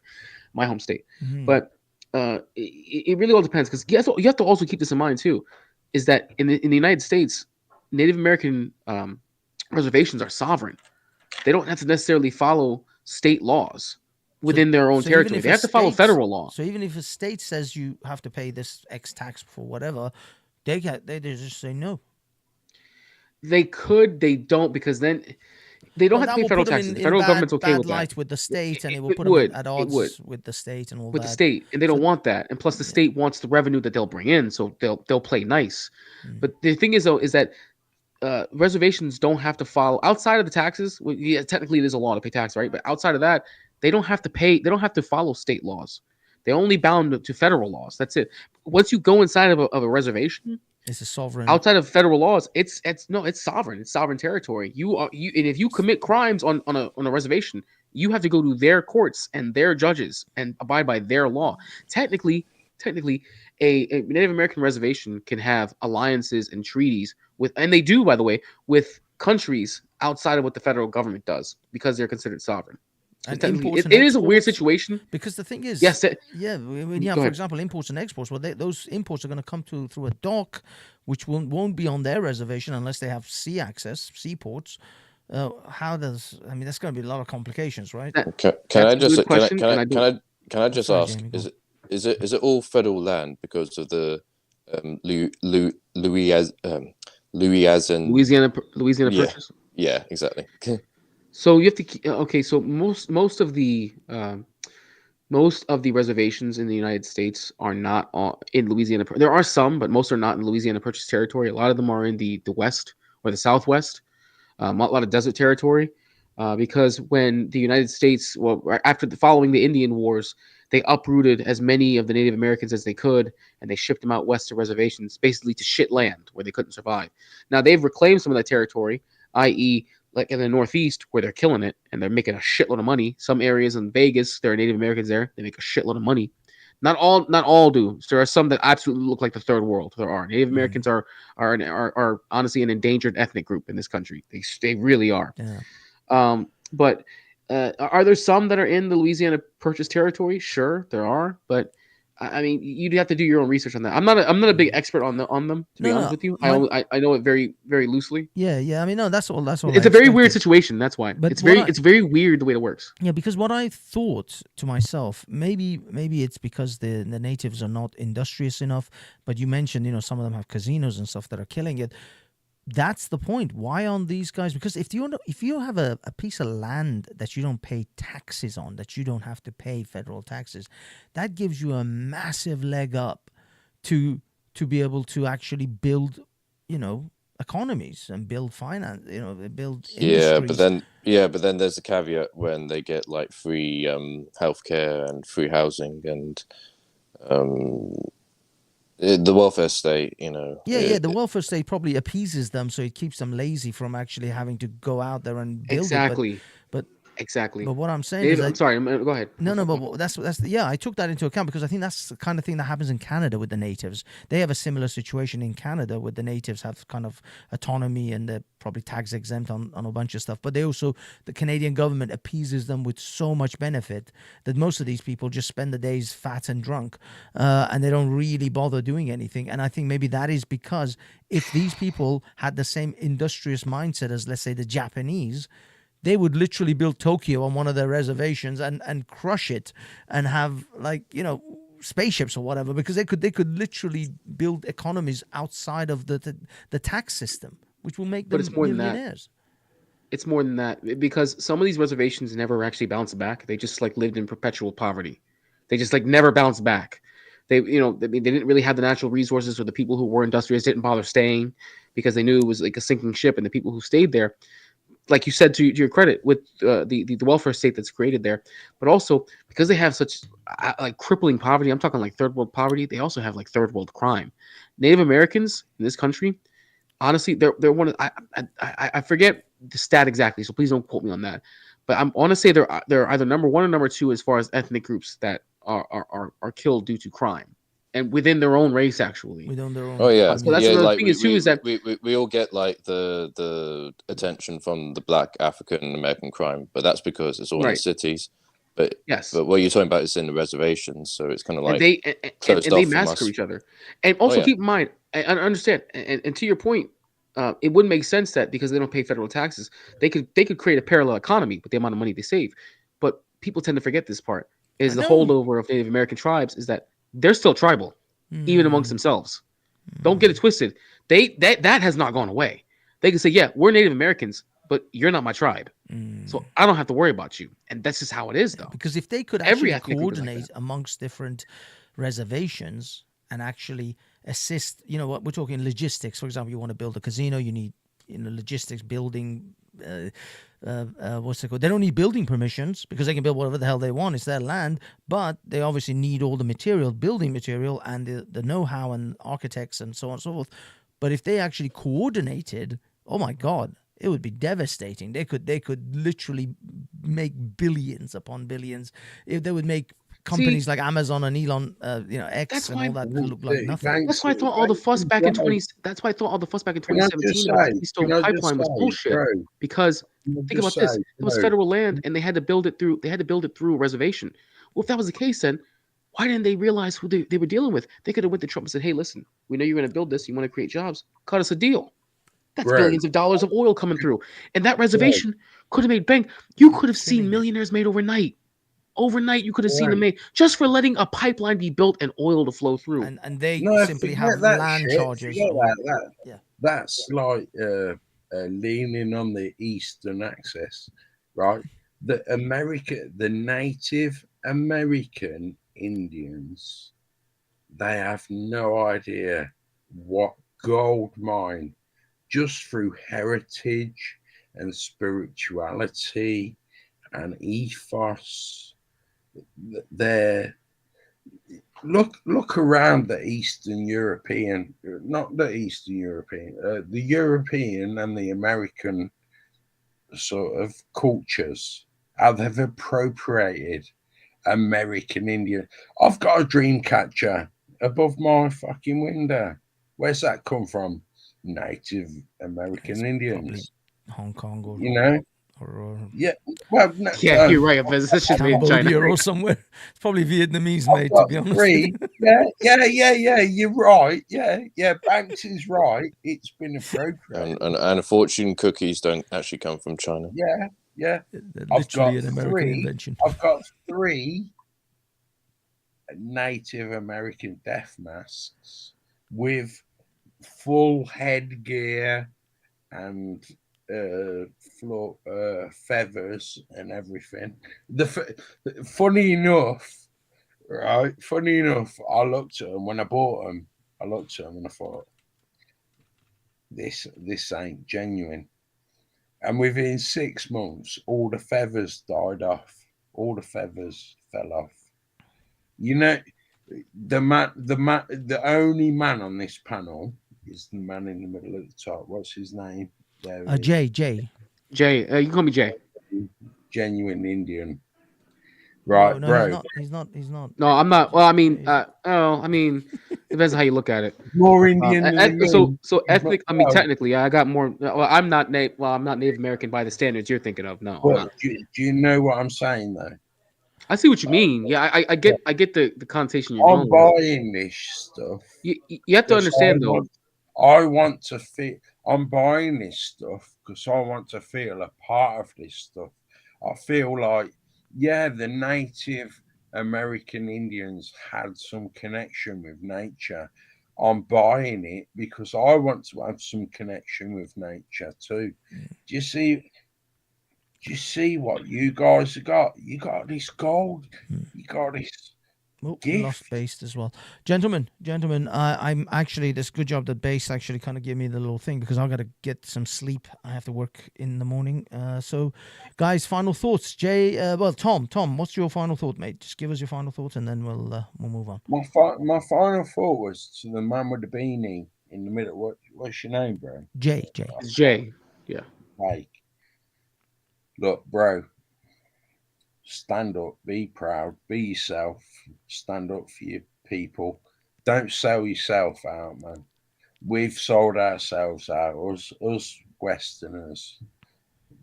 my home state. Mm-hmm. But it really all depends because you have to also keep this in mind too, is that in the United States, Native American reservations are sovereign. They don't have to necessarily follow state laws within their own territory. They have to follow federal law. So even if a state says you have to pay this X tax for whatever, they just say no. They could, they don't, because then They don't Well, have that to pay will federal put them taxes. The in federal bad, government's okay bad with that. light with the state, and it will It put would. them at It would. odds with the state and all With that. the state, and they don't want that. And plus, the state wants the revenue that they'll bring in, so they'll play nice. But the thing is, though, is that reservations don't have to follow outside of the taxes. Well, yeah, technically, it is a law to pay tax, right? But outside of that, they don't have to pay. They don't have to follow state laws. They're only bound to federal laws. That's it. Once you go inside of a reservation, It's a sovereign. outside of federal laws, it's sovereign. It's sovereign territory. And if you commit crimes on a reservation, you have to go to their courts and their judges and abide by their law. Technically, a Native American reservation can have alliances and treaties with, and they do, by the way, with countries outside of what the federal government does because they're considered sovereign. So And technically, imports and it is a weird exports, situation. because the thing is, Yes, for ahead. example, imports and exports. Well, those imports are going to come through a dock, which won't be on their reservation unless they have sea access, seaports. How does? I mean, there's going to be a lot of complications, right? Can I just Oh, just sorry, ask? Jamie, go on. Is it all federal land because of the Louisiana yeah, Purchase. yeah, exactly. So you have to okay. So most of the reservations in the United States are not in Louisiana. There are some, but most are not in Louisiana Purchase territory. A lot of them are in the west or the southwest. A lot of desert territory, because when the United States, following the Indian Wars, they uprooted as many of the Native Americans as they could, and they shipped them out west to reservations, basically to shit land where they couldn't survive. Now they've reclaimed some of that territory, i.e., like in the Northeast where they're killing it and they're making a shitload of money. Some areas in Vegas, there are Native Americans there. They make a shitload of money. Not all do. So there are some that absolutely look like the third world. There are Native Americans are honestly an endangered ethnic group in this country. They really are. Yeah. But are there some that are in the Louisiana Purchase territory? Sure, there are. But I mean, you'd have to do your own research on that. I'm not a big expert on them. To be honest with you, I know it very, very loosely. Yeah. I mean, no, that's all. It's a very weird situation. That's why. But it's very weird the way it works. Yeah, because what I thought to myself, maybe it's because the natives are not industrious enough. But you mentioned, some of them have casinos and stuff that are killing it. That's the point. Why aren't these guys? Because if you have a piece of land that you don't pay taxes on, that you don't have to pay federal taxes, that gives you a massive leg up to be able to actually build, economies and build finance, build industries. But then there's a caveat when they get like free healthcare and free housing and the welfare state, The welfare state probably appeases them, so it keeps them lazy from actually having to go out there and build exactly. it. But exactly. But what I'm saying is, I'm sorry. Go ahead. No, but that's I took that into account because I think that's the kind of thing that happens in Canada with the natives. They have a similar situation in Canada where the natives have kind of autonomy and they're probably tax exempt on a bunch of stuff. But the Canadian government appeases them with so much benefit that most of these people just spend the days fat and drunk, and they don't really bother doing anything. And I think maybe that is because if these people had the same industrious mindset as, let's say, the Japanese, they would literally build Tokyo on one of their reservations and crush it and have spaceships or whatever, because they could literally build economies outside of the tax system, which will make them millionaires. It's more than that, because some of these reservations never actually bounced back. They just lived in perpetual poverty. They just never bounced back. They didn't really have the natural resources, or the people who were industrious didn't bother staying because they knew it was like a sinking ship, and the people who stayed there, like you said, to your credit, with the welfare state that's created there, but also because they have such crippling poverty. I'm talking like third world poverty. They also have third world crime. Native Americans in this country, honestly, they're one of I forget the stat exactly, so please don't quote me on that. But I want to say they're either number one or number two as far as ethnic groups that are killed due to crime. And within their own race, actually. Within their own. Oh yeah. So that's another thing is that we all get the attention from the Black African American crime, but that's because it's all in the cities. But yes. But what you're talking about is in the reservations, so it's kind of like and they massacre each other. And also keep in mind, I understand, and to your point, it wouldn't make sense that because they don't pay federal taxes, they could create a parallel economy with the amount of money they save. But people tend to forget this part. Is the holdover of Native American tribes is that they're still tribal, even amongst themselves. Don't get it twisted. That has not gone away. They can say, yeah, we're Native Americans, but you're not my tribe. So I don't have to worry about you. And that's just how it is, though. Because if they could Every actually ethnic group is like coordinate amongst different reservations and actually assist, you know, what we're talking logistics. For example, you want to build a casino, you need, you know, logistics, building. What's it called? They don't need building permissions because they can build whatever the hell they want. It's their land, but they obviously need all the material, building material, and the know-how and architects and so on and so forth. But if they actually coordinated, oh my God, it would be devastating. They could literally make billions upon billions. If they would make companies like Amazon and Elon, X and all that look like nothing. That's why I thought all the fuss back in 2017 about the Keystone Pipeline was bullshit. bro, Because think about this: it was bro. federal land, and they had to build it through. They had to build it through a reservation. Well, if that was the case, then why didn't they realize who they were dealing with? They could have went to Trump and said, "Hey, listen, we know you're going to build this. You want to create jobs? Cut us a deal." That's Bro. billions of dollars of oil coming through, and that reservation could have made bank. You could have seen millionaires made overnight. Overnight, you could have seen them made just for letting a pipeline be built and oil to flow through. And they No, simply forget have that land shit. charges. Forget or- that. Yeah. That's like leaning on the Eastern Access, right? The Native American Indians, they have no idea what gold mine just through heritage and spirituality and ethos. They're look around the Eastern European, not the Eastern European, the European and the American sort of cultures, how they've appropriated American Indian. I've got a dream catcher above my fucking window. Where's that come from? Native American Indians. Hong Kong or You know? or Yeah. Well, no, Yeah, you're right. This should be in China. Cambodia or somewhere. It's probably Vietnamese made, to be honest. Three. Yeah. You're right. Yeah. Banks is right. It's been appropriated. And fortune cookies don't actually come from China. Yeah. They're I've got literally an American invention. I've got 3 Native American death masks with full headgear and feathers and everything. Funny enough, I looked at them when I bought them. I looked at them and I thought, this ain't genuine. And within 6 months, all the feathers died off. All the feathers fell off. You know, the only man on this panel is the man in the middle at the top. What's his name? Jay. Jay, you can call me Jay. Genuine Indian. Right, no, bro. He's not. No, I'm not. Well, I mean, depends on how you look at it. More Indian than me. So ethnic. I mean, technically, I got more. Well, I'm not Native American by the standards you're thinking of. No, I'm not. Do you know what I'm saying though? I see what you mean. Yeah, I get the connotation you're I'm going with. buying this stuff. You have to understand though. I want to feel. I'm buying this stuff because I want to feel a part of this stuff. I feel like, yeah, the Native American Indians had some connection with nature. I'm buying it because I want to have some connection with nature too. Do you see what you guys have got? You got this gold. You got this gift. Lost based as well, gentlemen. I'm actually. This good job that base actually kind of gave me the little thing because I got to get some sleep. I have to work in the morning. So, guys, final thoughts. Jay, Tom, what's your final thought, mate? Just give us your final thoughts, and then we'll move on. My final thought was to the man with the beanie in the middle. What's your name, bro? Jay. It's Jay. Yeah. Like, look, bro. Stand up, be proud, be yourself, stand up for your people. Don't sell yourself out, man. We've sold ourselves out, us Westerners,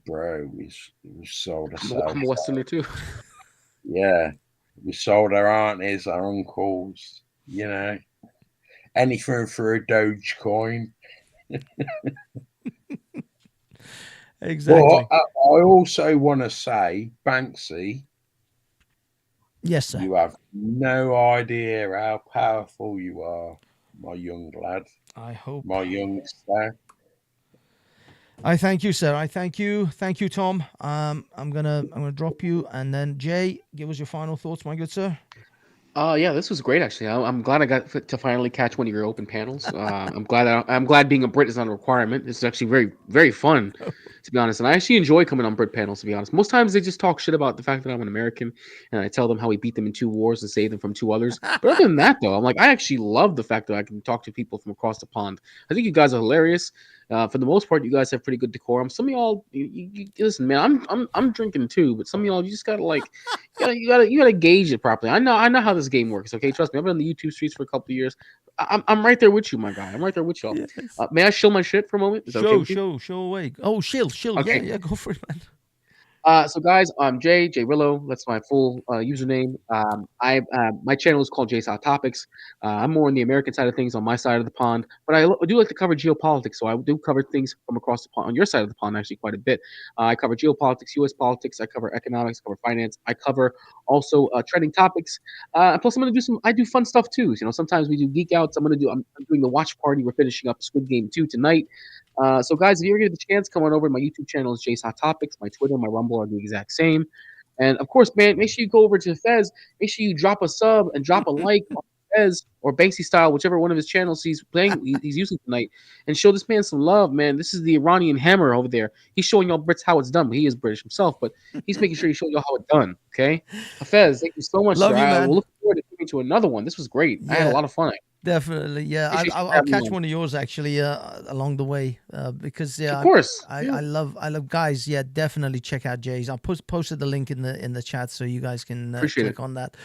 bro. We sold ourselves I'm a Westerner too. Yeah, we sold our aunties, our uncles, you know, anything for a Dogecoin. Exactly. But I also want to say, Banksy. Yes, sir. You have no idea how powerful you are, my young lad. I hope. My youngster. I thank you, sir. I thank you. Thank you, Tom. I'm gonna drop you, and then Jay, give us your final thoughts, my good sir. Yeah, this was great actually. I'm glad I got to finally catch one of your open panels. I'm glad being a Brit is not a requirement. It's actually very very fun, to be honest. And I actually enjoy coming on Brit panels, to be honest. Most times they just talk shit about the fact that I'm an American, and I tell them how we beat them in 2 wars and saved them from 2 others. But other than that, though, I'm like, I actually love the fact that I can talk to people from across the pond. I think you guys are hilarious. For the most part, you guys have pretty good decorum. Some of y'all, you listen, man. I'm drinking too, but some of y'all, you just gotta like, you gotta gauge it properly. I know how this game works. Okay, trust me. I've been on the YouTube streets for a couple of years. I'm right there with you, my guy. I'm right there with y'all. Yes. May I show my shit for a moment? Is that okay with you? Show away. Oh, shill. Okay. Yeah, go for it, man. So guys, I'm Jay Rillo. That's my full username. My channel is called Jay's Hot Topics. I'm more on the American side of things, on my side of the pond, but I do like to cover geopolitics. So I do cover things from across the pond, on your side of the pond, actually quite a bit. I cover geopolitics, U.S. politics. I cover economics. I cover finance. I cover also trending topics. Plus, I do fun stuff too. You know, sometimes we do geek outs. I'm doing the watch party. We're finishing up Squid Game 2 tonight. So, guys, if you ever get the chance, come on over to my YouTube channel. It's Jay's Hot Topics. My Twitter, my Rumble are the exact same. And, of course, man, make sure you go over to Fez. Make sure you drop a sub and drop a like on Fez or Banksy Style, whichever one of his channels he's using tonight, and show this man some love, man. This is the Iranian hammer over there. He's showing y'all Brits how it's done. But he is British himself, but he's making sure he shows y'all how it's done, okay? Fez, thank you so much, Love sir. you, I man. will look forward to coming to another one. This was great. I had a lot of fun. Definitely, yeah. I'll catch one of yours actually along the way because of course, I love guys. Yeah, definitely check out Jay's. I posted the link in the chat so you guys can click on that.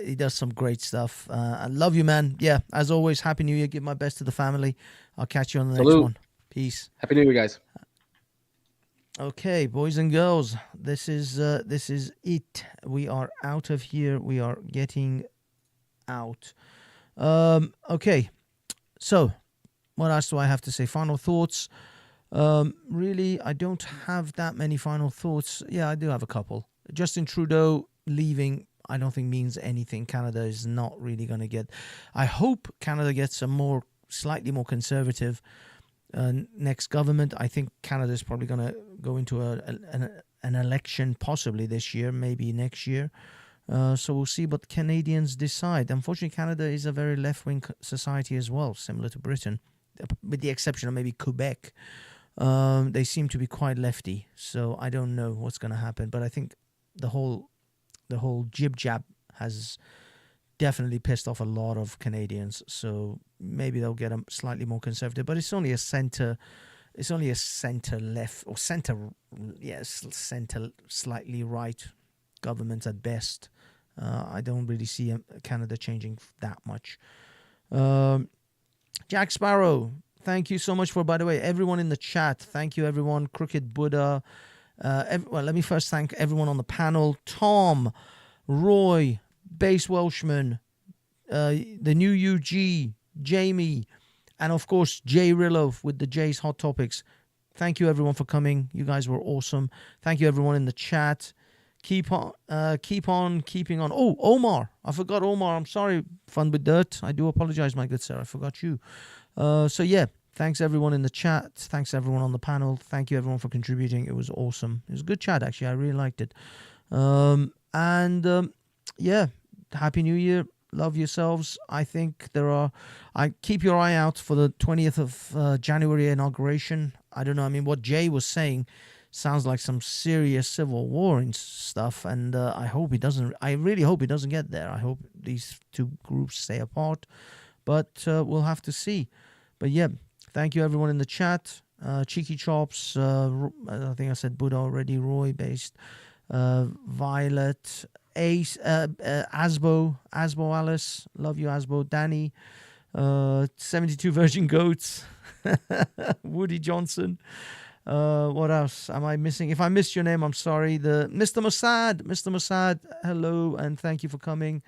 He does some great stuff. I love you, man. Yeah, as always, Happy New Year. Give my best to the family. I'll catch you on the next one. Peace. Happy New Year, guys. Okay, boys and girls, this is it. We are out of here. We are getting out. Okay, so what else do I have to say? Final thoughts. Really, I don't have that many final thoughts. Yeah, I do have a couple. Justin Trudeau leaving, I don't think means anything. Canada is not really going to get. I hope Canada gets a slightly more conservative next government. I think Canada is probably going to go into an election possibly this year, maybe next year. So we'll see what Canadians decide. Unfortunately, Canada is a very left-wing society as well, similar to Britain, with the exception of maybe Quebec. They seem to be quite lefty, so I don't know what's going to happen. But I think the whole jib-jab has definitely pissed off a lot of Canadians. So maybe they'll get them slightly more conservative. But it's only a center left or center slightly right government at best. I don't really see Canada changing that much. Jack Sparrow, thank you so much by the way, everyone in the chat. Thank you, everyone. Crooked Buddha. Let me first thank everyone on the panel. Tom, Roy, Base Welshman, the new UG, Jamie, and of course, Jay Rillo with the Jay's Hot Topics. Thank you, everyone, for coming. You guys were awesome. Thank you, everyone in the chat. Keep on keeping on. Oh, Omar. I forgot Omar. I'm sorry. Fun with Dirt. I do apologize, my good sir. I forgot you. So, yeah. Thanks, everyone in the chat. Thanks, everyone on the panel. Thank you, everyone, for contributing. It was awesome. It was a good chat, actually. I really liked it. Yeah. Happy New Year. Love yourselves. I think keep your eye out for the 20th of January inauguration. I don't know. I mean, what Jay was saying sounds like some serious civil war and stuff, and I really hope he doesn't get there. I hope these two groups stay apart, but we'll have to see. But yeah, thank you everyone in the chat. Cheeky Chops, I think I said Buddha already, Roy Based, Violet, Ace, Asbo Alice, love you Asbo, Danny, 72 Virgin Goats, Woody Johnson. What else am I missing? If I missed your name, I'm sorry. The Mr. Mossad, hello and thank you for coming.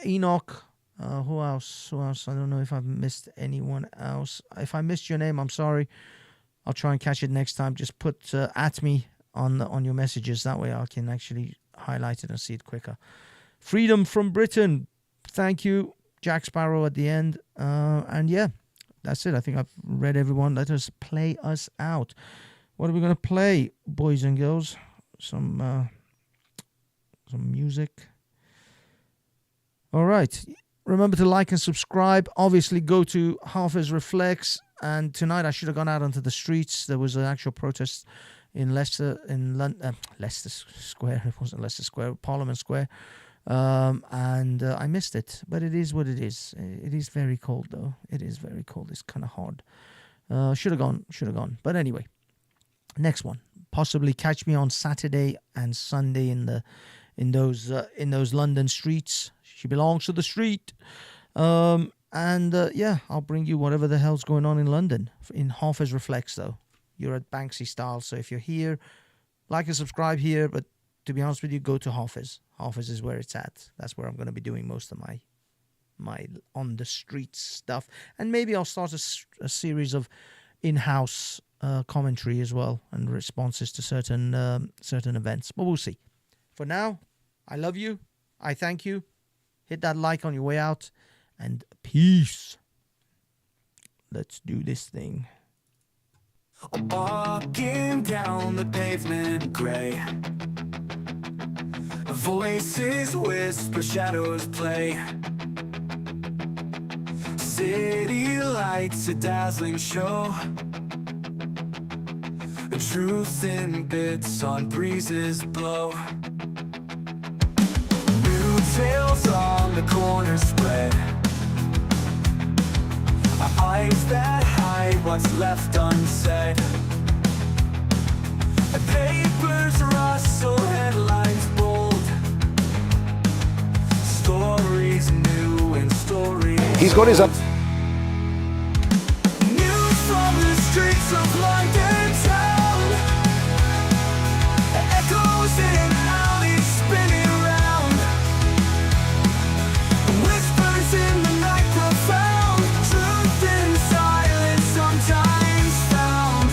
Enoch, who else? I don't know if I've missed anyone else. If I missed your name, I'm sorry. I'll try and catch it next time. Just put at me on your messages. That way I can actually highlight it and see it quicker. Freedom from Britain. Thank you, Jack Sparrow at the end. And yeah, that's it. I think I've read everyone. Let us play us out. What are we going to play, boys and girls? Some music. All right. Remember to like and subscribe. Obviously, go to Half-As Reflex. And tonight, I should have gone out onto the streets. There was an actual protest in Leicester, in Leicester Square. It wasn't Leicester Square, Parliament Square. And I missed it. But it is what it is. It is very cold, though. It is very cold. It's kind of hard. Should have gone. But anyway, next one. Possibly catch me on Saturday and Sunday in those London streets. She belongs to the street. Yeah, I'll bring you whatever the hell's going on in London. In Half-As Reflex, though. You're at Banksy Style, so if you're here, like and subscribe here. But to be honest with you, go to Half-As. Half-As is where it's at. That's where I'm going to be doing most of my on the street stuff. And maybe I'll start a series of in-house commentary as well and responses to certain events. But we'll see. For now, I love you. I thank you. Hit that like on your way out. And peace. Let's do this thing. Walking down the pavement gray, voices whisper, shadows play. City lights, a dazzling show. Truth in bits on breezes blow. New tales on the corner spread. Eyes that hide what's left unsaid. Papers rustle, headlines bold. Stories new and stories He's got his up. News from the streets of London town. Echoes in alleys spinning round. Whispers in the night profound. Truth in silence sometimes found.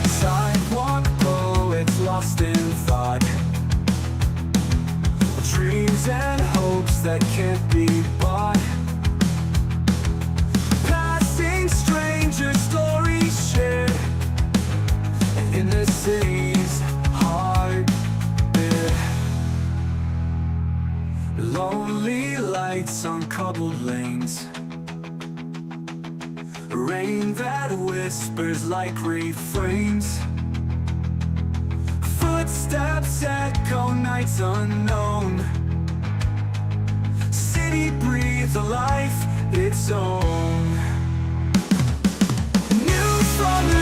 Sidewalk poets lost in thought. Dreams and hopes that can't be bought. Passing strangers, stories shared in the city's heartbeat. Lonely lights on cobbled lanes. Rain that whispers like refrains. Footsteps echo nights unknown. City breathes a life its own. News from the